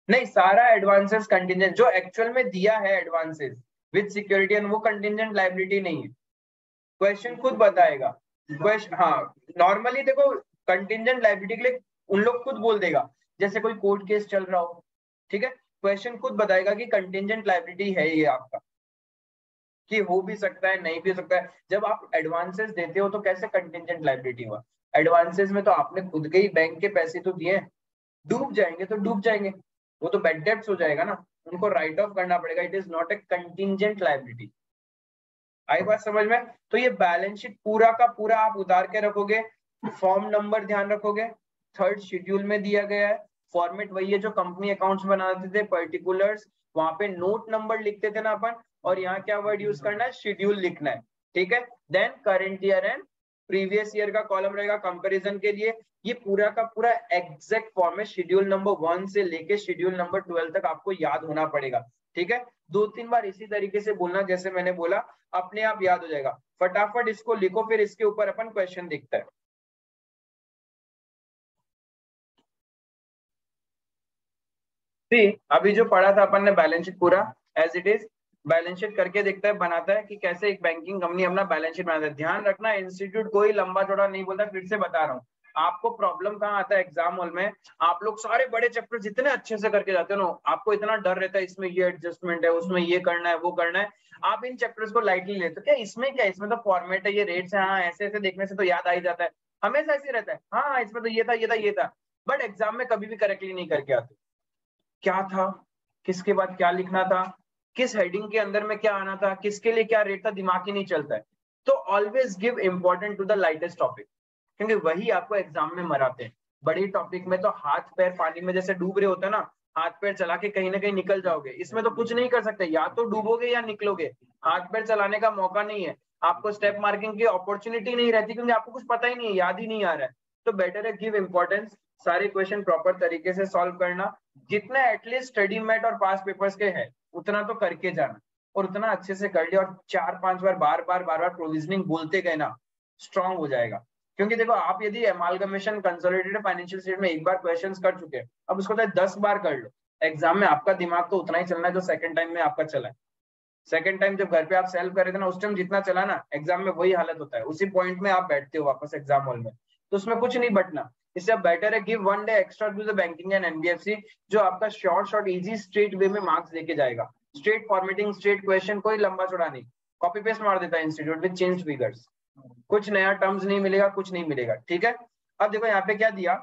नहीं, सारा एडवांसेस कंटिंजेंट जो एक्चुअल में दिया है एडवांसेस विद सिक्योरिटी एंड वो कंटिंजेंट लायबिलिटी नहीं है। क्वेश्चन खुद बताएगा। क्वेश्चन हाँ, नॉर्मली देखो कंटिंजेंट लायबिलिटी के लिए उन लोग खुद बोल देगा, जैसे कोई कोर्ट केस चल रहा हो, ठीक है, क्वेश्चन खुद बताएगा कि कंटिंजेंट लायबिलिटी है ये आपका, कि हो भी सकता है नहीं भी हो सकता है। जब आप एडवांसेस देते हो तो कैसे कंटिंजेंट लायबिलिटी हुआ? एडवांसेस में तो आपने खुद के ही बैंक के पैसे तो दिए, डूब जाएंगे तो डूब जाएंगे, वो तो बैड डेब्ट्स हो जाएगा ना, उनको राइट ऑफ करना पड़ेगा। It is not a contingent liability. आई बात समझ में? तो ये बैलेंस शीट पूरा का पूरा आप उतार के रखोगे, फॉर्म नंबर ध्यान रखोगे, थर्ड शेड्यूल में दिया गया है। फॉर्मेट वही है जो कंपनी अकाउंट्स बनाते थे, पर्टिकुलर्स, वहां पे नोट नंबर लिखते थे ना अपन, और यहाँ क्या वर्ड यूज करना है, शेड्यूल लिखना है। ठीक है, then current year and previous year का कॉलम रहेगा कंपैरिजन के लिए। ये पूरा का पूरा एग्जैक्ट फॉर्म है, शेड्यूल नंबर 1 से लेके शेड्यूल नंबर 12 तक आपको याद होना पड़ेगा। ठीक है, 2-3 बार इसी तरीके से बोलना जैसे मैंने बोला, अपने आप याद हो जाएगा। फटाफट इसको लिखो, फिर इसके ऊपर अपन क्वेश्चन देखते हैं। अभी जो पढ़ा था अपन ने बैलेंस शीट पूरा as it is, balance sheet करके देखता है, बनाता है कि कैसे एक बैंकिंग कंपनी अपना बैलेंस शीट बनाता है। ध्यान रखना, इंस्टीट्यूट कोई लंबा चौड़ा नहीं बोलता, फिर से बता रहा हूँ। आपको प्रॉब्लम कहाँ आता है एग्जाम हॉल में, आप लोग सारे बड़े चैप्टर जितने अच्छे से करके जाते हो ना, आपको इतना डर रहता है इसमें ये एडजस्टमेंट है, उसमें ये करना है, वो करना है, आप इन चैप्टर्स को लाइटली लेते हो। क्या इसमें क्या, इसमें तो फॉर्मेट है, ये रेट्स है, हाँ ऐसे ऐसे देखने से तो याद आ ही जाता है, हमेशा ऐसे रहता है, हाँ इसमें तो ये था ये था ये था, बट एग्जाम में कभी भी करेक्टली नहीं करके आते। क्या था, किसके बाद क्या लिखना था, किस हेडिंग के अंदर में क्या आना था, किसके लिए क्या रेट था, दिमाग ही नहीं चलता है। तो always give important to the lightest topic, क्योंकि वही आपको एग्जाम में मराते हैं। बड़ी टॉपिक में तो हाथ पैर पानी में जैसे डूब रहे होते हैं ना, हाथ पैर चला के कहीं ना कहीं निकल जाओगे। इसमें तो कुछ नहीं कर सकते, या तो डूबोगे या निकलोगे, हाथ पैर चलाने का मौका नहीं है आपको, स्टेप मार्किंग की अपॉर्चुनिटी नहीं रहती, क्योंकि आपको कुछ पता ही नहीं है, याद ही नहीं आ रहा है। तो बेटर है गिव इंपॉर्टेंस, सारे क्वेश्चन प्रॉपर तरीके से सॉल्व करना, जितना एटलीस्ट स्टडी मेट और पास पेपर्स के है उतना तो करके जाना, और उतना अच्छे से कर लिया, और 4-5 बार प्रोविजनिंग बोलते गए ना, स्ट्रांग हो जाएगा। क्योंकि देखो आप यदि एमालगमेशन कंसोलिडेटेड फाइनेंशियल स्टेटमेंट में एक बार क्वेश्चंस कर चुके हैं, अब उसको 10 बार कर लो, एग्जाम में आपका दिमाग तो उतना ही चलना है जो सेकंड टाइम में आपका चला है। सेकंड टाइम जब घर पे आप सेल्फ कर रहे थे ना, उस टाइम जितना चला ना, एग्जाम में वही हालत होता है, उसी पॉइंट में आप बैठते हो वापस एग्जाम हॉल में, तो उसमें कुछ नहीं बटना। इससे अब बेटर है give 1 day extra to the banking and NBFC, जो आपका शॉर्ट इजी स्ट्रेट वे में मार्क्स लेके जाएगा। स्ट्रेट फॉर्मेटिंग, स्ट्रेट क्वेश्चन, कोई लंबा चौड़ा नहीं, कॉपी पेस्ट मार देता है इंस्टीट्यूट विद चेंज फिगर्स, कुछ नया टर्म्स नहीं मिलेगा, कुछ नहीं मिलेगा। ठीक है, अब देखो यहाँ पे क्या दिया,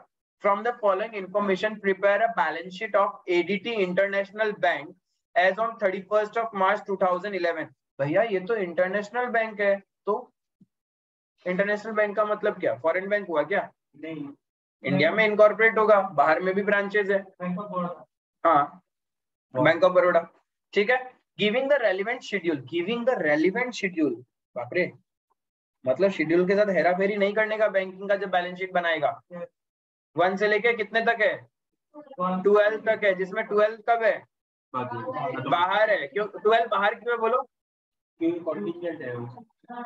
from the following information prepare a balance sheet of ADT international bank as on 31st of March 2011। भैया ये तो इंटरनेशनल बैंक है, तो इंटरनेशनल बैंक का मतलब क्या, फॉरेन बैंक हुआ क्या? नहीं, इंडिया में इनकॉर्पोरेट होगा, बाहर में भी ब्रांचेस है। हाँ, बैंक ऑफ बड़ौदा। ठीक है, giving the relevant schedule, giving the relevant schedule, बाप रे, मतलब शेड्यूल के साथ हेरा फेरी नहीं करने का बैंकिंग का जब बैलेंस शीट बनाएगा। 1 से लेके कितने तक है? 12 तक है, जिसमें 12 कब है? बाहर है। क्यों 12 बाहर क्यों है बोलो?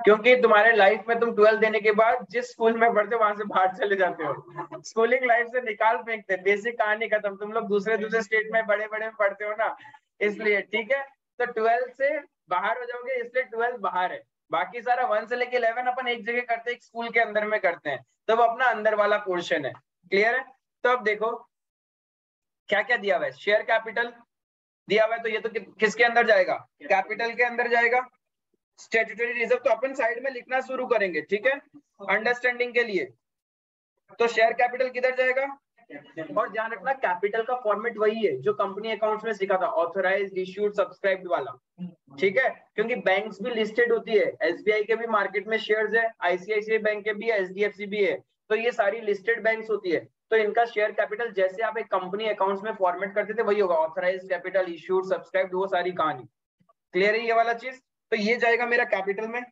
क्योंकि तुम्हारे लाइफ में तुम 12 देने के बाद जिस स्कूल में पढ़ते हो वहां से बाहर चले जाते हो, स्कूलिंग लाइफ से निकाल फेंकते, बेसिक कहानी खत्म। तुम लोग दूसरे स्टेट में बड़े में पढ़ते हो ना, इसलिए। ठीक है, तो 12 से बाहर हो जाओगे, इसलिए 12 बाहर है। बाकी सारा 1 से लेके 11 अपन एक जगह करते हैं, एक स्कूल के अंदर में करते हैं, तो अपना अंदर वाला पोर्शन है। क्लियर है? तो अब देखो क्या क्या दिया हुआ है। शेयर कैपिटल दिया हुआ है, तो ये तो किसके अंदर जाएगा? कैपिटल के अंदर जाएगा। स्टैट्यूटरी रिजर्व तो अपन साइड में लिखना शुरू करेंगे, ठीक है, अंडरस्टैंडिंग के लिए। तो शेयर कैपिटल किधर जाएगा? और ध्यान रखना कैपिटल का फॉर्मेट वही है जो कंपनी अकाउंट्स में सीखा था, ऑथराइज्ड, इश्यूड, सब्सक्राइब्ड वाला। ठीक है, क्योंकि बैंक्स भी लिस्टेड होती है, एसबीआई के भी मार्केट में शेयर्स है, आईसीआईसीआई बैंक के भी है, एचडीएफसी भी है, तो ये सारी लिस्टेड बैंक्स होती है। तो इनका शेयर कैपिटल जैसे आप एक कंपनी अकाउंट्स में फॉर्मेट करते थे वही होगा, ऑथराइज्ड, कैपिटल, इश्यूड, सब्सक्राइब्ड, वो सारी कहानी। क्लियर है ये वाला चीज? तो ये जाएगा मेरा कैपिटल में।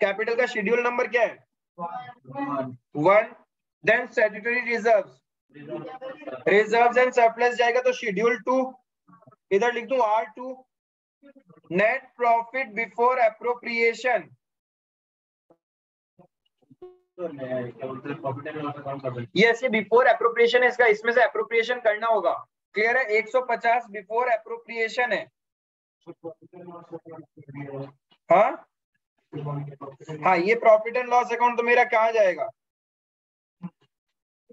कैपिटल का शेड्यूल नंबर क्या है? 1। Then statutory reserves, reserves and surplus जाएगा तो शेड्यूल 2, इधर लिख दूं R2। Net profit before appropriation, ये बिफोर एप्रोप्रिएशन है इसका, इसमें से एप्रोप्रिएशन करना होगा। क्लियर है? 150 बिफोर एप्रोप्रिएशन है। हाँ हाँ, ये प्रॉफिट एंड लॉस अकाउंट तो मेरा कहाँ जाएगा?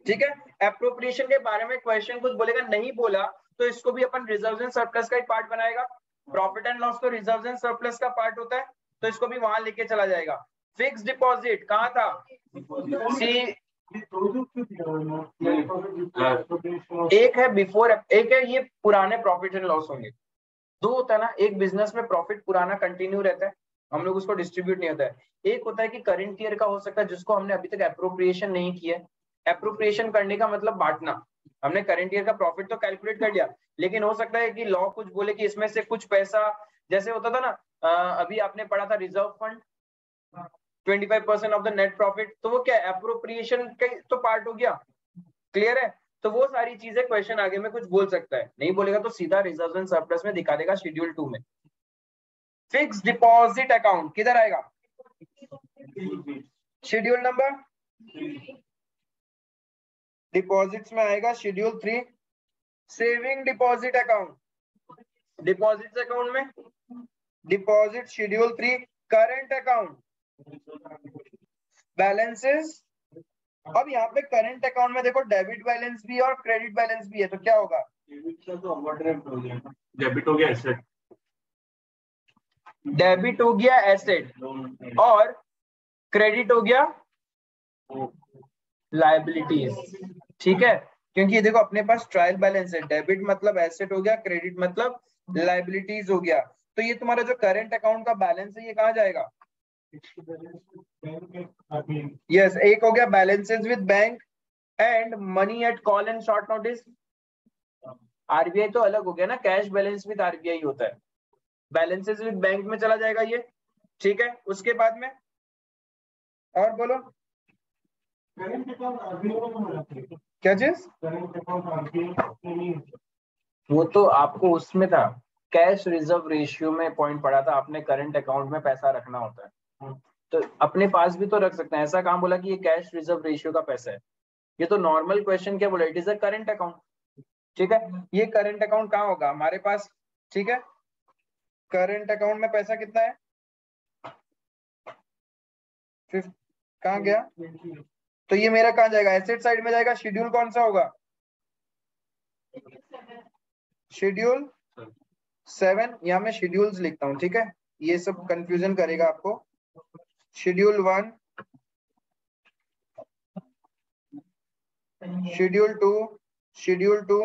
ठीक है, एप्रोप्रिएशन के बारे में क्वेश्चन कुछ बोलेगा, नहीं बोला तो इसको भी अपन रिजर्व्स एंड सरप्लस का एक पार्ट बनाएगा। प्रॉफिट एंड लॉस तो रिजर्व्स एंड सरप्लस का पार्ट होता है, तो इसको भी वहां लेके चला जाएगा। फिक्स डिपॉजिट कहाँ था? सी, एक है बिफोर, एक है ये पुराने प्रॉफिट एंड लॉस होंगे। दो होता है ना, एक बिजनेस में प्रॉफिट पुराना कंटिन्यू रहता है, हम लोग उसको डिस्ट्रीब्यूट नहीं होता है। एक होता है कि करंट ईयर का हो सकता है जिसको हमने अभी तक एप्रोप्रिएशन नहीं किया है। एप्रोप्रिएशन करने का मतलब बांटना। हमने करंट ईयर का प्रॉफिट तो कैलकुलेट कर लिया, लेकिन हो सकता है कि लॉ कुछ बोले कि इसमें से कुछ पैसा, जैसे होता था ना, अभी आपने पढ़ा था reserve fund 25% of the net profit, तो वो क्या एप्रोप्रिएशन का तो पार्ट हो गया। क्लियर है? तो वो सारी चीजें क्वेश्चन आगे में कुछ बोल सकता है, नहीं बोलेगा तो सीधा रिजर्व एंड सरप्लस में दिखा देगा शेड्यूल 2 में। फिक्स डिपॉजिट अकाउंट किधर आएगा? शेड्यूल नंबर, डिपॉजिट्स में आएगा schedule 3। Saving deposit account, deposits account में deposit schedule 3। Current account, balances. अब यहाँ पे करंट अकाउंट में देखो डेबिट बैलेंस भी है और क्रेडिट बैलेंस भी है, तो क्या होगा? डेबिट हो गया एसेट, डेबिट हो गया एसेट, और क्रेडिट हो गया लायबिलिटीज। ठीक है, क्योंकि ये देखो अपने पास ट्रायल बैलेंस है, डेबिट मतलब एसेट हो गया, क्रेडिट मतलब लायबिलिटीज हो गया। तो ये तुम्हारा जो करंट अकाउंट का बैलेंस है ये कहाँ जाएगा? यस, एक हो गया balances with bank and money at call and short notice. RBI तो अलग हो गया ना, कैश बैलेंस विद आरबीआई होता है, बैलेंसेस विद बैंक में चला जाएगा ये। ठीक है, उसके बाद में और बोलो क्या चीज? वो तो आपको उसमें था, कैश रिजर्व रेशियो में पॉइंट पड़ा था आपने, करंट अकाउंट में पैसा रखना होता है तो अपने पास भी तो रख सकते हैं। ऐसा कहाँ बोला कि ये कैश रिजर्व रेशियो का पैसा है? ये तो नॉर्मल क्वेश्चन क्या बोला, it is a current account. ठीक है, ये करंट अकाउंट कहाँ होगा हमारे पास? ठीक है, करंट अकाउंट में पैसा कितना है? कहाँ गया? तो ये मेरा कहाँ जाएगा? एसेट साइड में जाएगा। शेड्यूल कौन सा होगा? शेड्यूल 7। यहाँ मैं शेड्यूल्स लिखता हूँ, ठीक है, ये सब कंफ्यूजन करेगा आपको। Schedule 1, schedule 2, schedule 2,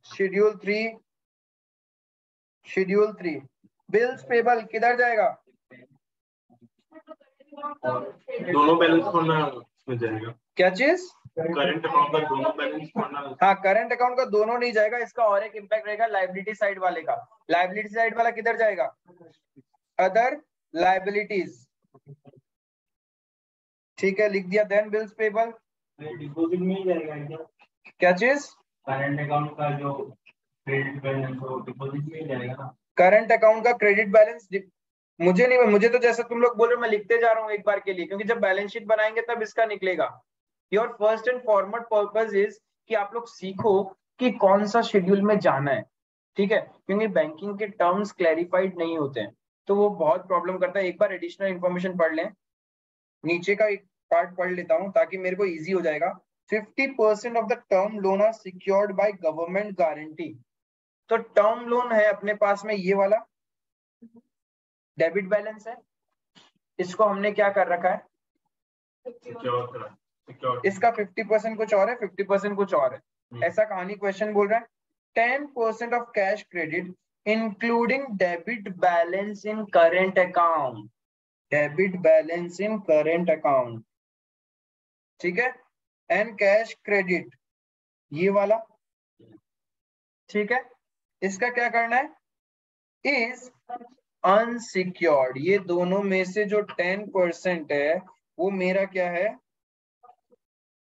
schedule 3, schedule 3। Bills payable किधर जाएगा? दोनों बैलेंस में जाएगा। क्या चीज? करंट अकाउंट का दोनों बैलेंस पढ़ना। हाँ, करंट अकाउंट का दोनों नहीं जाएगा, इसका और एक इम्पैक्ट रहेगा लाइबिलिटी साइड वाले का। लाइबिलिटी साइड वाला किधर जाएगा? Other liabilities. ठीक है, लिख दिया। देन बिल्स पेबल, डिपॉजिट में ही जाएगा क्या चीज? करंट अकाउंट का जो क्रेडिट बैलेंस हो डिपॉजिट में ही जाएगा ना। करंट अकाउंट का क्रेडिट बैलेंस मुझे नहीं, मुझे तो जैसा तुम लोग बोल रहे हो मैं लिखते जा रहा हूँ एक बार के लिए, क्योंकि जब बैलेंस शीट बनाएंगे तब इसका निकलेगा। Your first and foremost purpose is कि आप लोग सीखो कि कौन सा शेड्यूल में जाना है। ठीक है, क्योंकि बैंकिंग के टर्म्स क्लैरिफाइड नहीं होते हैं तो वो बहुत प्रॉब्लम करता है। एक बार एडिशनल इन्फॉर्मेशन पढ़ लें, नीचे का एक पार्ट पढ़ लेता हूँ ताकि मेरे को इजी हो जाएगा। 50% of the term loan are secured by government guarantee. तो टर्म लोन है अपने पास में, ये वाला डेबिट बैलेंस है, इसको हमने क्या कर रखा है? इसका 50% कुछ और है, 50% कुछ और है, ऐसा कहानी क्वेश्चन बोल रहा है। 10% of cash credit including debit balance in current account. Debit balance in current account, ठीक है। एंड कैश क्रेडिट, ये वाला, ठीक है। इसका क्या करना है? Is unsecured. ये दोनों में से जो 10% है वो मेरा क्या है?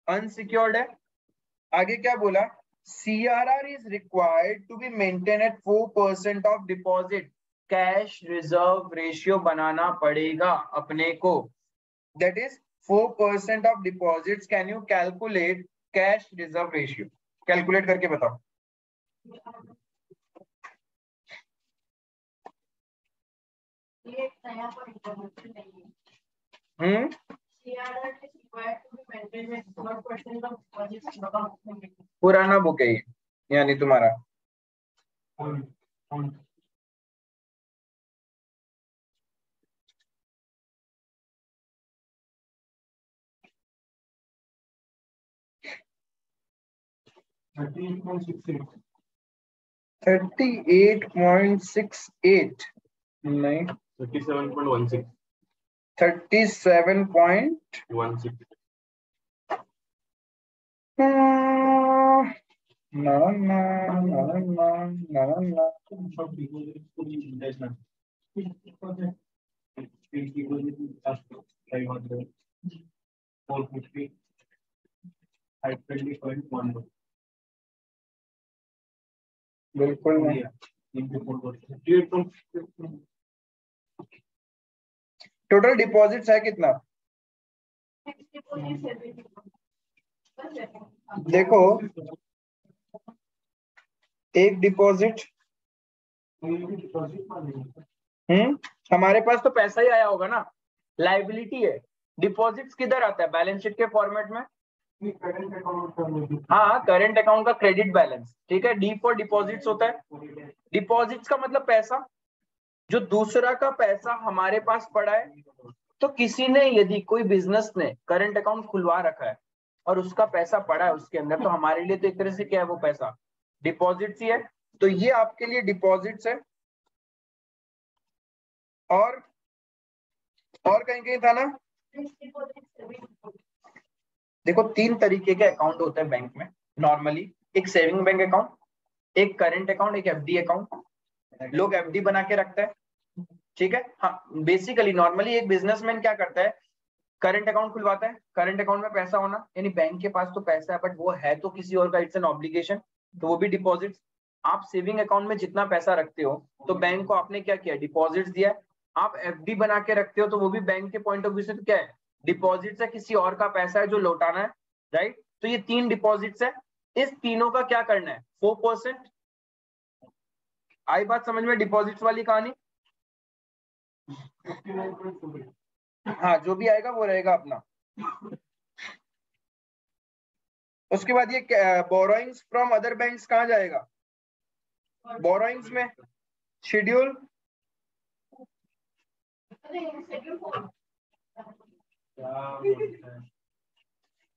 अनसिक्योर्ड है। आगे क्या बोला? CRR is required to be maintain at 4% of deposit. Cash reserve ratio बनाना पड़ेगा अपने को, that is 4% of deposits. Can you calculate cash reserve ratio? Calculate करके बताओ। पुराना बुक है ये, यानी तुम्हारा। थर्टी 38.68 नहीं 37.16 37.16 ना ना ना ना ना ना। बिल्कुल नहीं। टोटल डिपॉजिट्स है कितना? देखो, एक डिपॉजिट, हमारे पास तो पैसा ही आया होगा ना, लाइबिलिटी है। डिपॉजिट्स किधर आता है बैलेंस शीट के फॉर्मेट में? हाँ, करंट अकाउंट का क्रेडिट बैलेंस, ठीक है। डी फॉर डिपॉजिट्स होता है। डिपॉजिट्स का मतलब पैसा, जो दूसरा का पैसा हमारे पास पड़ा है। तो किसी ने, यदि कोई बिजनेस ने करंट अकाउंट खुलवा रखा है और उसका पैसा पड़ा है उसके अंदर, तो हमारे लिए तो एक तरह से क्या है वो पैसा? डिपॉजिट्स ही है। तो ये आपके लिए डिपॉजिट्स है। और कहीं कहीं था ना। देखो, 3 तरीके के अकाउंट होते हैं बैंक में नॉर्मली। एक सेविंग बैंक अकाउंट, एक करंट अकाउंट, एक एफडी अकाउंट। लोग एफडी बना के रखते हैं, ठीक है। हाँ, बेसिकली नॉर्मली एक बिजनेसमैन क्या करता है? करंट अकाउंट खुलवाता है। करंट अकाउंट में पैसा होना, यानी बैंक के पास तो पैसा है बट वो है तो किसी और का, इट्स एन ऑब्लिगेशन, तो वो भी डिपॉजिट्स। आप सेविंग अकाउंट में जितना पैसा रखते हो तो बैंक को आपने क्या किया? डिपॉजिट्स दिया है। आप एफडी बना के रखते हो तो वो भी बैंक के पॉइंट ऑफ व्यू से तो क्या है? डिपॉजिट्स है, किसी और का पैसा है जो लौटाना है, राइट। तो ये 3 डिपॉजिट्स है। इस तीनों का क्या करना है? 4%। आई बात समझ में डिपॉजिट्स वाली कहानी? हाँ, जो भी आएगा वो रहेगा अपना। उसके बाद ये बोरोइंग्स फ्रॉम अदर बैंक्स कहाँ जाएगा? बोरोइंग्स में schedule,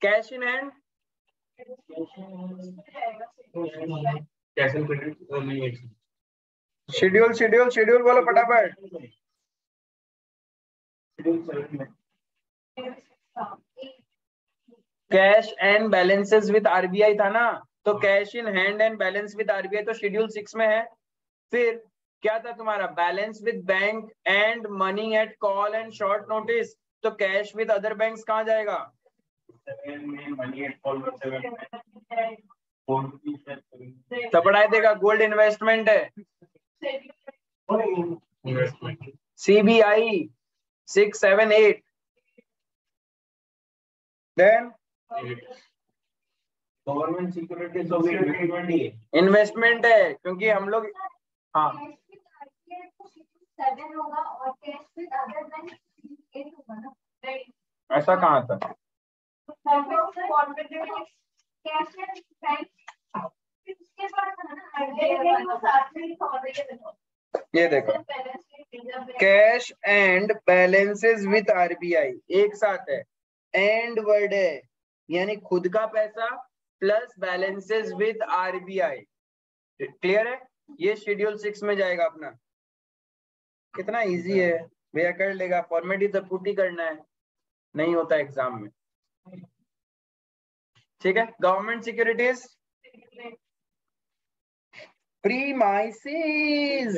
cash in hand, cash and credit नहीं है। शेड्यूल शेड्यूल शेड्यूल बोलो फटाफट। Cash and balances with RBI था ना, तो cash in hand and balance with RBI तो शेड्यूल 6 में है। फिर क्या था तुम्हारा, balance with bank and money at call and short notice, तो कैश विद अदर बैंक्स कहाँ जाएगा? तो पढ़ाई देगा, गोल्ड इन्वेस्टमेंट है, CBI 6, 7, 8, then government security investment है, क्योंकि हम लोग हाँ ऐसा कहाँ था? ये देखो, cash and balances with RBI एक साथ है, एंड वर्ड है, यानी खुद का पैसा plus balances with RBI. Clear है? ये शेड्यूल 6 में जाएगा अपना। कितना इजी है भैया, कर लेगा, फॉर्मेट ही तो पुट ही करना है, नहीं होता एग्जाम में। ठीक है, गवर्नमेंट सिक्योरिटीज, प्रीमाइसेस,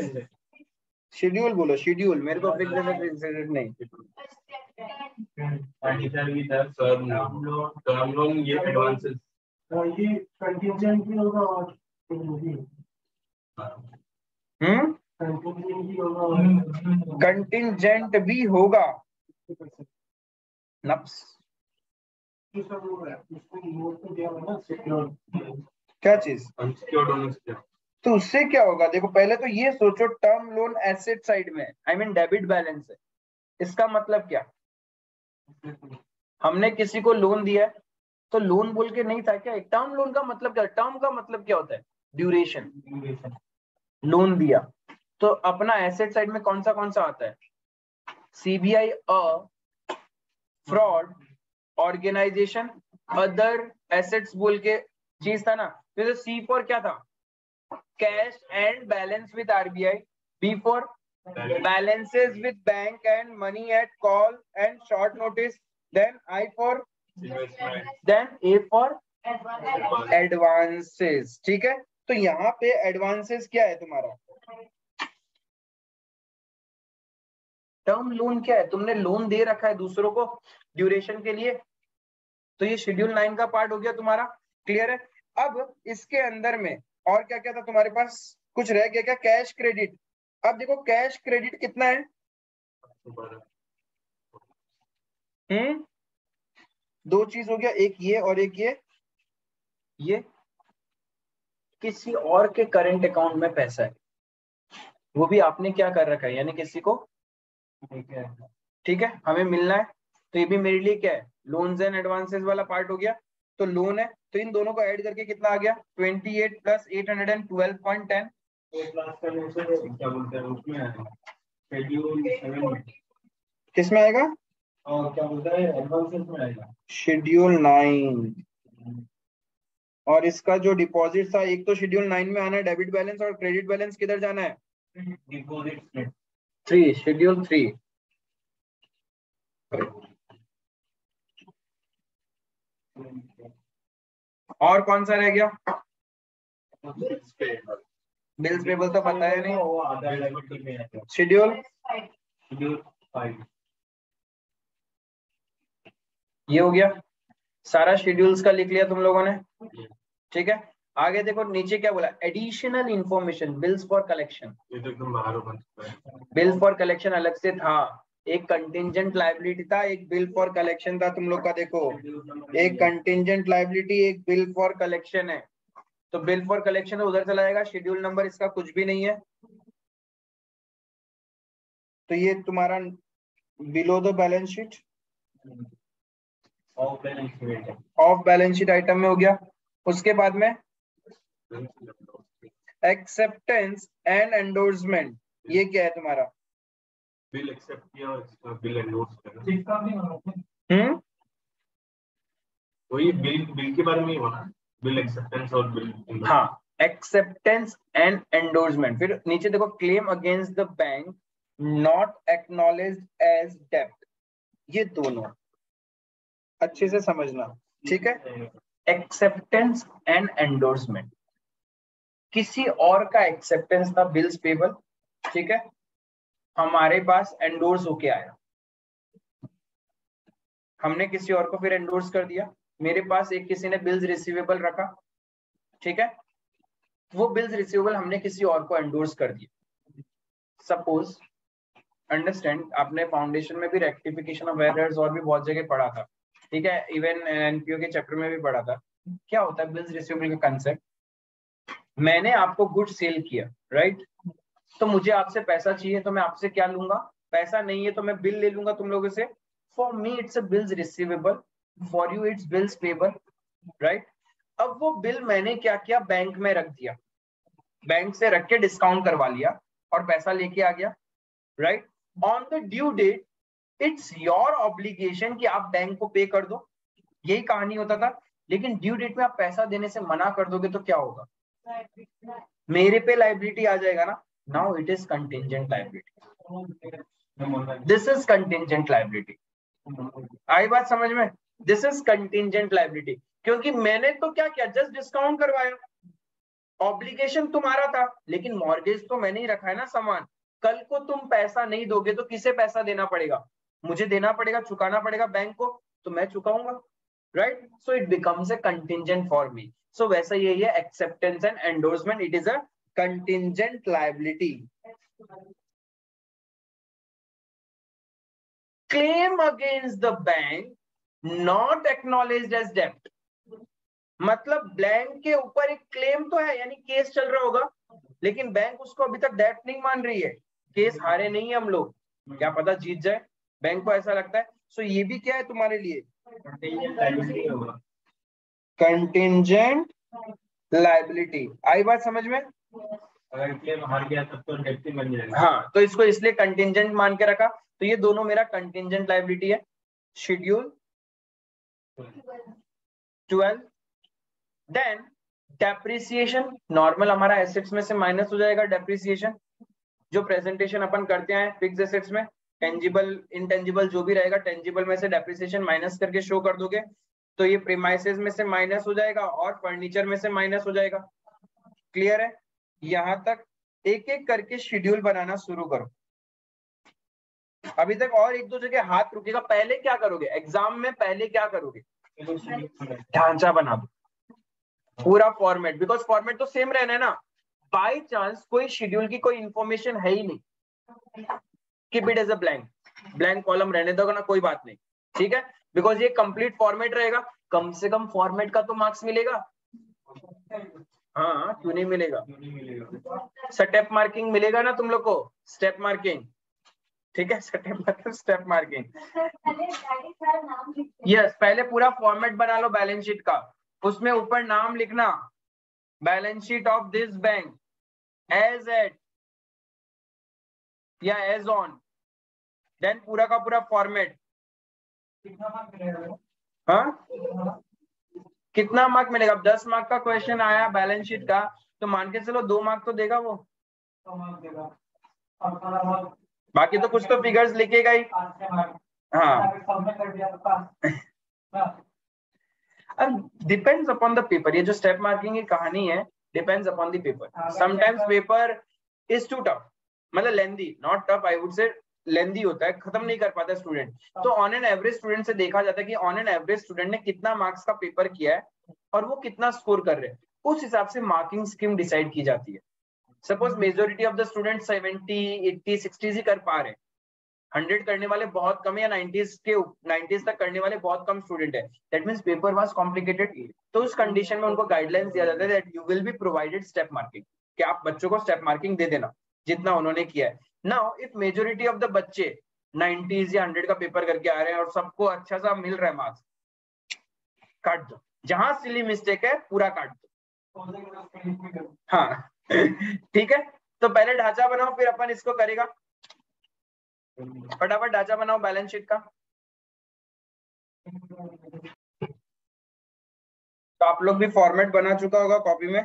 शेड्यूल बोलो, शेड्यूल, मेरे को फिक्स नहीं। टर्म लोन ये एडवांसेस, ये कंटिजेंट भी होगा और कंटिजेंट भी होगा। नप्स क्या चीज, तो उससे क्या होगा? देखो पहले तो ये सोचो, टर्म लोन एसेट साइड में, आई मीन डेबिट बैलेंस है। इसका मतलब क्या, हमने किसी को लोन दिया है, तो लोन बोल के नहीं था क्या? एक टर्म लोन का मतलब क्या, टर्म का मतलब क्या होता है? ड्यूरेशन। लोन दिया तो अपना एसेट साइड में कौन सा आता है? CBI a fraud organisation other assets बोल के चीज था ना। तो सी फॉर क्या था? Cash and balance with RBI, B for balances with bank and money at call and short notice, then I for then A for advances। ठीक है, तो यहाँ पे एडवांसेस क्या है तुम्हारा? टर्म लोन क्या है? तुमने लोन दे रखा है दूसरों को ड्यूरेशन के लिए, तो ये शेड्यूल 9 का पार्ट हो गया तुम्हारा। क्लियर है? अब इसके अंदर में और क्या क्या था तुम्हारे पास? कुछ रह गया क्या? Cash credit. अब देखो कैश क्रेडिट कितना है? दो चीज हो गया, एक ये और एक ये किसी और के करंट अकाउंट में पैसा है, वो भी आपने क्या कर रखा है, यानी किसी को, ठीक है, हमें मिलना है, तो ये भी मेरे लिए क्या है? लोन्स एंड एडवांसेस वाला पार्ट हो गया। तो लोन है, तो इन दोनों को ऐड करके कितना आ गया? 28 + 812.10। किस में आएगा? क्या बोलता है, एडवांसेस में आएगा, शेड्यूल 9। और इसका जो डिपॉजिट था, एक तो शेड्यूल 9 में आना है डेबिट बैलेंस, और क्रेडिट बैलेंस किधर जाना है? Deposit 3, schedule 3। और कौन सा रह गया? बिल्स पेबल तो पता है नहीं। शेड्यूल 5 ये हो गया, सारा शेड्यूल्स का लिख लिया तुम लोगों ने। ठीक है, आगे देखो नीचे क्या बोला, additional information, bills for collection. Bill for collection अलग से था, एक कंटिंजेंट लायबिलिटी था, एक बिल फॉर कलेक्शन था तुम लोग का। देखो एक कंटिंजेंट लायबिलिटी, एक बिल फॉर कलेक्शन है, तो बिल फॉर कलेक्शन उधर चला जाएगा, शेड्यूल नंबर इसका कुछ भी नहीं है, तो ये तुम्हारा below the balance sheet, of balance sheet item में हो गया। उसके बाद में एक्सेप्टेंस एंड एंडोर्समेंट, ये क्या है तुम्हारा? बिल एक्सेप्ट किया और बिल एंडोर्स करना। वही बिल के बारे में ही होना, बिल एक्सेप्टेंस और बिल, हाँ, एक्सेप्टेंस एंड एंडोर्समेंट। फिर नीचे देखो, claim against the bank not acknowledged as डेब्ट, ये दोनों अच्छे से समझना। ठीक है। एक्सेप्टेंस एंड एंडोर्समेंट, किसी और का एक्सेप्टेंस था बिल्स पेबल, ठीक है, हमारे पास एंडोर्स होके आया, हमने किसी और को फिर एंडोर्स कर दिया, मेरे पास एक किसी ने बिल्स रिसीवेबल रखा, ठीक है, वो बिल्स रिसीवेबल हमने किसी और को एंडोर्स कर दिया। सपोज अंडरस्टैंड, आपने फाउंडेशन में भी रेक्टिफिकेशन ऑफ एरर्स और भी बहुत जगह पढ़ा था, ठीक है, इवन एनपीओ के चैप्टर में भी पढ़ा था। क्या होता है बिल्स रिसीवेबल का कंसेप्ट, मैंने आपको गुड्स सेल किया, राइट, तो मुझे आपसे पैसा चाहिए, तो मैं आपसे क्या लूंगा, पैसा नहीं है तो मैं बिल ले लूंगा तुम लोगों से। For me it's a bills receivable, for you it's bills payable, right. अब वो बिल मैंने क्या किया, बैंक में रख दिया, बैंक से रख के डिस्काउंट करवा लिया और पैसा लेके आ गया, right. On the due date it's your obligation कि आप बैंक को पे कर दो, यही कहानी होता था। लेकिन ड्यू डेट में आप पैसा देने से मना कर दोगे तो क्या होगा, मेरे पे लाइबिलिटी आ जाएगा ना। Now it is contingent liability, this is contingent liability. आई बात समझ में, दिस इज कंटिंजेंट लाइबिलिटी, क्योंकि मैंने तो क्या किया, जस्ट डिस्काउंट करवाया, ऑब्लिगेशन तुम्हारा था लेकिन मॉर्गेज तो मैंने ही रखा है ना सामान। कल को तुम पैसा नहीं दोगे तो किसे पैसा देना पड़ेगा, मुझे देना पड़ेगा, चुकाना पड़ेगा बैंक को, तो मैं चुकाऊंगा, right. So it becomes a contingent for me. So वैसा यही है acceptance and endorsement, it is a contingent liability. Claim against the bank not acknowledged as डेब्ट, मतलब बैंक के ऊपर एक क्लेम तो है, यानी केस चल रहा होगा, लेकिन बैंक उसको अभी तक डेब्ट नहीं मान रही है, केस हारे नहीं है हम लोग, क्या पता जीत जाए, बैंक को ऐसा लगता है। सो ये भी क्या है तुम्हारे लिए, कंटिंजेंट लायबिलिटी। आई बात समझ में, अगर क्लेम हार गया तब तो डेब्ट बन जाएगा। हाँ, तो इसको इसलिए कंटिंजेंट मान के रखा, तो ये दोनों मेरा कंटिंजेंट लायबिलिटी है। शेड्यूल 12, देन डेप्रिसिएशन, नॉर्मल हमारा एसेट्स में से माइनस हो जाएगा डेप्रिसिएशन, जो प्रेजेंटेशन अपन करते हैं फिक्स एसेट्स में, टेंजिबल इंटेंजिबल जो भी रहेगा, टेंजिबल में से डेप्रिसिएशन माइनस करके शो कर दोगे, तो ये प्रीमाइसेस में से माइनस हो जाएगा और फर्नीचर में से माइनस हो जाएगा। क्लियर है, यहां तक एक एक करके शेड्यूल बनाना शुरू करो। अभी तक और एक दो जगह हाथ रुकेगा, पहले क्या करोगे एग्जाम में, पहले क्या करोगे, ढांचा बना दो, पूरा फॉर्मेट, बिकॉज फॉर्मेट तो सेम रहना है ना। बाय चांस कोई शेड्यूल की कोई इंफॉर्मेशन है ही नहीं, keep it as a blank, blank column रहने दो ना, कोई बात नहीं, ठीक है, बिकॉज ये कंप्लीट फॉर्मेट रहेगा, कम से कम फॉर्मेट का तो मार्क्स मिलेगा। हाँ, क्यों नहीं मिलेगा, स्टेप मार्किंग मिलेगा ना तुम लोग को, स्टेप मार्किंग, ठीक है, स्टेप मार्किंग। यस, पहले पूरा फॉर्मेट बना लो बैलेंस शीट का, उसमें ऊपर नाम लिखना, balance sheet of this bank as at या एज ऑन, देन पूरा का पूरा फॉर्मेट। हाँ, कितना मार्क मिलेगा, 10 मार्क का क्वेश्चन आया बैलेंस शीट का, तो मान के चलो 2 मार्क तो देगा वो, बाकी तो कुछ तो फिगर्स लिखेगा ही। हाँ, डिपेंड्स अपॉन द पेपर, ये जो स्टेप मार्किंग की कहानी है, depends upon the paper. Sometimes paper is too tough, मतलब lengthy, not tough, I would say lengthy होता है, खत्म नहीं कर पाता स्टूडेंट। तो ऑन एन एवरेज स्टूडेंट से देखा जाता है कि ऑन एन एवरेज स्टूडेंट ने कितना मार्क्स का पेपर किया है और वो कितना स्कोर कर रहे हैं, उस हिसाब से मार्किंग स्कीम डिसाइड की जाती है। Suppose majority of the student 70, 80, 60 ही कर पा रहे हैं, 100 करने वाले बहुत कम है, या 90s तक करने वाले बहुत कम स्टूडेंट है, that means paper was complicated. तो उस कंडीशन में उनको गाइडलाइंस दिया जाता है that you will be provided step marking, कि आप बच्चों को स्टेप मार्किंग दे देना जितना उन्होंने किया है। Now if majority of the बच्चे 90s या 100 का पेपर करके आ रहे हैं और सबको अच्छा सा मिल रहा है मार्क्स, काट दो, जहां सिली मिस्टेक है पूरा काट दो। हाँ ठीक है, तो पहले ढांचा बनाओ, फिर अपन इसको करेगा, फटाफट ढांचा बनाओ बैलेंस शीट का। तो आप लोग भी फॉर्मेट बना चुका होगा कॉपी में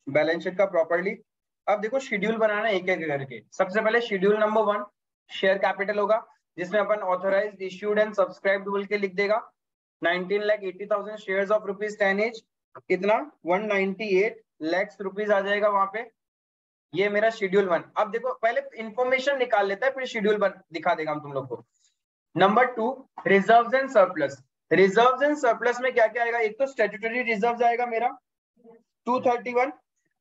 बैलेंस शीट का प्रॉपर्ली। अब देखो शेड्यूल बनाना एक एक करके। सबसे पहले शेड्यूल नंबर 1 शेयर कैपिटल होगा, जिसमें अपन ऑथराइज्ड, इश्यूड एंड सब्सक्राइब्ड बोल के लिख देगा। 19,80,000 शेयर्स ऑफ रुपीज 10 each, कितना 198 lakhs रुपीज आ जाएगा वहां पे। ये मेरा शेड्यूल 1। अब देखो पहले इंफॉर्मेशन निकाल लेता है फिर शेड्यूल 1 दिखा देगा हम तुम लोग को। Number 2 reserves and surplus. Reserves and surplus में क्या क्या आएगा? एक तो स्टैट्यूटरी रिजर्व्स आएगा मेरा 231।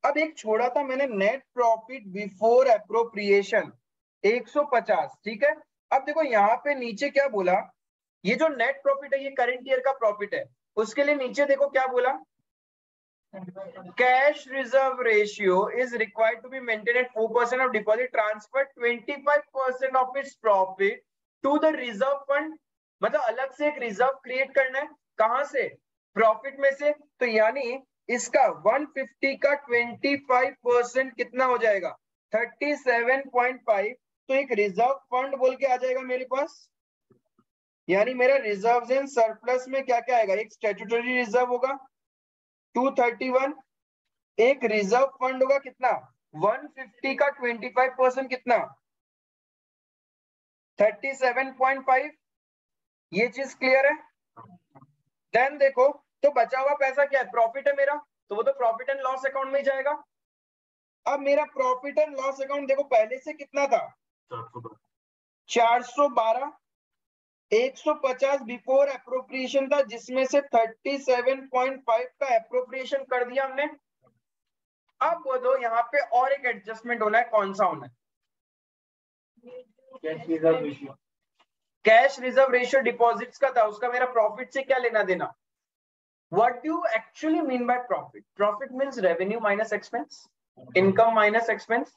अब एक छोड़ा था मैंने नेट प्रॉफिट बिफोर एप्रोप्रिएशन 150, ठीक है। अब देखो यहाँ पे नीचे क्या बोला, ये जो नेट प्रॉफिट है ये करंट ईयर का प्रॉफिट है, उसके लिए नीचे देखो क्या बोला, cash reserve ratio is required to be maintain at 4% of deposit, transfer 25% of its profit to the reserve fund. मतलब अलग से एक रिजर्व क्रिएट करना है, कहां से? प्रॉफिट में से। तो यानी इसका 150 का 25% कितना हो जाएगा? 37.5। तो एक रिजर्व फंड बोल के आ जाएगा मेरे पास। यानी मेरा रिजर्व्स एंड सरप्लस में क्या क्या आएगा? एक स्टैट्यूटरी रिजर्व होगा 231, एक रिजर्व फंड होगा कितना 150 का 25% कितना 37.5। ये चीज क्लियर है? देन देखो तो बचा हुआ पैसा क्या है? प्रॉफिट है मेरा, तो वो तो प्रॉफिट एंड लॉस अकाउंट में ही जाएगा। अब मेरा प्रॉफिट एंड लॉस अकाउंट देखो पहले से कितना था 412, 150 बिफोर एप्रोप्रिएशन था जिसमें से 37.5 का एप्रोप्रिएशन कर दिया हमने। अब बोलो यहाँ पे और एक एडजस्टमेंट होना है, कौन सा होना है? कैश रिजर्व रेशियो डिपॉजिट्स का था, उसका मेरा प्रॉफिट से क्या लेना देना? What do you actually mean by profit? Profit means revenue minus expense, income minus expense.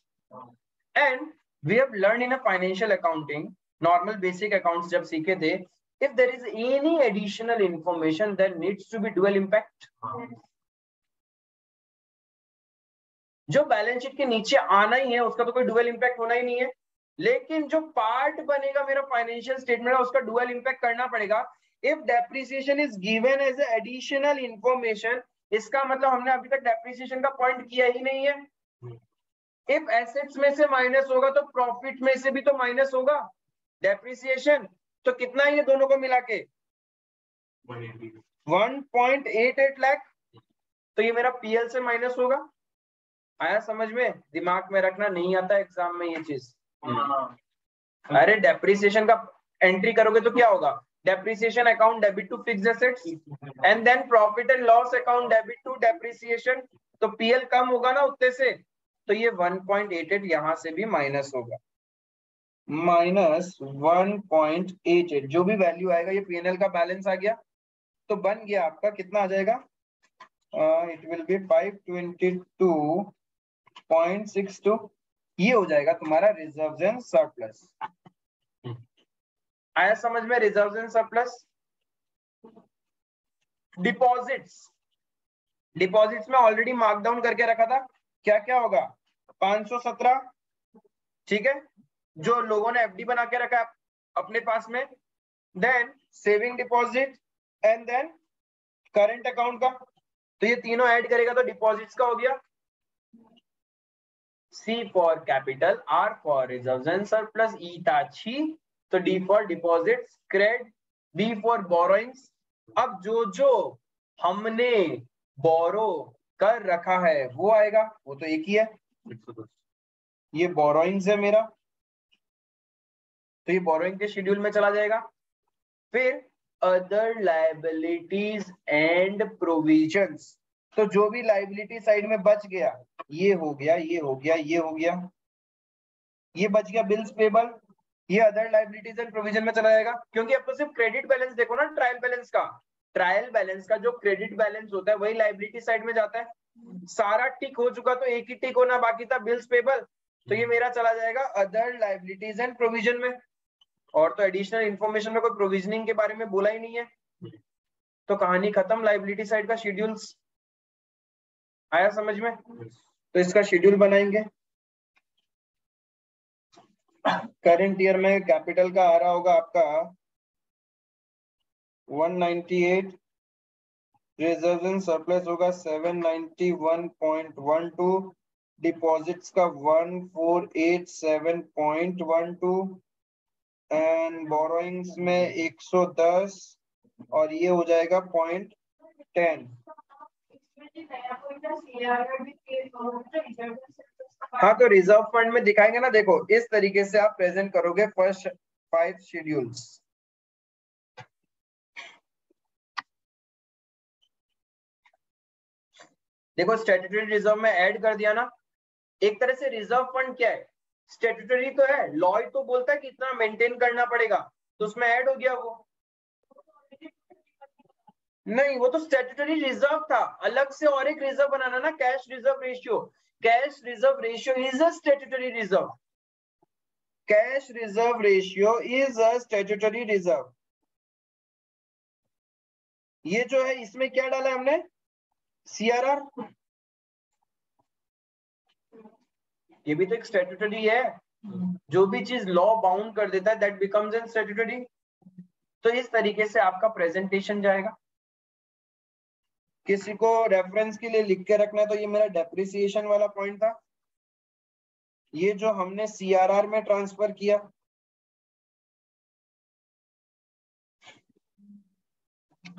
And we have learned in a financial accounting, normal basic accounts जब सीखे थे, if there is any additional information that needs to be dual impact, जो balance sheet के नीचे आना ही है उसका तो कोई डुअल इम्पैक्ट होना ही नहीं है, लेकिन जो पार्ट बनेगा मेरा फाइनेंशियल स्टेटमेंट है उसका डुअल इम्पैक्ट करना पड़ेगा। If depreciation is given as additional information, इसका मतलब हमने अभी तक डेप्रिसिएशन का पॉइंट किया ही नहीं है। इफ एसेट्स में से माइनस होगा तो प्रॉफिट में से भी तो माइनस होगा डेप्रिसिएशन। तो कितना है ये दोनों को मिला के 1.88 लाख। तो ये मेरा पीएल से माइनस होगा। आया समझ में? दिमाग में रखना, नहीं आता एग्जाम में ये चीज। अरे डेप्रिसिएशन का एंट्री करोगे तो क्या होगा? Depreciation account debit to fixed assets and then profit and loss account debit to depreciation. तो पीएल कम होगा ना उतने से, तो ये 1.88 यहां से भी माइनस होगा, -1.88। जो भी वैल्यू आएगा ये पीएनएल का बैलेंस आ गया। तो बन गया आपका कितना आ जाएगा? It will be 522.62। ये हो जाएगा तुम्हारा रिजर्व्स एंड सरप्लस। आया समझ में? Reserves and surplus. Deposits, deposits में ऑलरेडी मार्क डाउन करके रखा था, क्या क्या होगा? 517, ठीक है, जो लोगों ने एफडी बना के रखा अपने पास में। Then saving deposit and then current account का, तो ये तीनों ऐड करेगा तो डिपॉजिट्स का हो गया। C for capital, R for reserves and surplus, E था छी, तो D for deposits, cred, B for borrowings। अब जो हमने बोरो कर रखा है वो आएगा, वो तो एक ही है, ये बोरोइंग्स है मेरा, तो ये बोरोइंग के शेड्यूल में चला जाएगा। फिर अदर लायबिलिटीज एंड प्रोविजंस, तो जो भी लायबिलिटी साइड में बच गया, ये हो गया, ये हो गया, ये हो गया, ये बच गया बिल्स पेबल, ये अदर लायबिलिटीज एंड प्रोविजन में चला जाएगा। क्योंकि अब तो सिर्फ क्रेडिट बैलेंस देखो ना, ट्रायल बैलेंस का, ट्रायल बैलेंस का जो क्रेडिट बैलेंस होता है वही लायबिलिटी साइड में जाता है। सारा टिक हो चुका तो एक ही टिक होना बाकी था, बिल्स पेबल, तो ये मेरा चला जाएगा अदर लायबिलिटीज एंड प्रोविजन में। और तो एडिशनल इंफॉर्मेशन में कोई प्रोविजनिंग के बारे में बोला ही नहीं है, तो कहानी खत्म लायबिलिटी साइड का शेड्यूल्स। आया समझ में? तो इसका शेड्यूल बनाएंगे। करंट ईयर में कैपिटल का आ रहा होगा आपका 198, रिजर्व एंड सरप्लस होगा 791.12, डिपॉजिट्स का 1487.12 एंड बोरोइंग्स में 110 और ये हो जाएगा 0.10। हाँ, तो रिजर्व फंड में दिखाएंगे ना, देखो इस तरीके से आप प्रेजेंट करोगे फर्स्ट 5 शेड्यूल्स। देखो स्टैट्यूटरी रिजर्व में ऐड कर दिया ना, एक तरह से रिजर्व फंड क्या है, स्टैट्यूटरी तो है, लॉ तो बोलता है कि इतना मेंटेन करना पड़ेगा, तो उसमें ऐड हो गया वो। नहीं, वो तो स्टैट्यूटरी रिजर्व था, अलग से और एक रिजर्व बनाना ना, cash reserve ratio. Cash reserve ratio is a statutory reserve. Cash reserve ratio is a statutory reserve. ये जो है इसमें क्या डाला हमने, सीआरआर, ये भी तो एक स्टैट्यूटरी है। जो भी चीज लॉ बाउंड कर देता है दैट बिकम्स एन स्टैट्यूटरी। तो इस तरीके से आपका प्रेजेंटेशन जाएगा। किसी को रेफरेंस के लिए लिख के रखना है तो ये मेरा डेप्रिसिएशन वाला पॉइंट था, ये जो हमने सीआरआर में ट्रांसफर किया।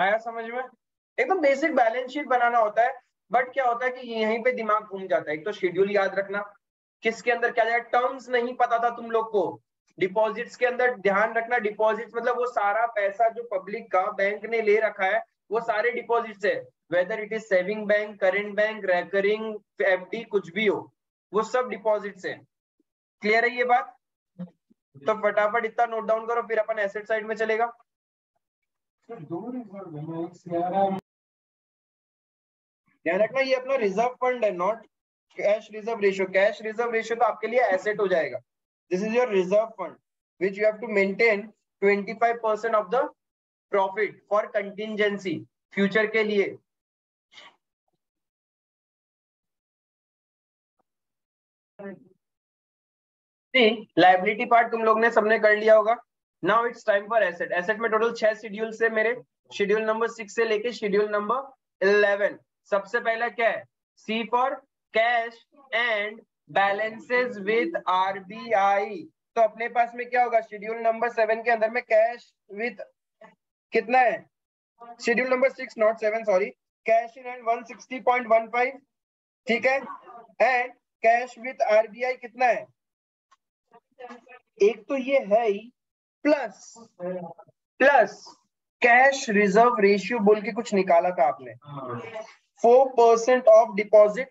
आया समझ में? एकदम बेसिक बैलेंस शीट बनाना होता है, बट क्या होता है कि यहीं पे दिमाग घूम जाता है। एक तो शेड्यूल याद रखना, किसके अंदर क्या जाएगा, टर्म्स नहीं पता था तुम लोग को। डिपॉजिट्स के अंदर ध्यान रखना, डिपॉजिट्स मतलब वो सारा पैसा जो पब्लिक का बैंक ने ले रखा है, वो सारे डिपॉजिट्स है, whether it is saving bank, current bank, recurring, FD, कुछ भी हो, वो सब डिपॉजिट्स है। क्लियर है ये बात? तो फटाफट इतना नोट डाउन करो, फिर अपन एसेट साइड में चलेगा। ध्यान रखना ये अपना रिजर्व फंड है, not cash reserve ratio. Cash reserve ratio तो आपके लिए एसेट हो जाएगा। This is your reserve fund which you have to maintain 25% of the profit for contingency, future के लिए। लाइबिलिटी पार्ट तुम लोग ने सबने कर लिया होगा। Now it's time for asset. Asset में टोटल 6 शेड्यूल से मेरे, शेड्यूल नंबर 6 से लेके शेड्यूल नंबर 11। सबसे पहला क्या है, C for cash and balances with RBI. तो अपने पास में क्या होगा, शेड्यूल नंबर 7 के अंदर में कैश विद कितना है, schedule number 6 not 7 sorry, cash in hand 160.15, ठीक है, एंड कैश विद आरबीआई कितना है, एक तो ये है ही, plus plus cash reserve ratio बोल के कुछ निकाला था आपने, 4% ऑफ डिपॉजिट,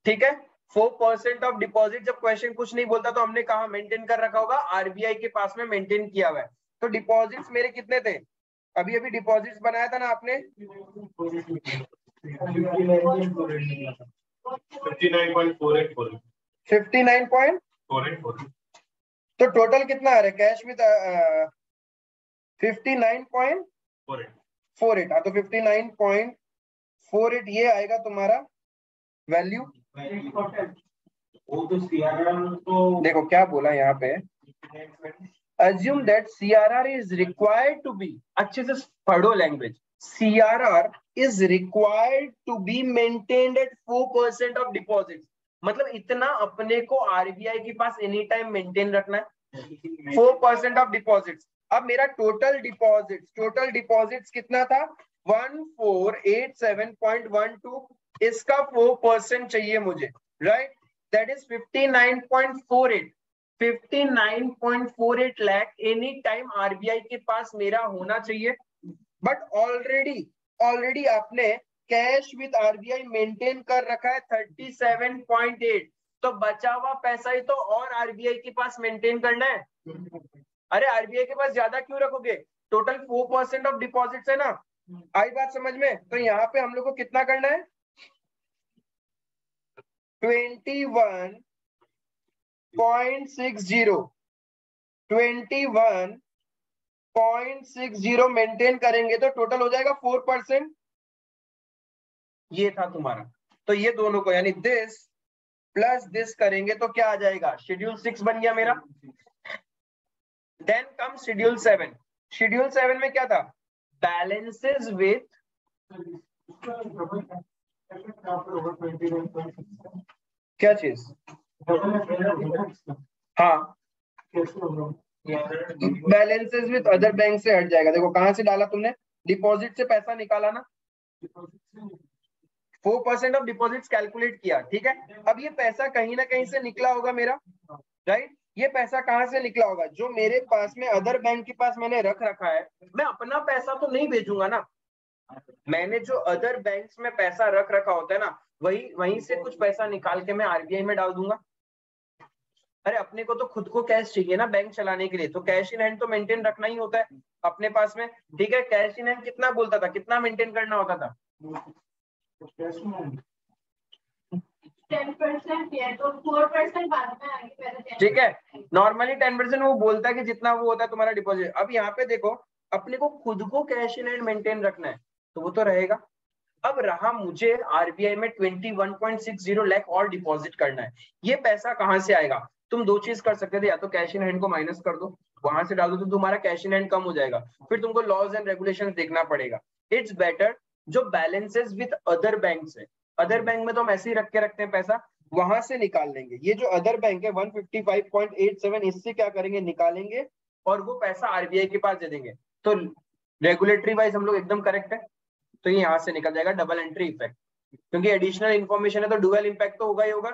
ठीक है। 4% ऑफ डिपॉजिट, जब क्वेश्चन कुछ नहीं बोलता तो हमने कहा मेंटेन कर रखा होगा, आरबीआई के पास में मेंटेन किया हुआ है। तो डिपॉजिट्स मेरे कितने थे, अभी अभी डिपॉजिट्स बनाया था ना आपने, 59.484। तो टोटल कितना आ रहा है कैश विद 59.48। हाँ, तो 59.48 ये आएगा तुम्हारा वैल्यू। देखो क्या बोला यहाँ पे, assume that CRR is required to be, अच्छे से पढ़ो language, CRR is required to be maintained at 4% of deposits। मतलब इतना अपने को आरबीआई के पास एनी टाइम मेंटेन रखना है, 4% ऑफ डिपॉजिट्स। अब मेरा टोटल डिपॉजिट्स कितना था, 1487.12, इसका 4% चाहिए मुझे, right, that is 59.48। 59.48 lakh any time RBI के पास मेरा होना चाहिए। बट ऑलरेडी आपने कैश विद आरबीआई मेंटेन कर रखा है 37.8, तो बचा हुआ पैसा ही तो और आरबीआई के पास मेंटेन करना है। अरे आरबीआई के पास ज्यादा क्यों रखोगे, टोटल 4% ऑफ डिपॉजिट्स है ना, आई बात समझ में? तो यहाँ पे हम लोग को कितना करना है, 21.60 मेंटेन करेंगे तो टोटल हो जाएगा 4%। ये था तुम्हारा, तो ये दोनों को यानी दिस प्लस दिस करेंगे तो क्या आ जाएगा, शेड्यूल 6 बन गया मेरा। Then come schedule 7। शेड्यूल 7 में क्या था, बैलेंसेस विथ, क्या चीज, हाँ बैलेंसेस विद अदर बैंक से हट जाएगा। देखो कहां से डाला तुमने, डिपॉजिट से पैसा निकाला ना, 4% ऑफ डिपॉजिट्स कैलकुलेट किया, ठीक है। अब ये पैसा कहीं ना कहीं से निकला होगा मेरा, राइट। ये पैसा कहां से निकला होगा, जो मेरे पास में अदर बैंक के पास मैंने रख रखा है। मैं अपना पैसा तो नहीं भेजूंगा ना, मैंने जो अदर बैंक्स में पैसा रख रखा होता है ना, वहीं से कुछ पैसा निकाल के मैं आरबीआई में डाल दूंगा। अरे अपने को तो खुद को कैश चाहिए ना बैंक चलाने के लिए, तो कैश इन हैंड तो मेंटेन रखना ही होता है अपने पास में, ठीक है। कैश इन हैंड कितना बोलता था, कितना मेंटेन करना होता था, 10% है तो 4% बाद में आएगी, ठीक है। नॉर्मली 10% वो बोलता है कि जितना वो होता है तुम्हारा डिपॉजिट। अब यहाँ पे देखो अपने को खुद को कैश इन हैंड मेंटेन रखना है, तो वो तो रहेगा। अब रहा मुझे आरबीआई में 21.60 लाख और डिपॉजिट करना है, ये पैसा कहां से आएगा। तुम दो चीज कर सकते थे, या तो कैश इन हैंड को माइनस कर दो, वहां से डाल दो, तो तुम्हारा कैश इन हैंड कम हो जाएगा, फिर तुमको लॉज एंड रेगुलेशंस देखना पड़ेगा। इट्स बेटर जो बैलेंसेस विद अदर बैंक है, अदर बैंक में तो हम ऐसे ही रख के रखते हैं पैसा, वहां से निकाल लेंगे। ये जो अदर बैंक है 155.87, इससे क्या करेंगे, निकालेंगे और वो पैसा आरबीआई के पास दे देंगे। तो रेगुलेटरी वाइज हम लोग एकदम करेक्ट है, तो ये यहाँ से निकल जाएगा डबल एंट्री इफेक्ट, क्योंकि एडिशनल इन्फॉर्मेशन है तो डुअल इम्पैक्ट तो होगा ही होगा।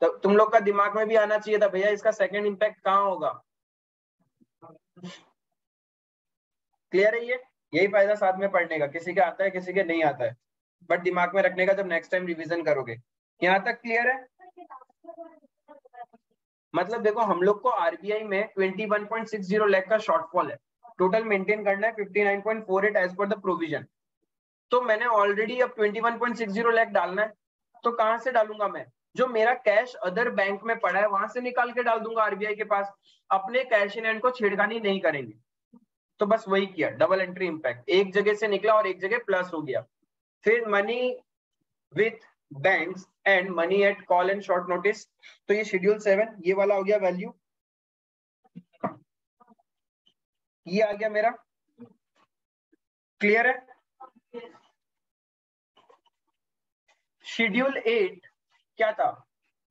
तो तुम लोग का दिमाग में भी आना चाहिए था भैया इसका सेकंड इम्पैक्ट कहाँ होगा। क्लियर है ये, यही फायदा साथ में पढ़ने का, किसी के आता है किसी के नहीं आता है, बट दिमाग में रखने का जब नेक्स्ट टाइम रिवीजन करोगे। यहाँ तक क्लियर है। मतलब देखो हम लोग को आरबीआई में 21.60 लाख का शॉर्टफॉल है, टोटल मेंटेन करना है 59.48 एज पर द प्रोविजन। तो मैंने ऑलरेडी अब 21.60 लाख डालना है, तो कहां से डालूंगा मैं, जो मेरा कैश अदर बैंक में पड़ा है वहां से निकाल के डाल दूंगा आरबीआई के पास। अपने कैश इन हैंड को छेड़खानी नहीं करेंगे, तो बस वही किया, डबल एंट्री इम्पैक्ट, एक जगह से निकला और एक जगह प्लस हो गया। फिर money with banks and money at call and short notice, तो ये शेड्यूल 7 ये वाला हो गया वैल्यू, ये आ गया मेरा। क्लियर है। शेड्यूल 8 क्या था,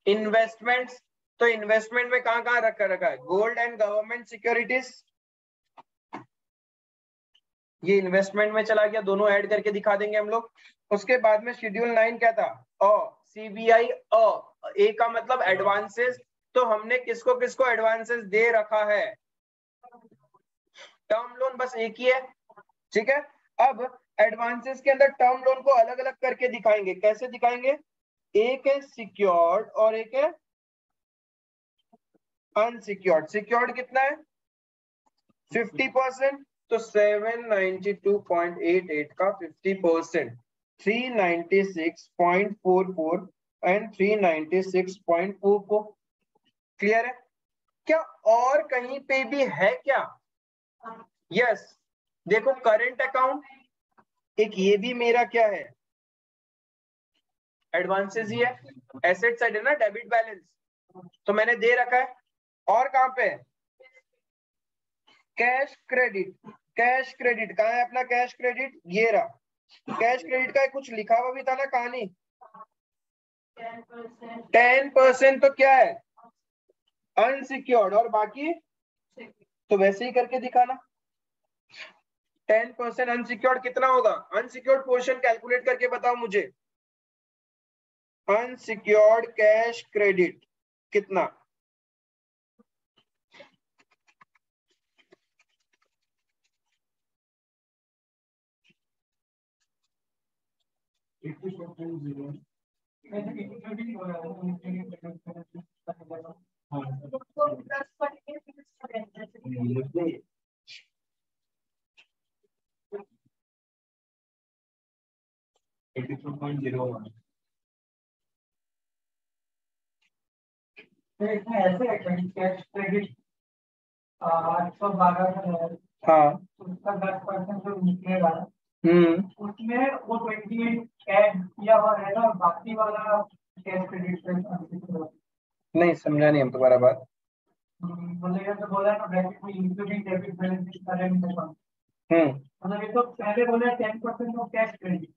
इन्वेस्टमेंट्स। तो इन्वेस्टमेंट में कहां कहां रखा है, गोल्ड एंड गवर्नमेंट सिक्योरिटीज, ये इन्वेस्टमेंट में चला गया, दोनों ऐड करके दिखा देंगे हम लोग। उसके बाद में शेड्यूल 9 क्या था, सीबीआई ए का मतलब एडवांसेस, तो हमने किसको किसको एडवांसेस दे रखा है, टर्म लोन बस एक ही है, ठीक है। अब एडवांसेस के अंदर टर्म लोन को अलग अलग करके दिखाएंगे, कैसे दिखाएंगे, एक है सिक्योर्ड और एक है अनसिक्योर्ड। सिक्योर्ड कितना है 50%, तो 792.88 का 50%, 396.44 एंड 396.44। क्लियर है क्या, और कहीं पे भी है क्या, यस। देखो करंट अकाउंट, एक ये भी मेरा क्या है, एडवांसेस ही है, एसेट साइड है ना, डेबिट बैलेंस, तो मैंने दे रखा है। और कहां पे है, कैश क्रेडिट, कैश क्रेडिट कहाँ है अपना, कैश क्रेडिट ये रहा। कैश क्रेडिट का कुछ लिखा हुआ भी था ना कहानी, 10% तो क्या है अनसिक्योर्ड, और बाकी तो वैसे ही करके दिखाना। 10% अनसिक्योर्ड कितना होगा, अनसिक्योर्ड पोर्शन कैलकुलेट करके बताओ मुझे, अनसिक्योर्ड कैश क्रेडिट कितना, ऐसे कैश क्रेडिट 812 हाँ उसका 10% जो निकलेगा हम्म, उसमें वो 28 ऐड किया हुआ रहेगा और बाकी वाला कैश क्रेडिट नहीं समझा नहीं हम तुम्हारा बात। बोलेगा तो बोला ना ब्रैकेट में including debit balance current account, hmm, मतलब ये तो पहले बोला 10% ऑफ कैश क्रेडिट,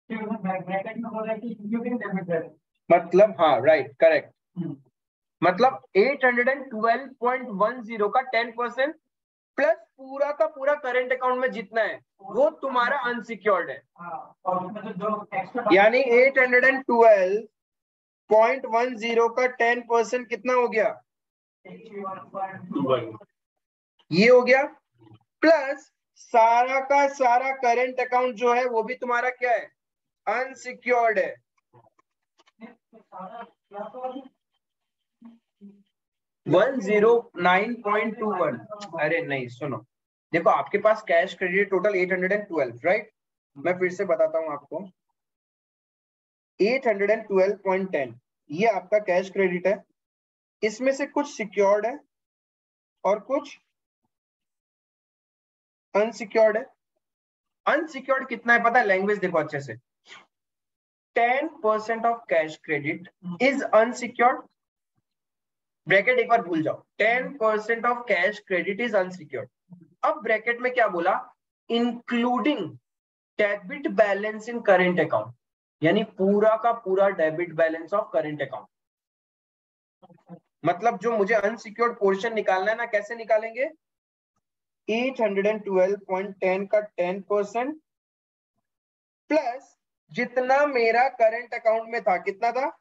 फिर उसने ब्रैकेट में बोला कि इंक्लूडिंग डेबिट बैलेंस, मतलब हाँ राइट करेक्ट, मतलब 812.10 का 10% प्लस पूरा का पूरा करंट अकाउंट में जितना है वो तुम्हारा अनसिक्योर्ड है। यानी 812.10 का 10% कितना हो गया, ये हो गया, प्लस सारा का सारा करंट अकाउंट जो है वो भी तुम्हारा क्या है, अनसिक्योर्ड है। 109.21। अरे नहीं सुनो, देखो आपके पास कैश क्रेडिट टोटल 812, राइट। मैं फिर से बताता हूं आपको, 812.10 ये आपका कैश क्रेडिट है, इसमें से कुछ सिक्योर्ड है और कुछ अनसिक्योर्ड है। अनसिक्योर्ड कितना है पता है, लैंग्वेज देखो अच्छे से, 10% of cash credit is unsecured, bracket एक बार भूल जाओ, 10% of cash credit is unsecured. अब ब्रैकेट में क्या बोला, इंक्लूडिंग डेबिट बैलेंस इन करेंट अकाउंट, यानी पूरा का पूरा debit balance of current account. मतलब जो मुझे अनसिक्योर्ड पोर्शन निकालना है ना, कैसे निकालेंगे, 812.10 का 10% प्लस जितना मेरा करंट अकाउंट में था, कितना था,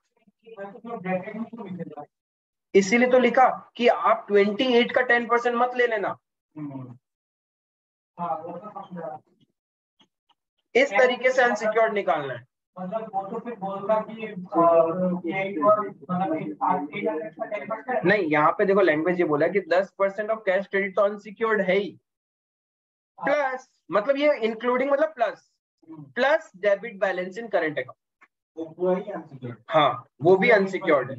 इसीलिए तो लिखा कि आप 28 का 10% मत ले लेना, इस तरीके से अनसिक्योर्ड निकालना है। मतलब वो तो फिर बोलता कि नहीं, यहाँ पे देखो लैंग्वेज ये बोला कि 10% ऑफ कैश क्रेडिट तो अनसिक्योर्ड है ही, प्लस मतलब ये इंक्लूडिंग मतलब प्लस डेबिट बैलेंस इन करंट अकाउंट, हाँ वो भी अनसिक्योर्ड है।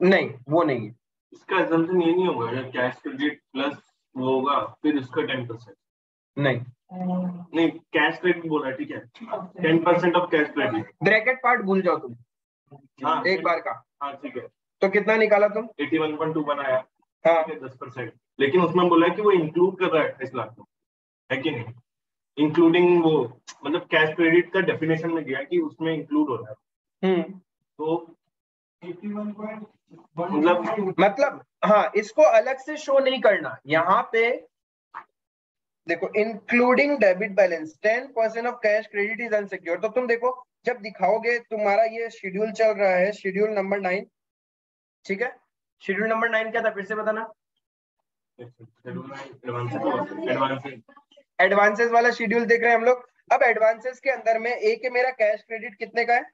नहीं वो नहीं है, इसका assumption ये नहीं होगा जब कैश क्रेडिट प्लस वो होगा फिर उसका 10%, नहीं कैश क्रेडिट बोला, ठीक है, 10% of cash credit, bracket part भूल जाओ तुम, हाँ एक बार का, हाँ ठीक है। तो कितना निकाला तुम, 81.2 बनाया, हाँ 10%, लेकिन उसमें बोला है कि वो इंक्लूड कर रहा है 28 लाख को, है कि नहीं, इंक्लूडिंग वो मतलब कैश क्रेडिट का डेफिनेशन में गया कि उसमें इंक्लूड हो रहा है, तो 81.1 मतलब हाँ इसको अलग से शो नहीं करना, यहाँ पे देखो including debit balance 10% of cash credit is unsecured. तो तुम देखो जब दिखाओगे, तुम्हारा ये शेड्यूल चल रहा है, शेड्यूल नंबर 9, ठीक है, शेड्यूल नंबर 9 क्या था फिर से बताना, एडवांसेस वाला शेड्यूल देख रहे हैं हम लोग। अब एडवांसेस के अंदर में एक है मेरा कैश क्रेडिट कितने का है,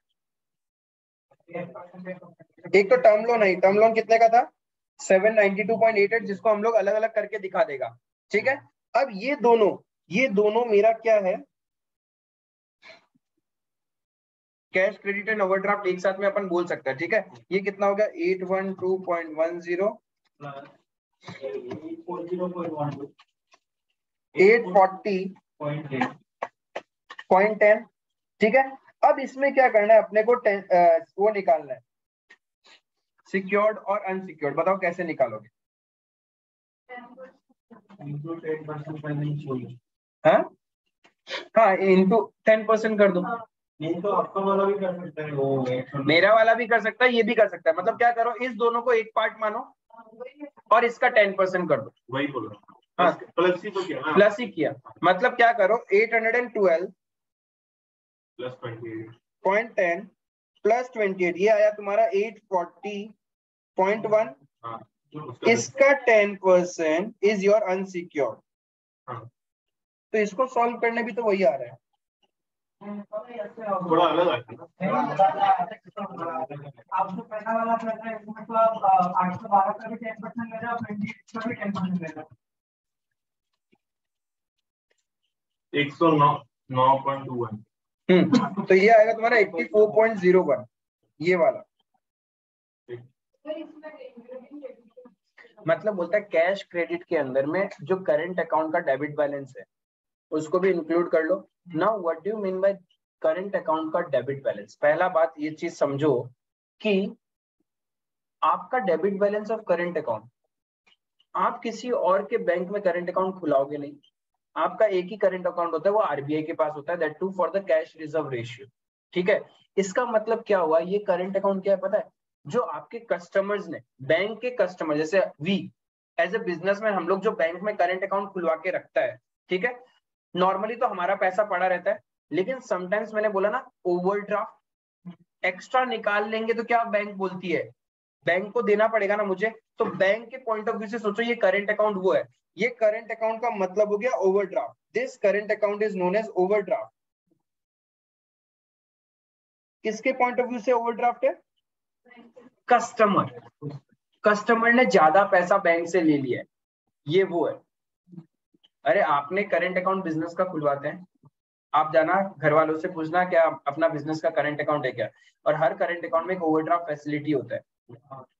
एक तो टर्म लोन है, टर्म लोन कितने का था 792.88, जिसको हम लोग अलग अलग करके दिखा देगा, ठीक है। अब ये दोनों मेरा क्या है, कैश क्रेडिट एंड ओवरड्राफ्ट एक साथ में अपन बोल सकते हैं, ठीक है। ये कितना हो गया 812.10 840.10, ठीक है। अब इसमें क्या करना है अपने को, वो निकालना है सिक्योर्ड और अनसिक्योर्ड, बताओ कैसे निकालोगे, हाँ इंटू 10% कर दो, नहीं तो आपका वाला भी कर सकता है वो, मेरा वाला भी कर सकता है, ये भी कर सकता है। मतलब क्या करो, इस दोनों को एक पार्ट मानो और इसका 10% कर दो, वही बोल रहा हूँ, हाँ प्लस ही तो किया ना, प्लस ही किया। मतलब क्या करो 812 प्लस 28 0.10 प्लस 28, ये आया तुम्हारा 840.1, हाँ, इसका 10% इज योर अनसिक्योर्ड। हाँ, तो इसको सॉल्व करने भी तो वही आ रहा है, थोड़ा अलग आता है ना, आप जो पहला वाला कर रहे हैं मतलब 812 का भी 10% ले रहा है, 28 का भी 10% ले रहा है, 109.21, तो ये आएगा तुम्हारा 84.01, ये वाला। मतलब बोलता है कैश क्रेडिट के अंदर में जो करंट अकाउंट का डेबिट बैलेंस है उसको भी इंक्लूड कर लो। Now what do you mean by current account का डेबिट बैलेंस। पहला बात ये चीज समझो कि आपका debit balance of current account, आप किसी और के बैंक में करंट अकाउंट खुलाओगे नहीं, आपका एक ही करंट अकाउंट होता है, वो आरबीआई के पास होता है, that too for the cash reserve ratio. ठीक है, इसका मतलब क्या हुआ, ये करंट अकाउंट क्या है पता है, जो आपके कस्टमर्स ने, बैंक के कस्टमर, जैसे वी एज ए बिजनेसमैन, हम लोग जो बैंक में करंट अकाउंट खुलवा के रखता है, ठीक है, नॉर्मली तो हमारा पैसा पड़ा रहता है, लेकिन समटाइम्स मैंने बोला ना ओवरड्राफ्ट एक्स्ट्रा निकाल लेंगे तो क्या बैंक बोलती है, बैंक को देना पड़ेगा ना मुझे, तो बैंक के पॉइंट ऑफ व्यू से सोचो ये करंट अकाउंट वो है, ये करंट अकाउंट का मतलब हो गया overdraft, this current account is known as overdraft. किसके पॉइंट ऑफ व्यू से ओवरड्राफ्ट है, कस्टमर ने ज्यादा पैसा बैंक से ले लिया है, ये वो है। अरे आपने करंट अकाउंट बिजनेस का खुलवाते हैं, आप जाना घर वालों से पूछना क्या अपना बिजनेस का करंट अकाउंट है क्या, और हर करंट अकाउंट में एक ओवरड्राफ्ट फैसिलिटी होता है,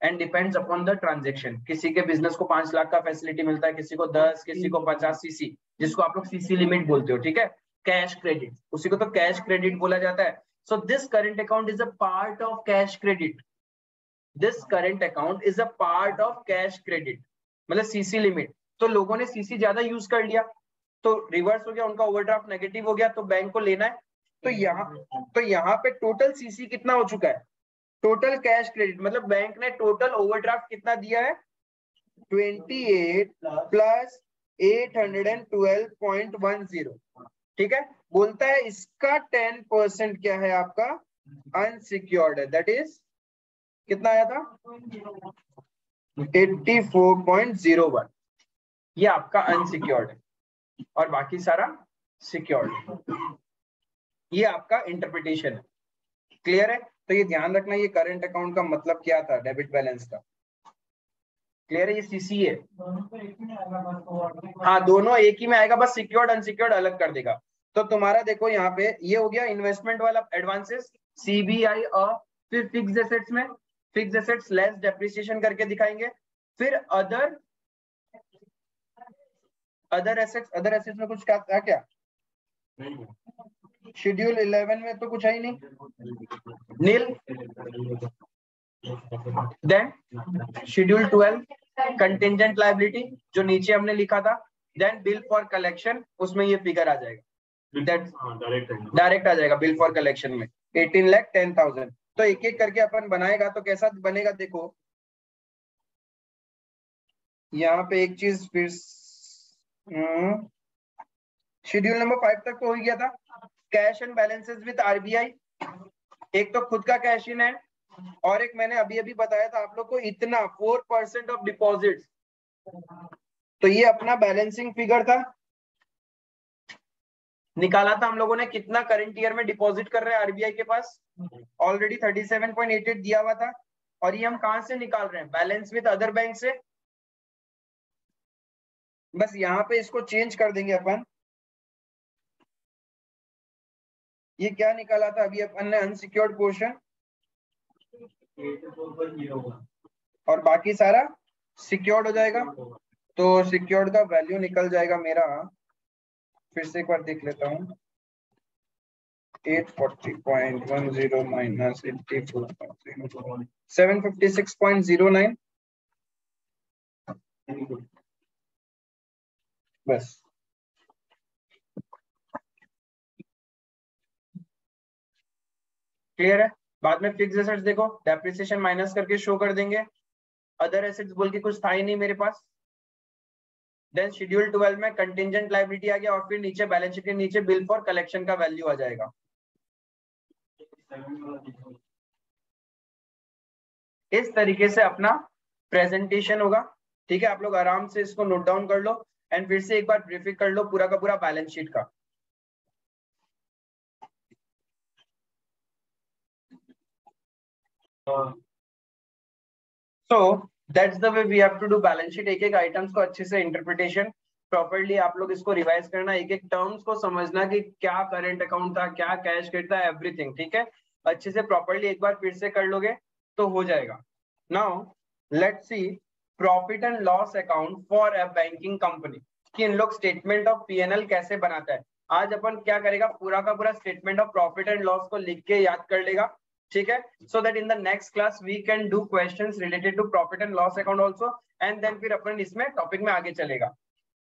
and depends upon the transaction. किसी के बिजनेस को 5 लाख का फैसिलिटी मिलता है, किसी को 10, किसी को 50 सीसी, जिसको आप लोग सीसी लिमिट बोलते हो, ठीक है, कैश क्रेडिट, उसी को तो कैश क्रेडिट बोला जाता है। So this current account is a part of cash credit, this current account is a part of cash credit, मतलब सीसी लिमिट। तो लोगों ने सीसी ज्यादा यूज कर लिया तो रिवर्स हो गया, उनका ओवरड्राफ्ट नेगेटिव हो गया, तो बैंक को लेना है। तो यहाँ पे टोटल सीसी कितना हो चुका है, टोटल कैश क्रेडिट, मतलब बैंक ने टोटल ओवरड्राफ्ट कितना दिया है, 28 प्लस 812.10, ठीक है, बोलता है इसका 10% क्या है आपका अनसिक्योर्ड है, दैट इज कितना आया था 84.01, ये आपका अनसिक्योर्ड है और बाकी सारा सिक्योर्ड, ये आपका इंटरप्रिटेशन है। क्लियर है, तो ये ध्यान रखना, ये करंट अकाउंट का मतलब क्या था डेबिट बैलेंस का, क्लियर है, ये सीसी है, हाँ दोनों एक ही में आएगा, बस सिक्योर्ड अनसिक्योर्ड अलग कर देगा। तो तुम्हारा देखो यहाँ पे ये हो गया इन्वेस्टमेंट वाला एडवांसेस, सीबीआई और फिर फिक्स्ड एसेट्स में फिक्स्ड एसेट्स लेस डेप्रिसिएशन करके दिखाएंगे, फिर अदर एसेट्स में कुछ क्या क्या शेड्यूल 11 में तो कुछ है ही नहीं, नील। देन शेड्यूल 12 कंटिंजेंट लायबिलिटी जो नीचे हमने लिखा था, देन बिल फॉर कलेक्शन, उसमें ये फिगर आ जाएगा, डायरेक्ट आ जाएगा बिल फॉर कलेक्शन में 18,10,000। तो एक एक करके अपन बनाएगा तो कैसा बनेगा, देखो यहाँ पे एक चीज फिर शेड्यूल नंबर 5 तक तो हो गया था, cash and balances with RBI, एक तो खुद का कैश इन है, और एक मैंने अभी अभी बताया था आप लोग को इतना 4% ऑफ डिपॉजिट, तो ये अपना बैलेंसिंग फिगर था, निकाला था हम लोगों ने कितना करंट ईयर में डिपॉजिट कर रहे हैं आरबीआई के पास, ऑलरेडी 37.88 दिया हुआ था, और ये हम कहां से निकाल रहे हैं, बैलेंस विद अदर बैंक से। बस यहाँ पे इसको चेंज कर देंगे अपन, ये क्या निकाला था अभी अपन ने अनसिक्योर्ड पोर्शन, और बाकी सारा सिक्योर्ड हो जाएगा, तो सिक्योर्ड का वैल्यू निकल जाएगा मेरा, फिर से एक बार देख लेता हूँ, 840.10 माइनस 84.09, 756.09, बस क्लियर है। बाद में फिक्स्ड एसेट्स देखो डेप्रिसिएशन माइनस करके शो कर देंगे, अदर एसेट्स बोल के कुछ था ही नहीं मेरे पास। देन शेड्यूल 12 में कंटिंजेंट लायबिलिटी आ गया, और फिर नीचे बैलेंस शीट के नीचे बिल फॉर कलेक्शन का वैल्यू आ जाएगा। इस तरीके से अपना प्रेजेंटेशन होगा, ठीक है, आप लोग आराम से इसको नोट डाउन कर लो, एंड फिर से एक बार ब्रीफिंग कर लो पूरा का पूरा बैलेंस शीट का। So that's the way we have to do balance sheet। एक एक आइटम्स को अच्छे से इंटरप्रिटेशन प्रॉपर्ली आप लोग इसको रिवाइज करना, एक एक टर्म्स को समझना कि क्या करंट अकाउंट था, क्या कैश क्रेडिट था, एवरीथिंग, ठीक है, अच्छे से प्रॉपर्ली एक बार फिर से कर लोगे तो हो जाएगा। Now let's see profit and loss account for a banking company, कि इन लोग स्टेटमेंट ऑफ पीएनएल कैसे बनाता है। आज अपन क्या करेगा, पूरा का पूरा statement of profit and loss को लिख के याद कर लेगा, ठीक है, so that in the next class we can do questions related to profit and loss account also, and then फिर अपन इसमें टॉपिक में आगे चलेगा।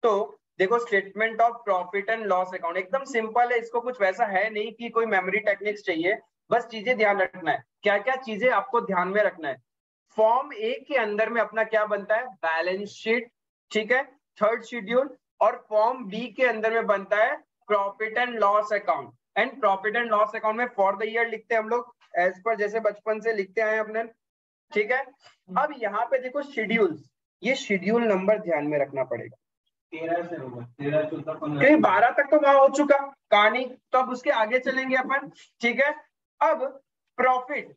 तो देखो statement of profit and loss account एकदम सिंपल है, इसको कुछ वैसा है नहीं कि कोई मेमोरी टेक्निक्स चाहिए, बस चीजें ध्यान रखना है, क्या क्या चीजें आपको ध्यान में रखना है। फॉर्म ए के अंदर में अपना क्या बनता है, बैलेंस शीट, ठीक है, थर्ड शेड्यूल, और फॉर्म बी के अंदर में बनता है profit and loss account. And profit and loss account में फॉर द ईयर लिखते हैं हम लोग, एज पर जैसे बचपन से लिखते आए अपने, ठीक है। अब यहाँ पे देखो शेड्यूल्स, ये शेड्यूल नंबर ध्यान में रखना पड़ेगा। 13 से होगा, 13, 14, 15, कहीं 12 तक तो वहां हो चुका कहानी, तो अब उसके आगे चलेंगे अपन, ठीक है। अब प्रॉफिट,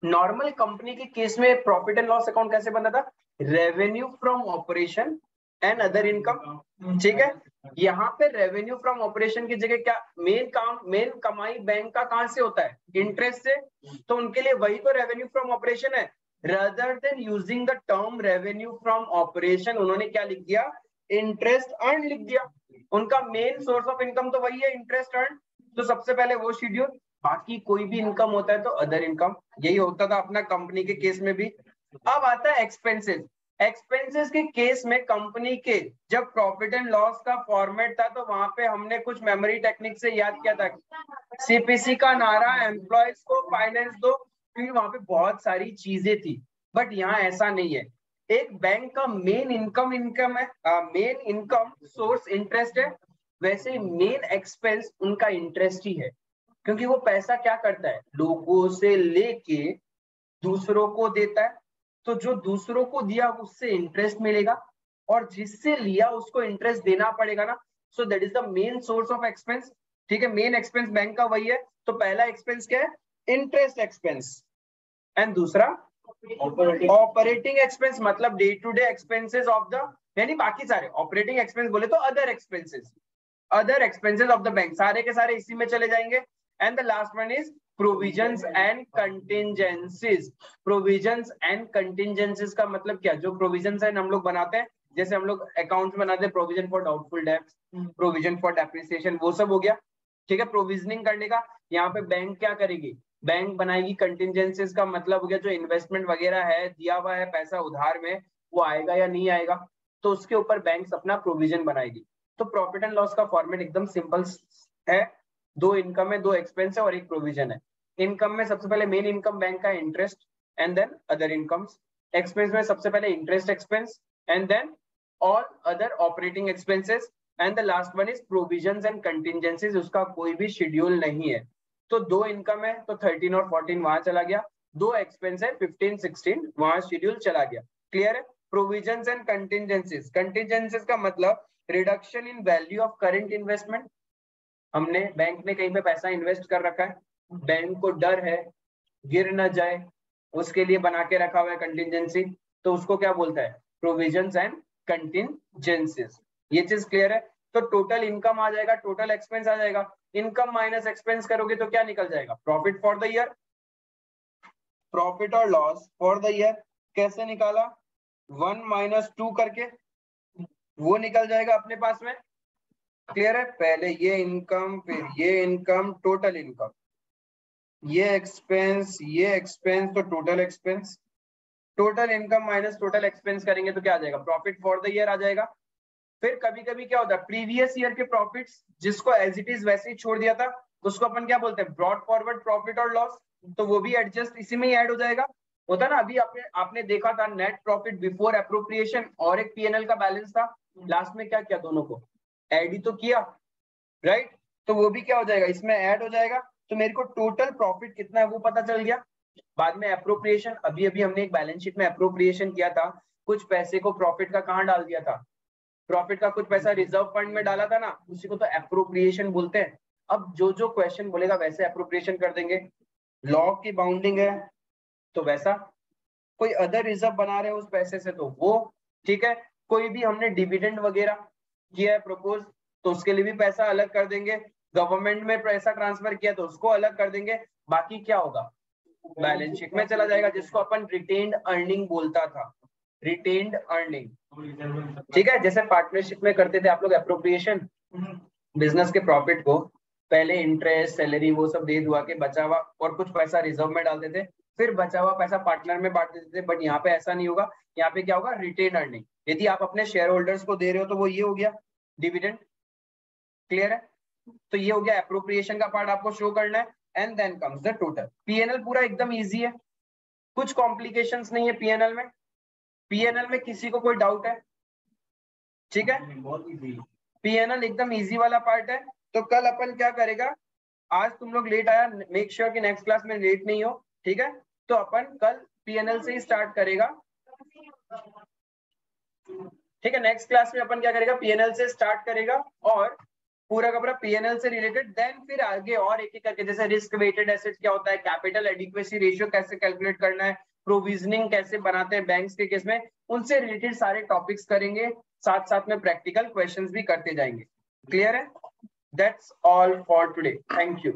नॉर्मल कंपनी के केस में प्रॉफिट एंड लॉस अकाउंट कैसे बनता था, revenue from operation and other income, ठीक है। यहाँ पे रेवेन्यू फ्रॉम ऑपरेशन की जगह क्या, मेन कमाई बैंक का कहां से होता है, इंटरेस्ट से, तो उनके लिए वही तो रेवेन्यू फ्रॉम ऑपरेशन है। rather than using the term revenue from operation, उन्होंने क्या लिख दिया, इंटरेस्ट अर्न लिख दिया। उनका मेन सोर्स ऑफ इनकम तो वही है, इंटरेस्ट अर्न, तो सबसे पहले वो शेड्यूल, बाकी कोई भी इनकम होता है तो अदर इनकम, यही होता था अपना कंपनी के केस में भी। अब आता है एक्सपेंसेस। एक्सपेंसेस के केस में कंपनी के जब प्रॉफिट एंड लॉस का फॉर्मेट था तो वहां पे हमने कुछ मेमोरी टेक्निक से याद किया था, सीपीसी का नारा, एम्प्लॉयज को फाइनेंस दो, क्योंकि वहां पे बहुत सारी चीजें थी। बट यहाँ ऐसा नहीं है, एक बैंक का मेन इनकम है, मेन इनकम सोर्स इंटरेस्ट है, वैसे मेन एक्सपेंस उनका इंटरेस्ट ही है, क्योंकि वो पैसा क्या करता है, लोगों से लेके दूसरों को देता है, तो जो दूसरों को दिया उससे इंटरेस्ट मिलेगा, और जिससे लिया उसको इंटरेस्ट देना पड़ेगा ना, so that is the main source of expense, ठीक है। मेन एक्सपेंस बैंक का वही है, तो पहला एक्सपेंस क्या है, इंटरेस्ट एक्सपेंस, एंड दूसरा ऑपरेटिंग एक्सपेंस, मतलब day to day expenses of the, यानी बाकी सारे ऑपरेटिंग एक्सपेंस बोले तो other expenses of the bank, सारे के सारे इसी में चले जाएंगे। And the last one is provisions and contingencies. Provisions and contingencies का मतलब क्या, जो प्रोविजंस है हम लोग बनाते हैं, जैसे हम लोग अकाउंट्स बनाते हैं, provision for doubtful debts, provision for depreciation, वो सब हो गया, ठीक है। प्रोविजनिंग करने का यहाँ पे बैंक क्या करेगी, बैंक बनाएगी। कंटिंजेंसीज का मतलब हो गया जो इन्वेस्टमेंट वगैरह है, दिया हुआ है पैसा उधार में, वो आएगा या नहीं आएगा, तो उसके ऊपर बैंक अपना प्रोविजन बनाएगी। तो प्रॉफिट एंड लॉस का फॉर्मेट एकदम सिंपल है, दो इनकम है, दो एक्सपेंस है और एक प्रोविजन है। इनकम में सबसे पहले मेन इनकम बैंक का interest, and then other incomes. Expense में सबसे पहले interest expense, and then all other operating expenses, and the last one is provisions and contingencies, उसका कोई भी शेड्यूल नहीं है। तो दो इनकम है तो 13 और 14 वहां चला गया, दो एक्सपेंस है 15 16 वहां शेड्यूल चला गया। क्लियर है। प्रोविजंस एंड कंटिंजेंसीज, कंटिंजेंसीज का मतलब reduction in value of current investment. हमने बैंक में कहीं पे पैसा इन्वेस्ट कर रखा है, बैंक को डर है गिर ना जाए, उसके लिए बना के रखा हुआ है कंटिंजेंसी, तो उसको क्या बोलता है, प्रोविजंस एंड कंटिंजेंसीज। ये चीज क्लियर है। तो टोटल इनकम आ जाएगा, टोटल एक्सपेंस आ जाएगा, इनकम माइनस एक्सपेंस करोगे तो क्या निकल जाएगा, profit for the year. Profit और लॉस फॉर द ईयर कैसे निकाला, 1 - 2 करके वो निकल जाएगा अपने पास में। क्लियर है। पहले ये इनकम, फिर ये इनकम, टोटल इनकम, ये एक्सपेंस, तो total expense, total income minus total expense करेंगे तो क्या आ जाएगा, प्रॉफिट फॉर द ईयर आ जाएगा। फिर कभी कभी क्या होता है, प्रीवियस ईयर के प्रॉफिट्स जिसको एज इट इज वैसे ही छोड़ दिया था उसको अपन क्या बोलते हैं, ब्रॉड फॉरवर्ड प्रॉफिट और लॉस, तो वो भी एडजस्ट इसी में ही ऐड हो जाएगा। होता ना, अभी आपने देखा था नेट प्रॉफिट बिफोर एप्रोप्रिएशन और एक पीएनएल का बैलेंस था, लास्ट में क्या किया, दोनों को ऐड ही तो किया, राइट। तो वो भी क्या हो जाएगा, इसमें ऐड हो जाएगा। तो मेरे को टोटल प्रॉफिट कितना है वो पता चल गया। बाद में एप्रोप्रिएशन, अभी हमने एक बैलेंस शीट में एप्रोप्रिएशन किया था, कुछ पैसे को प्रॉफिट का कहाँ डाल दिया था, प्रॉफिट का कुछ पैसा रिजर्व फंड में डाला था ना, उसी को तो एप्रोप्रिएशन बोलते हैं। अब जो जो क्वेश्चन बोलेगा वैसे एप्रोप्रिएशन कर देंगे। लॉ की बाउंडिंग है तो वैसा, कोई अदर रिजर्व बना रहे हैं उस पैसे से तो वो, ठीक है। कोई भी हमने डिविडेंड वगैरह किया है प्रपोज, तो उसके लिए भी पैसा अलग कर देंगे। गवर्नमेंट में पैसा ट्रांसफर किया तो उसको अलग कर देंगे। बाकी क्या होगा, बैलेंस शीट में चला जाएगा, जिसको अपन रिटेन्ड अर्निंग बोलता था, रिटेन्ड अर्निंग, ठीक है। जैसे पार्टनरशिप में करते थे आप लोग एप्रोप्रिएशन, बिजनेस के प्रॉफिट को पहले इंटरेस्ट, सैलरी, वो सब दे दुआ के बचा हुआ और कुछ पैसा रिजर्व में डालते थे, फिर बचा हुआ पैसा पार्टनर में बांट देते थे। बट यहाँ पे ऐसा नहीं होगा, यहाँ पे क्या होगा, रिटेन अर्निंग। यदि आप अपने शेयर होल्डर्स को दे रहे हो तो वो ये हो गया डिविडेंड। क्लियर है। तो ये हो गया एप्रोप्रिएशन का पार्ट आपको शो करना है। And then comes the total. PNL पूरा एकदम इजी है, कुछ कॉम्प्लिकेशंस नहीं है पीएनएल में। पीएनएल में किसी को कोई डाउट है? ठीक है, पीएनएल एकदम इजी वाला पार्ट है। तो कल अपन क्या करेगा, आज तुम लोग लेट आया, मेक श्योर कि नेक्स्ट क्लास में लेट नहीं हो, ठीक है। तो अपन कल पीएनएल से ही स्टार्ट करेगा, ठीक है। नेक्स्ट क्लास में अपन क्या करेगा, पीएनएल से स्टार्ट करेगा और पूरा का पूरा पीएनएल से रिलेटेड, देन फिर आगे और एक एक करके, जैसे रिस्क वेटेड एसेट्स क्या होता है, कैपिटल एडिक्वेसी रेशियो कैसे कैलकुलेट करना है, प्रोविजनिंग कैसे बनाते हैं बैंक्स के केस में, उनसे रिलेटेड सारे टॉपिक्स करेंगे, साथ साथ में प्रैक्टिकल क्वेश्चंस भी करते जाएंगे। क्लियर है? That's all for today, thank you.